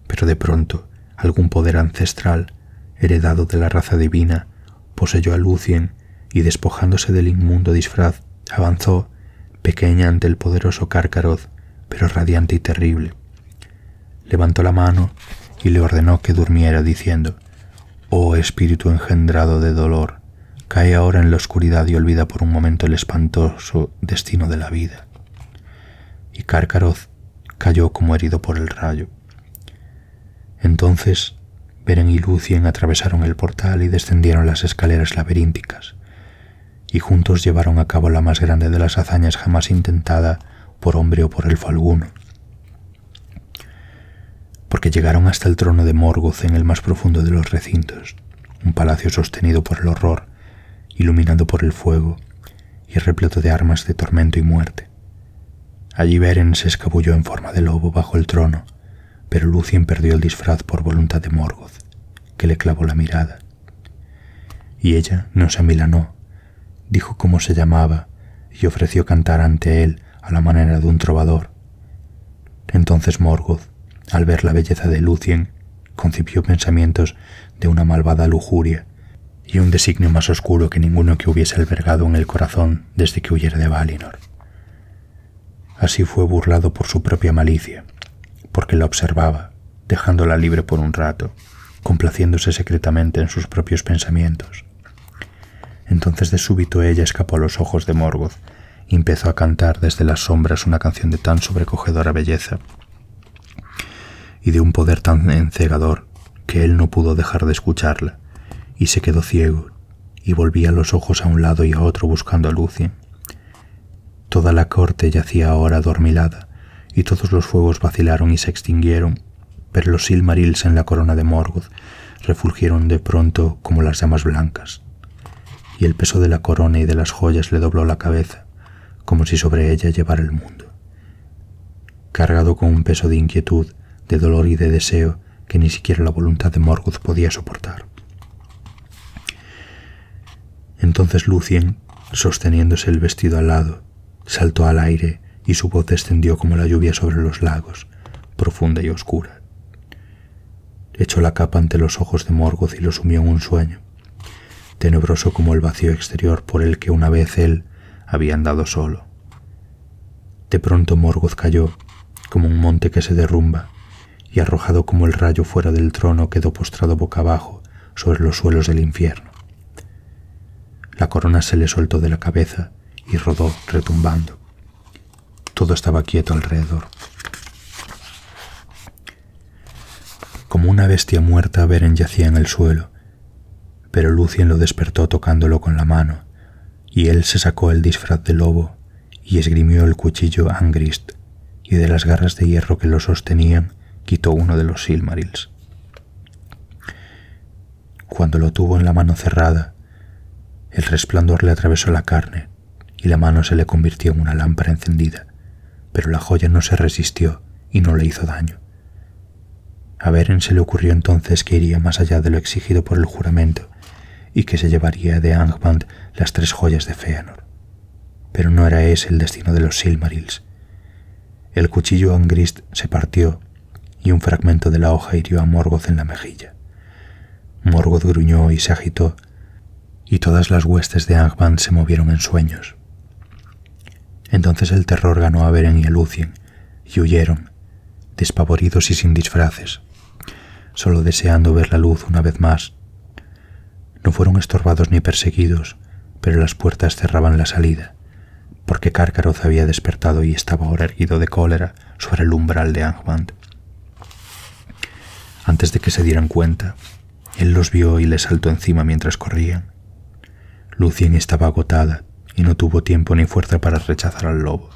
Pero de pronto, algún poder ancestral, heredado de la raza divina, poseyó a Lúthien y, despojándose del inmundo disfraz, avanzó, pequeña ante el poderoso Carcaroth, pero radiante y terrible. Levantó la mano y le ordenó que durmiera, diciendo: «Oh espíritu engendrado de dolor, cae ahora en la oscuridad y olvida por un momento el espantoso destino de la vida». Y Carcaroth cayó como herido por el rayo. Entonces Beren y Lúthien atravesaron el portal y descendieron las escaleras laberínticas, y juntos llevaron a cabo la más grande de las hazañas jamás intentada por hombre o por elfo alguno. Porque llegaron hasta el trono de Morgoth en el más profundo de los recintos, un palacio sostenido por el horror, iluminado por el fuego y repleto de armas de tormento y muerte. Allí Beren se escabulló en forma de lobo bajo el trono, pero Lúthien perdió el disfraz por voluntad de Morgoth, que le clavó la mirada. Y ella no se amilanó, dijo cómo se llamaba y ofreció cantar ante él a la manera de un trovador. Entonces Morgoth, al ver la belleza de Lúthien, concibió pensamientos de una malvada lujuria y un designio más oscuro que ninguno que hubiese albergado en el corazón desde que huyera de Valinor. Así fue burlado por su propia malicia, porque la observaba, dejándola libre por un rato, complaciéndose secretamente en sus propios pensamientos. Entonces de súbito ella escapó a los ojos de Morgoth y empezó a cantar desde las sombras una canción de tan sobrecogedora belleza y de un poder tan encegador que él no pudo dejar de escucharla, y se quedó ciego y volvía los ojos a un lado y a otro buscando a Lúthien. Toda la corte yacía ahora adormilada, y todos los fuegos vacilaron y se extinguieron, pero los Silmarils en la corona de Morgoth refulgieron de pronto como las llamas blancas, y el peso de la corona y de las joyas le dobló la cabeza, como si sobre ella llevara el mundo, cargado con un peso de inquietud, de dolor y de deseo que ni siquiera la voluntad de Morgoth podía soportar. Entonces Lúthien, sosteniéndose el vestido al lado, saltó al aire y su voz descendió como la lluvia sobre los lagos, profunda y oscura. Echó la capa ante los ojos de Morgoth y lo sumió en un sueño, tenebroso como el vacío exterior por el que una vez él había andado solo. De pronto Morgoth cayó, como un monte que se derrumba, y arrojado como el rayo fuera del trono quedó postrado boca abajo sobre los suelos del infierno. La corona se le soltó de la cabeza y rodó retumbando. Todo estaba quieto alrededor. Como una bestia muerta, Beren yacía en el suelo, pero Lúthien lo despertó tocándolo con la mano, y él se sacó el disfraz de lobo y esgrimió el cuchillo Angrist, y de las garras de hierro que lo sostenían quitó uno de los Silmarils. Cuando lo tuvo en la mano cerrada, el resplandor le atravesó la carne y la mano se le convirtió en una lámpara encendida, pero la joya no se resistió y no le hizo daño. A Beren se le ocurrió entonces que iría más allá de lo exigido por el juramento y que se llevaría de Angband las 3 joyas de Fëanor. Pero no era ese el destino de los Silmarils. El cuchillo Angrist se partió y un fragmento de la hoja hirió a Morgoth en la mejilla. Morgoth gruñó y se agitó, y todas las huestes de Angband se movieron en sueños. Entonces el terror ganó a Beren y a Lúthien, y huyeron, despavoridos y sin disfraces, solo deseando ver la luz una vez más. No fueron estorbados ni perseguidos, pero las puertas cerraban la salida, porque Carcaroth había despertado y estaba ahora erguido de cólera sobre el umbral de Angband. Antes de que se dieran cuenta, él los vio y les saltó encima mientras corrían. Lúthien estaba agotada y no tuvo tiempo ni fuerza para rechazar al lobo,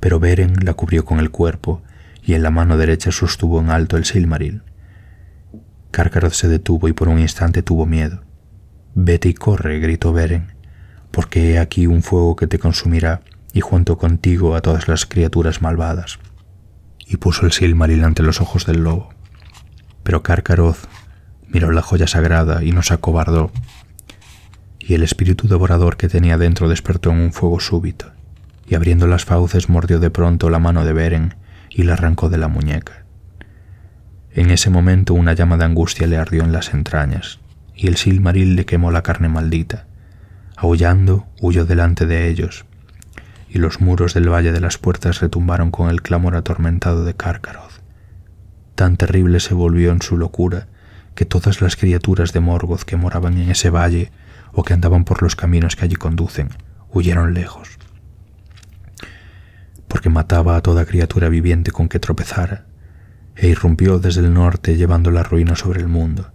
pero Beren la cubrió con el cuerpo y en la mano derecha sostuvo en alto el Silmaril. Carcaroth se detuvo y por un instante tuvo miedo. «Vete y corre», gritó Beren, «porque he aquí un fuego que te consumirá y junto contigo a todas las criaturas malvadas». Y puso el Silmaril ante los ojos del lobo. Pero Carcaroth miró la joya sagrada y no se acobardó, y el espíritu devorador que tenía dentro despertó en un fuego súbito, y abriendo las fauces mordió de pronto la mano de Beren y la arrancó de la muñeca. En ese momento una llama de angustia le ardió en las entrañas, y el Silmaril le quemó la carne maldita. Aullando, huyó delante de ellos, y los muros del Valle de las Puertas retumbaron con el clamor atormentado de Carcaroth. Tan terrible se volvió en su locura que todas las criaturas de Morgoth que moraban en ese valle o que andaban por los caminos que allí conducen huyeron lejos, porque mataba a toda criatura viviente con que tropezara, e irrumpió desde el norte llevando la ruina sobre el mundo.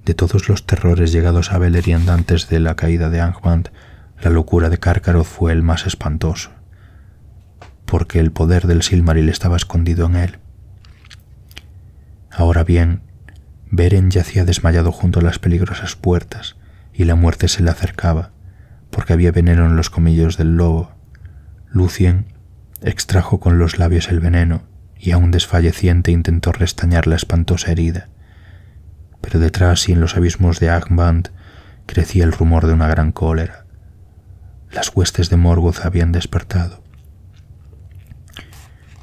De todos los terrores llegados a Beleriand antes de la caída de Angband, la locura de Carcaroth fue el más espantoso, porque el poder del Silmaril estaba escondido en él. Ahora bien, Beren yacía desmayado junto a las peligrosas puertas, y la muerte se le acercaba, porque había veneno en los colmillos del lobo. Lúthien extrajo con los labios el veneno, y aún desfalleciente intentó restañar la espantosa herida. Pero detrás y en los abismos de Angband crecía el rumor de una gran cólera. Las huestes de Morgoth habían despertado.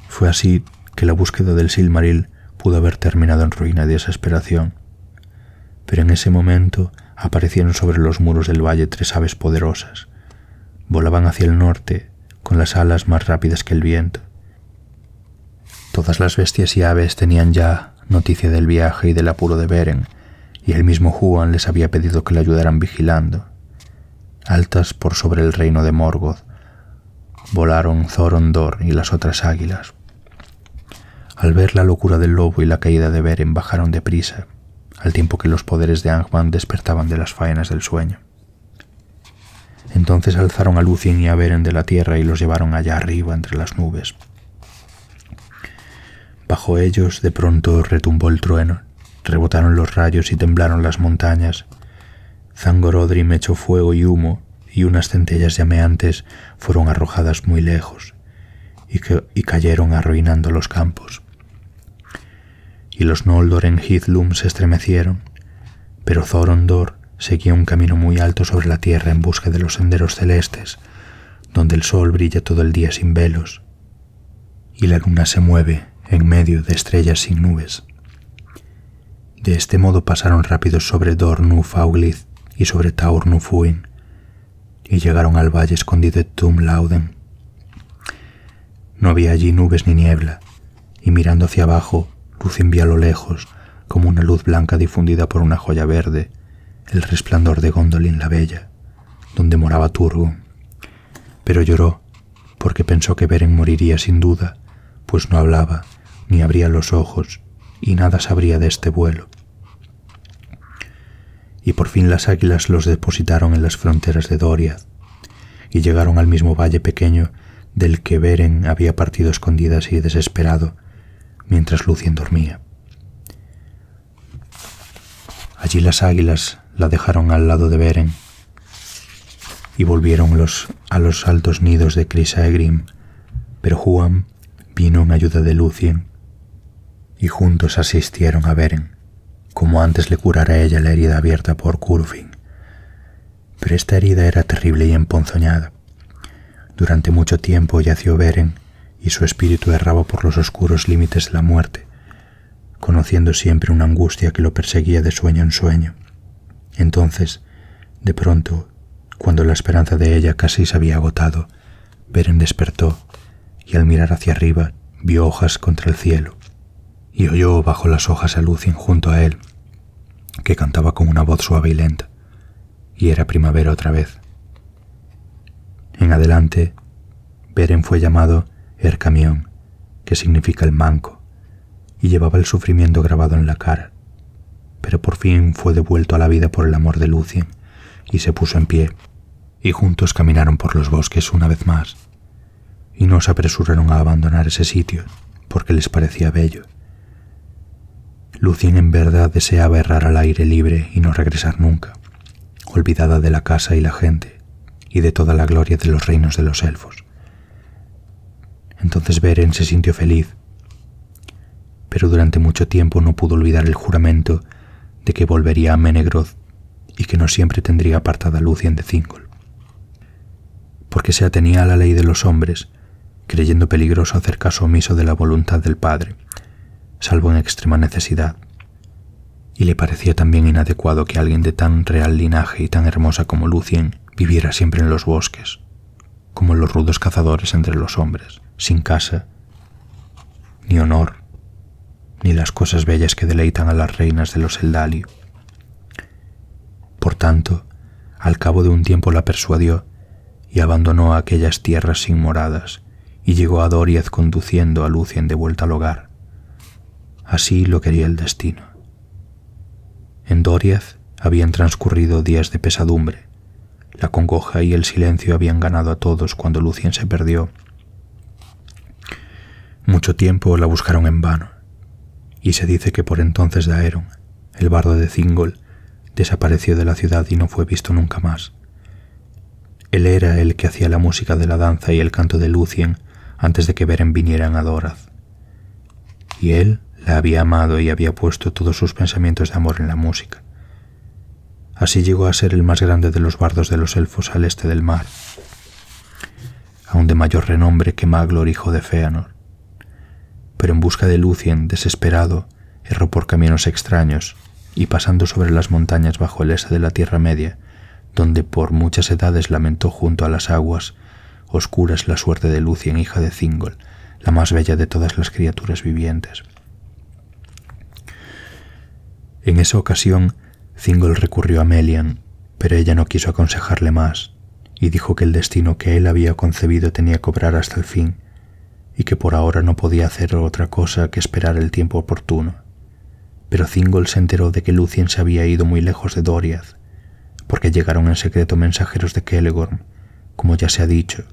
Fue así que la búsqueda del Silmaril pudo haber terminado en ruina y desesperación. Pero en ese momento aparecieron sobre los muros del valle 3 aves poderosas. Volaban hacia el norte, con las alas más rápidas que el viento. Todas las bestias y aves tenían ya noticia del viaje y del apuro de Beren, y el mismo Huan les había pedido que le ayudaran vigilando. Altas por sobre el reino de Morgoth, volaron Thorondor y las otras águilas. Al ver la locura del lobo y la caída de Beren bajaron deprisa, al tiempo que los poderes de Angband despertaban de las faenas del sueño. Entonces alzaron a Lúthien y a Beren de la tierra y los llevaron allá arriba entre las nubes. Bajo ellos de pronto retumbó el trueno, rebotaron los rayos y temblaron las montañas. Zangorodrim echó fuego y humo, y unas centellas llameantes fueron arrojadas muy lejos, y cayeron arruinando los campos. Y los Noldor en Hithlum se estremecieron, pero Thorondor seguía un camino muy alto sobre la tierra en busca de los senderos celestes, donde el sol brilla todo el día sin velos y la luna se mueve en medio de estrellas sin nubes. De este modo pasaron rápidos sobre Dor nu Fauglith y sobre Taur nu Fuin, y llegaron al valle escondido de Tum Lauden. No había allí nubes ni niebla, y mirando hacia abajo, Lúthien vio a lo lejos, como una luz blanca difundida por una joya verde, el resplandor de Gondolin la Bella, donde moraba Turgon. Pero lloró, porque pensó que Beren moriría sin duda, pues no hablaba, ni abría los ojos, y nada sabría de este vuelo. Y por fin las águilas los depositaron en las fronteras de Doriath, y llegaron al mismo valle pequeño del que Beren había partido escondidas y desesperado, mientras Lúthien dormía. Allí las águilas la dejaron al lado de Beren, y volvieron a los altos nidos de Chrysaegrim, pero Huam vino en ayuda de Lúthien, y juntos asistieron a Beren, como antes le curara ella la herida abierta por Curufin. Pero esta herida era terrible y emponzoñada. Durante mucho tiempo yació Beren, y su espíritu erraba por los oscuros límites de la muerte, conociendo siempre una angustia que lo perseguía de sueño en sueño. Entonces, de pronto, cuando la esperanza de ella casi se había agotado, Beren despertó, y al mirar hacia arriba vio hojas contra el cielo, y oyó bajo las hojas a Lúthien junto a él, que cantaba con una voz suave y lenta, y era primavera otra vez. En adelante, Beren fue llamado Ercamión, que significa el manco, y llevaba el sufrimiento grabado en la cara, pero por fin fue devuelto a la vida por el amor de Lúthien, y se puso en pie, y juntos caminaron por los bosques una vez más, y no se apresuraron a abandonar ese sitio, porque les parecía bello. Lúthien en verdad deseaba errar al aire libre y no regresar nunca, olvidada de la casa y la gente, y de toda la gloria de los reinos de los elfos. Entonces Beren se sintió feliz, pero durante mucho tiempo no pudo olvidar el juramento de que volvería a Menegroth y que no siempre tendría apartada a Lúthien de Thingol, porque se atenía a la ley de los hombres, creyendo peligroso hacer caso omiso de la voluntad del padre, salvo en extrema necesidad, y le parecía también inadecuado que alguien de tan real linaje y tan hermosa como Lúthien viviera siempre en los bosques, como los rudos cazadores entre los hombres, sin casa, ni honor, ni las cosas bellas que deleitan a las reinas de los Eldalio. Por tanto, al cabo de un tiempo la persuadió y abandonó aquellas tierras sin moradas y llegó a Doriath conduciendo a Lúthien de vuelta al hogar. Así lo quería el destino. En Doriath habían transcurrido días de pesadumbre. La congoja y el silencio habían ganado a todos cuando Lúthien se perdió. Mucho tiempo la buscaron en vano, y se dice que por entonces Daeron, el bardo de Thingol, desapareció de la ciudad y no fue visto nunca más. Él era el que hacía la música de la danza y el canto de Lúthien antes de que Beren vinieran a Dorath. Y él la había amado y había puesto todos sus pensamientos de amor en la música. Así llegó a ser el más grande de los bardos de los elfos al este del mar, aún de mayor renombre que Maglor, hijo de Fëanor. Pero en busca de Lúthien, desesperado, erró por caminos extraños y pasando sobre las montañas bajo el este de la Tierra Media, donde por muchas edades lamentó junto a las aguas oscuras la suerte de Lúthien, hija de Thingol, la más bella de todas las criaturas vivientes. En esa ocasión, Thingol recurrió a Melian, pero ella no quiso aconsejarle más, y dijo que el destino que él había concebido tenía que obrar hasta el fin, y que por ahora no podía hacer otra cosa que esperar el tiempo oportuno. Pero Thingol se enteró de que Lúthien se había ido muy lejos de Doriath, porque llegaron en secreto mensajeros de Celegorm, como ya se ha dicho,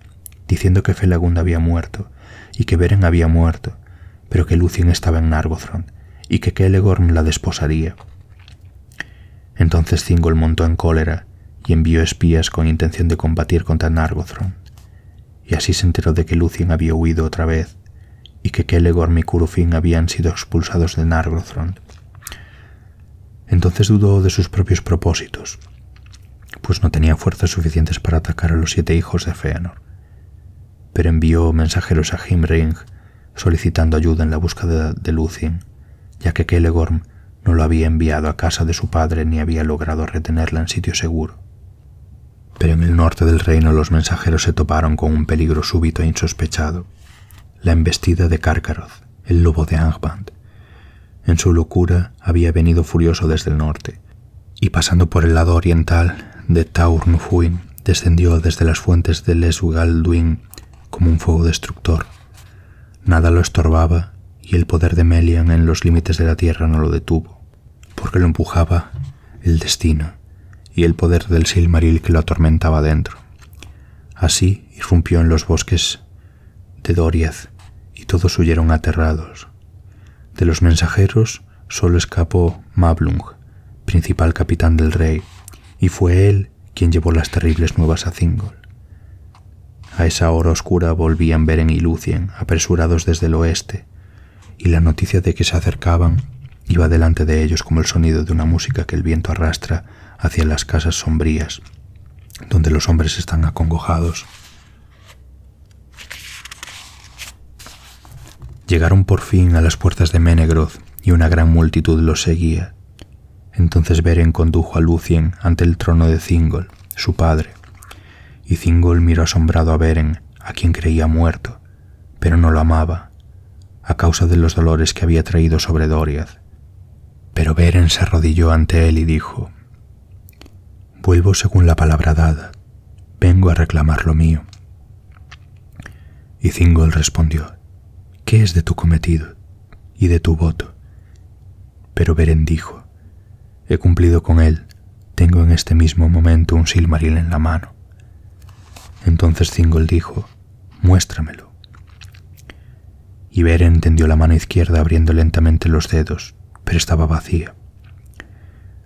diciendo que Felagund había muerto, y que Beren había muerto, pero que Lúthien estaba en Nargothrond, y que Celegorm la desposaría. Entonces Thingol montó en cólera y envió espías con intención de combatir contra Nargothrond, y así se enteró de que Lúthien había huido otra vez, y que Celegorm y Curufin habían sido expulsados de Nargothrond. Entonces dudó de sus propios propósitos, pues no tenía fuerzas suficientes para atacar a los 7 hijos de Fëanor, pero envió mensajeros a Himring solicitando ayuda en la búsqueda de Lúthien, ya que Celegorm no lo había enviado a casa de su padre ni había logrado retenerla en sitio seguro. Pero en el norte del reino los mensajeros se toparon con un peligro súbito e insospechado: la embestida de Carcharoth, el lobo de Angband. En su locura había venido furioso desde el norte, y pasando por el lado oriental de Taurnufuin, descendió desde las fuentes de Lesgalduin como un fuego destructor. Nada lo estorbaba, y el poder de Melian en los límites de la tierra no lo detuvo, porque lo empujaba el destino y el poder del Silmaril que lo atormentaba dentro. Así irrumpió en los bosques de Doriath, y todos huyeron aterrados. De los mensajeros solo escapó Mablung, principal capitán del rey, y fue él quien llevó las terribles nuevas a Thingol. A esa hora oscura volvían Beren y Lúthien, apresurados desde el oeste, y la noticia de que se acercaban iba delante de ellos como el sonido de una música que el viento arrastra hacia las casas sombrías, donde los hombres están acongojados. Llegaron por fin a las puertas de Menegroth y una gran multitud los seguía. Entonces Beren condujo a Lúthien ante el trono de Thingol, su padre, y Thingol miró asombrado a Beren, a quien creía muerto, pero no lo amaba, a causa de los dolores que había traído sobre Doriath. Pero Beren se arrodilló ante él y dijo: «Vuelvo según la palabra dada, vengo a reclamar lo mío». Y Thingol respondió: «¿Qué es de tu cometido y de tu voto?» Pero Beren dijo: «He cumplido con él, tengo en este mismo momento un Silmaril en la mano». Entonces Thingol dijo: «Muéstramelo». Y Beren tendió la mano izquierda abriendo lentamente los dedos, pero estaba vacía.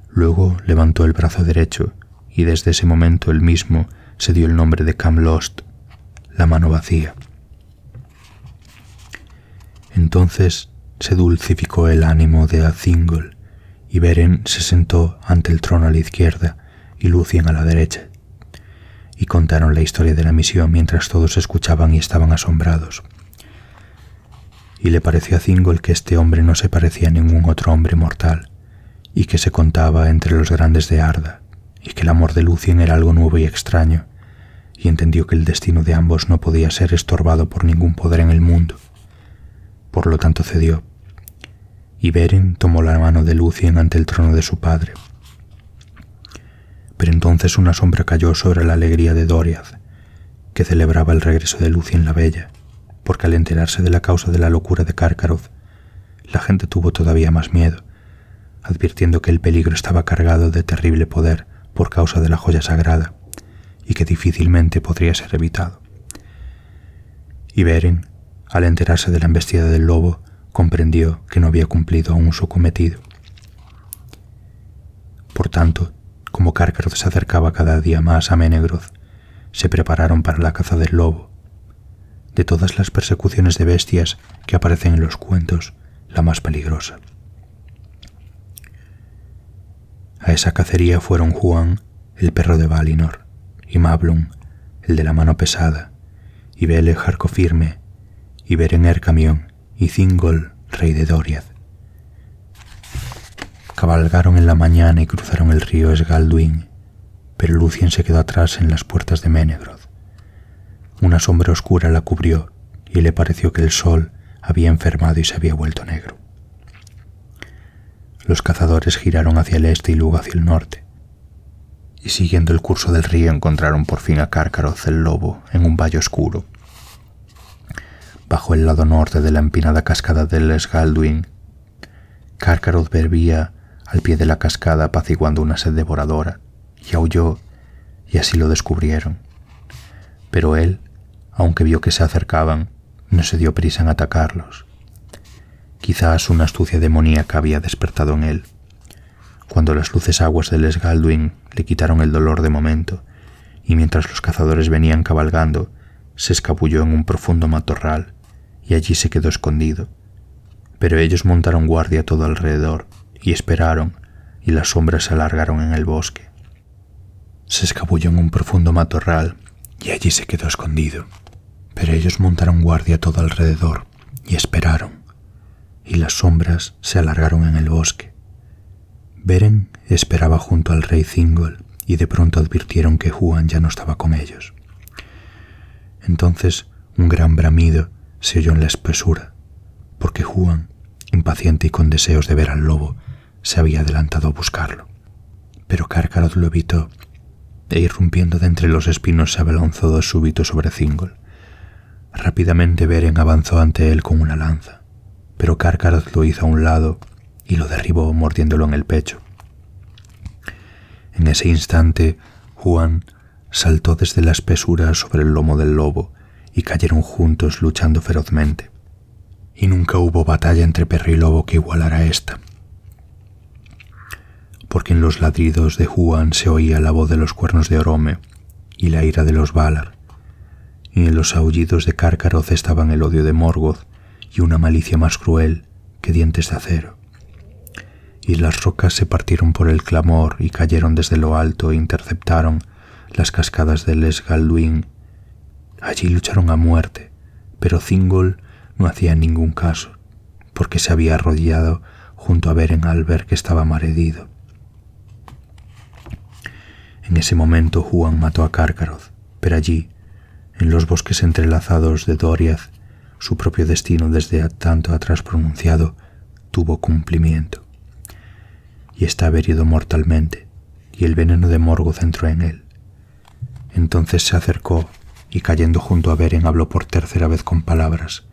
Luego levantó el brazo derecho, y desde ese momento él mismo se dio el nombre de Camlost, la mano vacía. Entonces se dulcificó el ánimo de Thingol, y Beren se sentó ante el trono a la izquierda y Lúthien a la derecha, y contaron la historia de la misión mientras todos escuchaban y estaban asombrados. Y le pareció a Thingol que este hombre no se parecía a ningún otro hombre mortal, y que se contaba entre los grandes de Arda, y que el amor de Lúthien era algo nuevo y extraño, y entendió que el destino de ambos no podía ser estorbado por ningún poder en el mundo. Por lo tanto cedió, y Beren tomó la mano de Lúthien ante el trono de su padre. Pero entonces una sombra cayó sobre la alegría de Doriath, que celebraba el regreso de Lúthien la Bella, porque al enterarse de la causa de la locura de Carcharoth, la gente tuvo todavía más miedo, advirtiendo que el peligro estaba cargado de terrible poder por causa de la joya sagrada, y que difícilmente podría ser evitado. Y Beren, al enterarse de la embestida del lobo, comprendió que no había cumplido aún su cometido. Por tanto, como Carcharoth se acercaba cada día más a Menegroth, se prepararon para la caza del lobo. De todas las persecuciones de bestias que aparecen en los cuentos, la más peligrosa. A esa cacería fueron Huan, el perro de Valinor, y Mablung, el de la mano pesada, y Vele Harcofirme, y Beren Ercamion, y Thingol, rey de Doriath. Cabalgaron en la mañana y cruzaron el río Esgalduin, pero Lúthien se quedó atrás en las puertas de Menegroth. Una sombra oscura la cubrió y le pareció que el sol había enfermado y se había vuelto negro. Los cazadores giraron hacia el este y luego hacia el norte, y siguiendo el curso del río encontraron por fin a Carcharoth el lobo en un valle oscuro. Bajo el lado norte de la empinada cascada del Esgalduin, Carcharoth bebía al pie de la cascada apaciguando una sed devoradora, y aulló, y así lo descubrieron. Pero él, aunque vio que se acercaban, no se dio prisa en atacarlos. Quizás una astucia demoníaca había despertado en él. Cuando las luces aguas del Esgalduin le quitaron el dolor de momento, y mientras los cazadores venían cabalgando, se escabulló en un profundo matorral, y allí se quedó escondido. Pero ellos montaron guardia todo alrededor, y esperaron, y las sombras se alargaron en el bosque. Se escabulló en un profundo matorral, y allí se quedó escondido. Pero ellos montaron guardia a todo alrededor y esperaron, y las sombras se alargaron en el bosque. Beren esperaba junto al rey Thingol y de pronto advirtieron que Huan ya no estaba con ellos. Entonces un gran bramido se oyó en la espesura, porque Huan, impaciente y con deseos de ver al lobo, se había adelantado a buscarlo. Pero Carcaroth lo evitó, e irrumpiendo de entre los espinos se abalanzó de súbito sobre Thingol. Rápidamente Beren avanzó ante él con una lanza, pero Carcaroth lo hizo a un lado y lo derribó mordiéndolo en el pecho. En ese instante, Huan saltó desde la espesura sobre el lomo del lobo y cayeron juntos luchando ferozmente. Y nunca hubo batalla entre perro y lobo que igualara esta, porque en los ladridos de Huan se oía la voz de los cuernos de Orome y la ira de los Valar, y en los aullidos de Carcaroth estaban el odio de Morgoth y una malicia más cruel que dientes de acero. Y las rocas se partieron por el clamor y cayeron desde lo alto e interceptaron las cascadas del Esgalduin. Allí lucharon a muerte, pero Thingol no hacía ningún caso, porque se había arrodillado junto a Beren al ver que estaba malherido. En ese momento Huan mató a Carcaroth, pero allí, en los bosques entrelazados de Doriath, su propio destino desde tanto atrás pronunciado tuvo cumplimiento. Y estaba herido mortalmente, y el veneno de Morgoth entró en él. Entonces se acercó, y cayendo junto a Beren habló por tercera vez con palabras,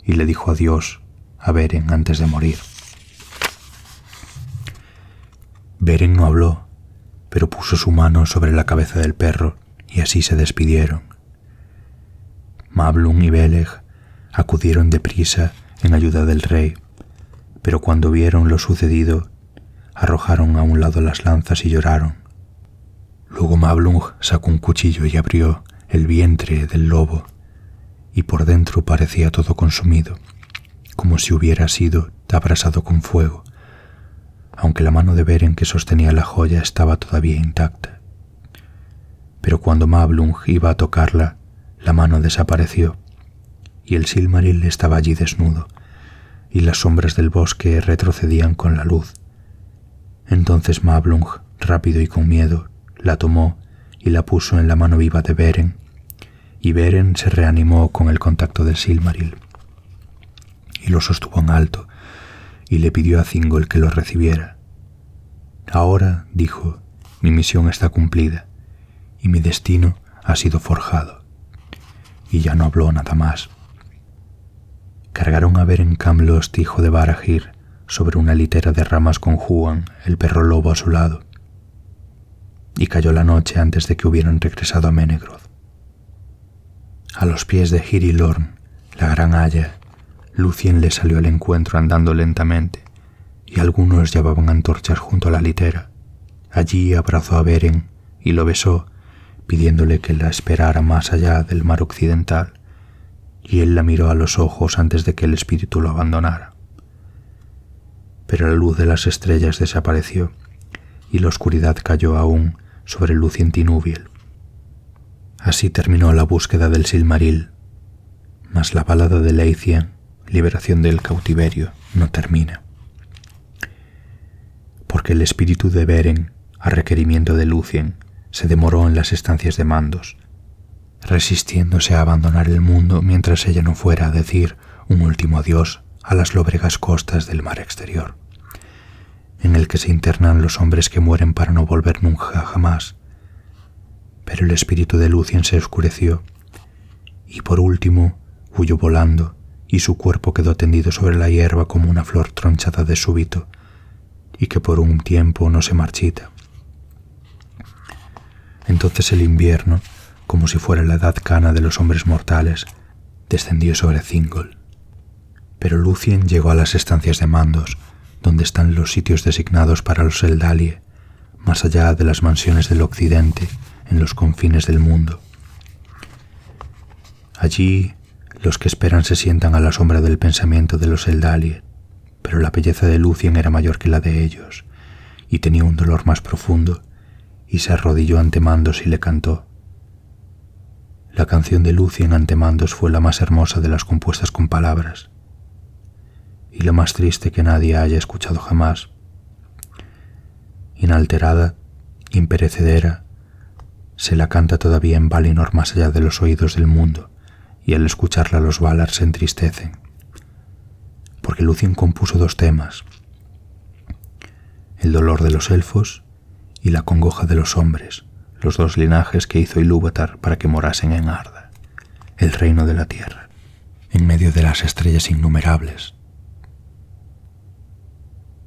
y le dijo adiós a Beren antes de morir. Beren no habló, pero puso su mano sobre la cabeza del perro, y así se despidieron. Mablung y Beleg acudieron deprisa en ayuda del rey, pero cuando vieron lo sucedido, arrojaron a un lado las lanzas y lloraron. Luego Mablung sacó un cuchillo y abrió el vientre del lobo, y por dentro parecía todo consumido, como si hubiera sido abrasado con fuego, aunque la mano de Beren que sostenía la joya estaba todavía intacta. Pero cuando Mablung iba a tocarla, la mano desapareció, y el Silmaril estaba allí desnudo, y las sombras del bosque retrocedían con la luz. Entonces Mablung, rápido y con miedo, la tomó y la puso en la mano viva de Beren, y Beren se reanimó con el contacto del Silmaril, y lo sostuvo en alto, y le pidió a Thingol que lo recibiera. Ahora, dijo, mi misión está cumplida, y mi destino ha sido forjado. Y ya no habló nada más. Cargaron a Beren Camlost, hijo de Barahir, sobre una litera de ramas con Huan, el perro lobo, a su lado. Y cayó la noche antes de que hubieran regresado a Menegroth. A los pies de Hirilorn, la gran haya, Lúthien le salió al encuentro andando lentamente, y algunos llevaban antorchas junto a la litera. Allí abrazó a Beren y lo besó, pidiéndole que la esperara más allá del mar occidental, y él la miró a los ojos antes de que el espíritu lo abandonara. Pero la luz de las estrellas desapareció, y la oscuridad cayó aún sobre Lúthien Tinúbiel. Así terminó la búsqueda del Silmaril, mas la balada de Leithien, liberación del cautiverio, no termina. Porque el espíritu de Beren, a requerimiento de Lúthien, se demoró en las estancias de Mandos, resistiéndose a abandonar el mundo mientras ella no fuera a decir un último adiós a las lóbregas costas del mar exterior, en el que se internan los hombres que mueren para no volver nunca jamás. Pero el espíritu de Lúthien se oscureció, y por último huyó volando, y su cuerpo quedó tendido sobre la hierba como una flor tronchada de súbito, y que por un tiempo no se marchita. Entonces el invierno, como si fuera la edad cana de los hombres mortales, descendió sobre Thingol. Pero Lúthien llegó a las estancias de Mandos, donde están los sitios designados para los Eldalie, más allá de las mansiones del occidente, en los confines del mundo. Allí, los que esperan se sientan a la sombra del pensamiento de los Eldalie, pero la belleza de Lúthien era mayor que la de ellos, y tenía un dolor más profundo, y se arrodilló ante Mandos y le cantó. La canción de Lúthien ante Mandos fue la más hermosa de las compuestas con palabras, y la más triste que nadie haya escuchado jamás. Inalterada, imperecedera, se la canta todavía en Valinor más allá de los oídos del mundo, y al escucharla los Valar se entristecen, porque Lúthien compuso 2 temas: el dolor de los elfos y la congoja de los hombres, los 2 linajes que hizo Ilúvatar para que morasen en Arda, el reino de la tierra, en medio de las estrellas innumerables.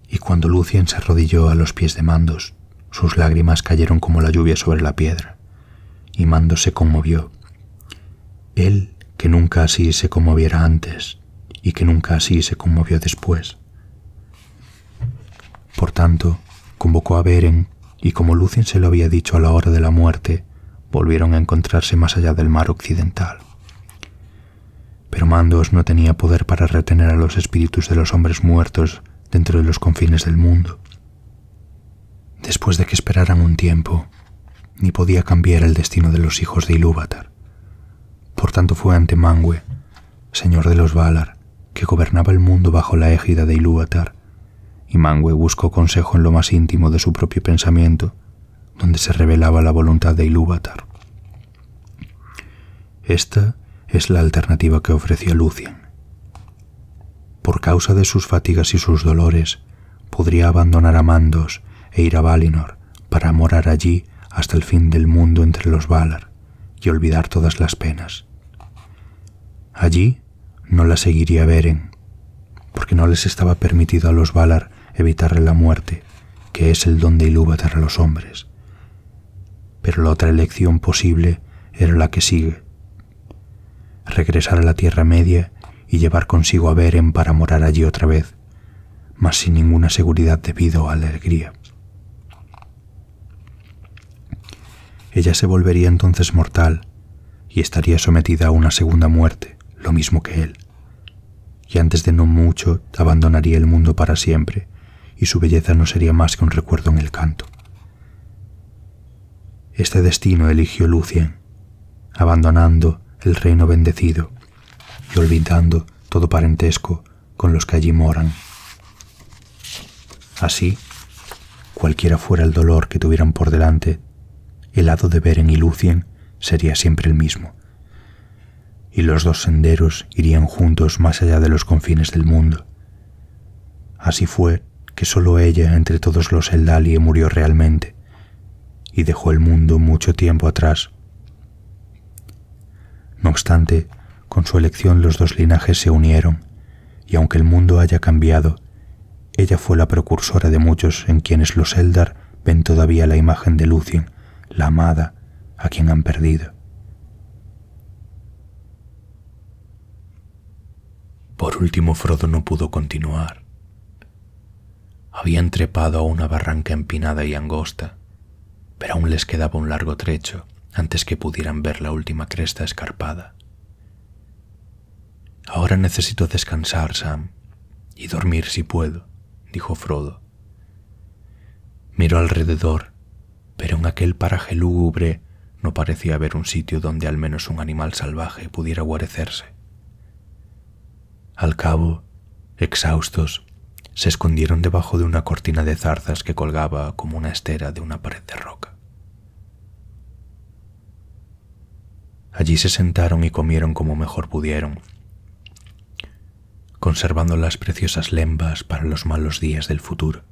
Y cuando Lúthien se arrodilló a los pies de Mandos, sus lágrimas cayeron como la lluvia sobre la piedra, y Mandos se conmovió. Él, que nunca así se conmoviera antes, y que nunca así se conmovió después. Por tanto, convocó a Beren, y como Lúthien se lo había dicho a la hora de la muerte, volvieron a encontrarse más allá del mar occidental. Pero Mandos no tenía poder para retener a los espíritus de los hombres muertos dentro de los confines del mundo. Después de que esperaran un tiempo, ni podía cambiar el destino de los hijos de Ilúvatar. Por tanto fue ante Manwë, señor de los Valar, que gobernaba el mundo bajo la égida de Ilúvatar, y Manwë buscó consejo en lo más íntimo de su propio pensamiento, donde se revelaba la voluntad de Ilúvatar. Esta es la alternativa que ofreció Lúthien. Por causa de sus fatigas y sus dolores, podría abandonar a Mandos e ir a Valinor para morar allí hasta el fin del mundo entre los Valar y olvidar todas las penas. Allí no la seguiría Beren, porque no les estaba permitido a los Valar evitarle la muerte, que es el don de Ilúvatar a los hombres. Pero la otra elección posible era la que sigue: regresar a la Tierra Media y llevar consigo a Beren para morar allí otra vez, mas sin ninguna seguridad de vida o alegría. Ella se volvería entonces mortal y estaría sometida a una segunda muerte, lo mismo que él, y antes de no mucho abandonaría el mundo para siempre, y su belleza no sería más que un recuerdo en el canto. Este destino eligió Lúthien, abandonando el reino bendecido y olvidando todo parentesco con los que allí moran. Así, cualquiera fuera el dolor que tuvieran por delante, el hado de Beren y Lúthien sería siempre el mismo, y los 2 senderos irían juntos más allá de los confines del mundo. Así fue que solo ella entre todos los Eldalie murió realmente, y dejó el mundo mucho tiempo atrás. No obstante, con su elección los 2 linajes se unieron, y aunque el mundo haya cambiado, ella fue la precursora de muchos en quienes los Eldar ven todavía la imagen de Lúthien, la amada, a quien han perdido. Por último, Frodo no pudo continuar. Habían trepado a una barranca empinada y angosta, pero aún les quedaba un largo trecho antes que pudieran ver la última cresta escarpada. «Ahora necesito descansar, Sam, y dormir si puedo», dijo Frodo. Miró alrededor, pero en aquel paraje lúgubre no parecía haber un sitio donde al menos un animal salvaje pudiera guarecerse. Al cabo, exhaustos, se escondieron debajo de una cortina de zarzas que colgaba como una estera de una pared de roca. Allí se sentaron y comieron como mejor pudieron, conservando las preciosas lembas para los malos días del futuro.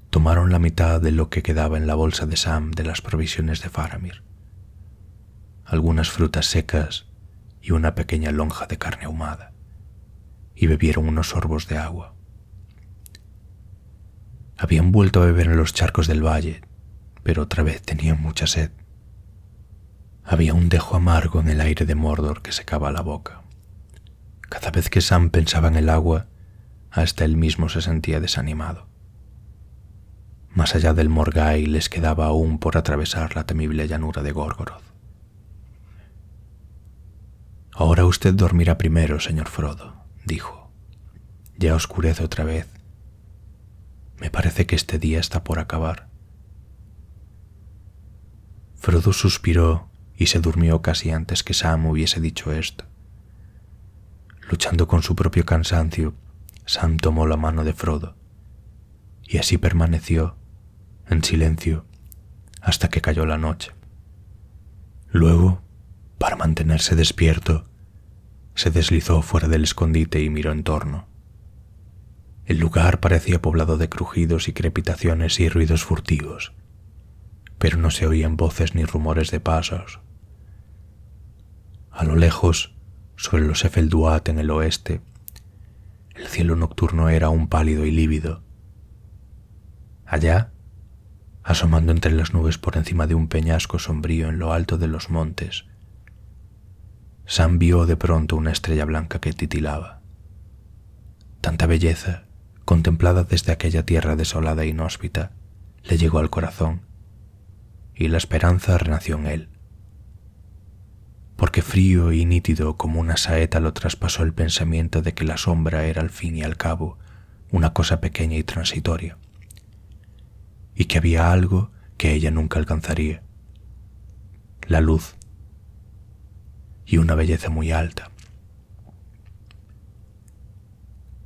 Tomaron la mitad de lo que quedaba en la bolsa de Sam de las provisiones de Faramir, algunas frutas secas y una pequeña lonja de carne ahumada, y bebieron unos sorbos de agua. Habían vuelto a beber en los charcos del valle, pero otra vez tenían mucha sed. Había un dejo amargo en el aire de Mordor que secaba la boca. Cada vez que Sam pensaba en el agua, hasta él mismo se sentía desanimado. Más allá del Morgai les quedaba aún por atravesar la temible llanura de Gorgoroth. «Ahora usted dormirá primero, señor Frodo», dijo. «Ya oscurece otra vez. Me parece que este día está por acabar». Frodo suspiró y se durmió casi antes que Sam hubiese dicho esto. Luchando con su propio cansancio, Sam tomó la mano de Frodo, y así permaneció, en silencio, hasta que cayó la noche. Luego, para mantenerse despierto, se deslizó fuera del escondite y miró en torno. El lugar parecía poblado de crujidos y crepitaciones y ruidos furtivos, pero no se oían voces ni rumores de pasos. A lo lejos, sobre los Efelduat en el oeste, el cielo nocturno era aún pálido y lívido. Allá, asomando entre las nubes por encima de un peñasco sombrío en lo alto de los montes, Sam vio de pronto una estrella blanca que titilaba. Tanta belleza, contemplada desde aquella tierra desolada e inhóspita, le llegó al corazón, y la esperanza renació en él. Porque frío y nítido como una saeta lo traspasó el pensamiento de que la sombra era al fin y al cabo una cosa pequeña y transitoria, y que había algo que ella nunca alcanzaría: la luz, y una belleza muy alta.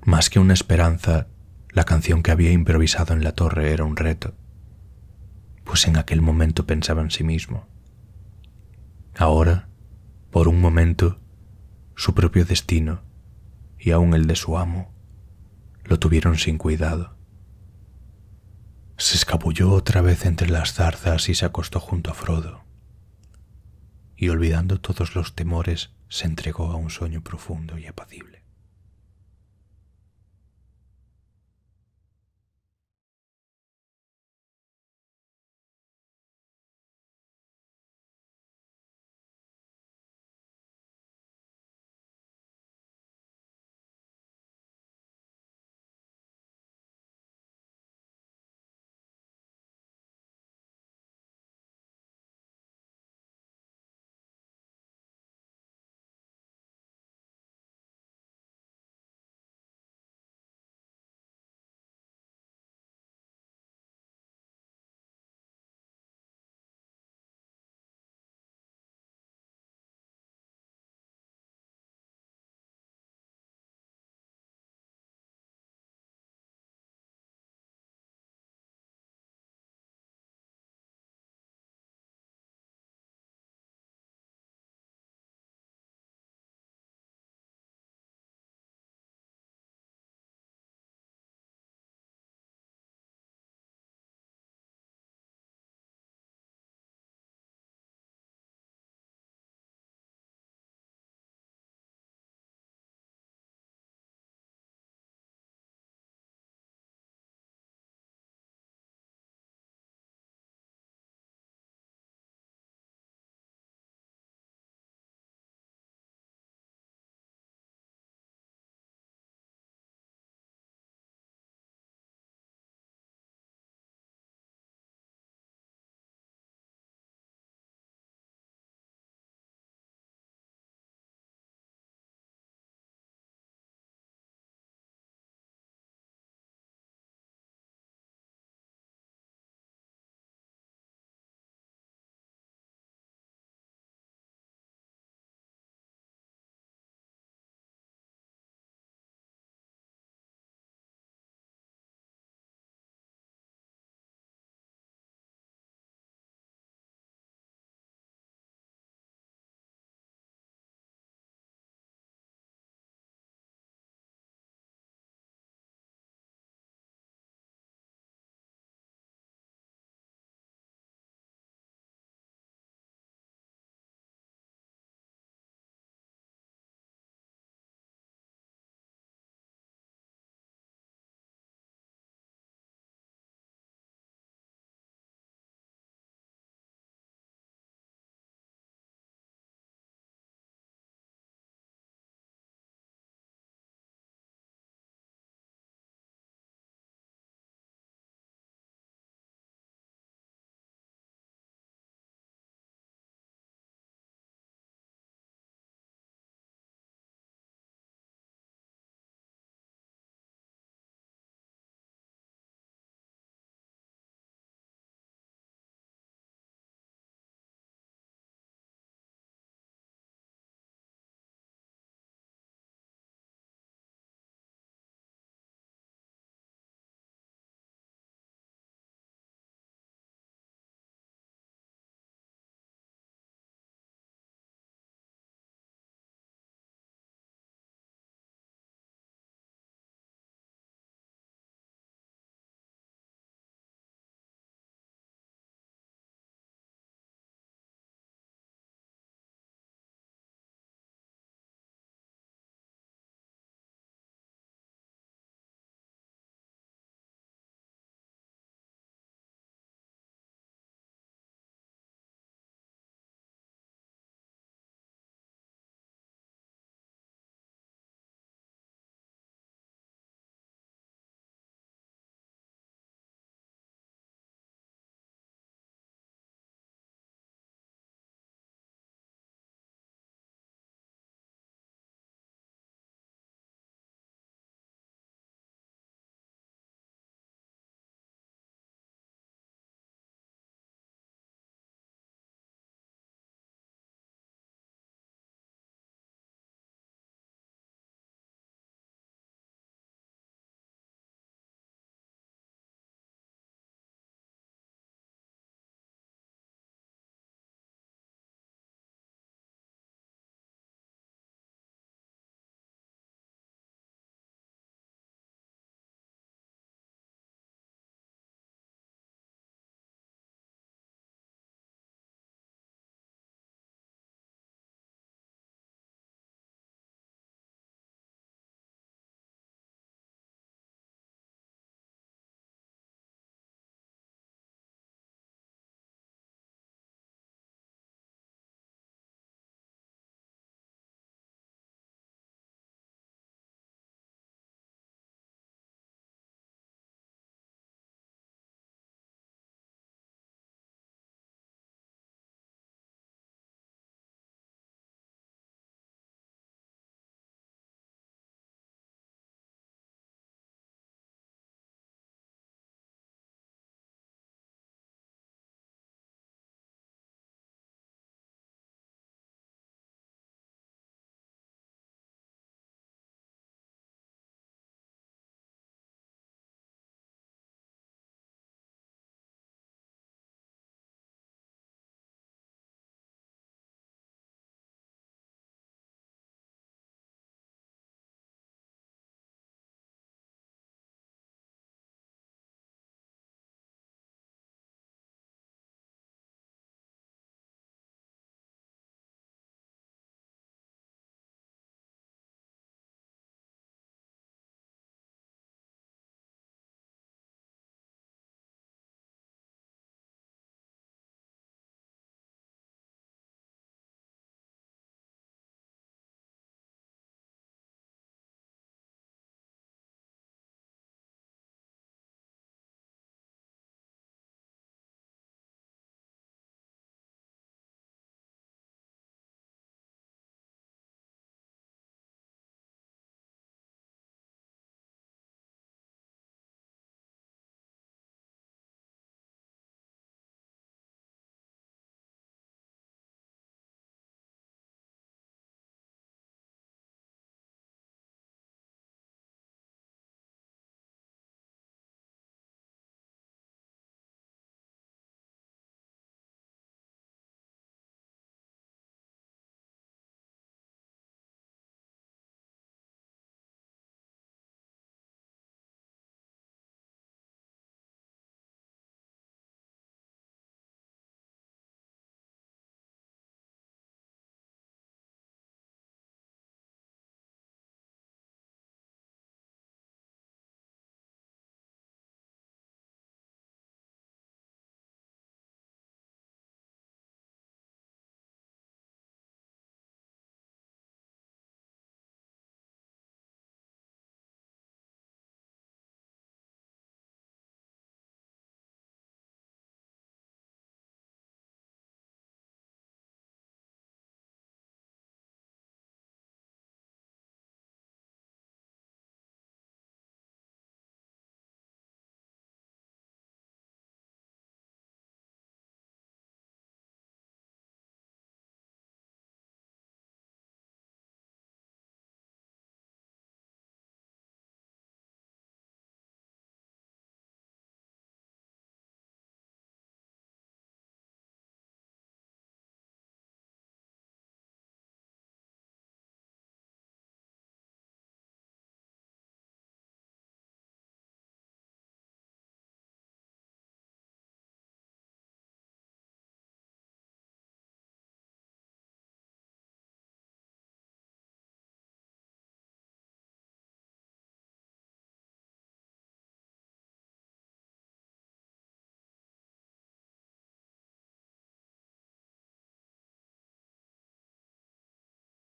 Más que una esperanza, la canción que había improvisado en la torre era un reto, pues en aquel momento pensaba en sí mismo. Ahora, por un momento, su propio destino y aún el de su amo lo tuvieron sin cuidado. Se escabulló otra vez entre las zarzas y se acostó junto a Frodo, y olvidando todos los temores, se entregó a un sueño profundo y apacible.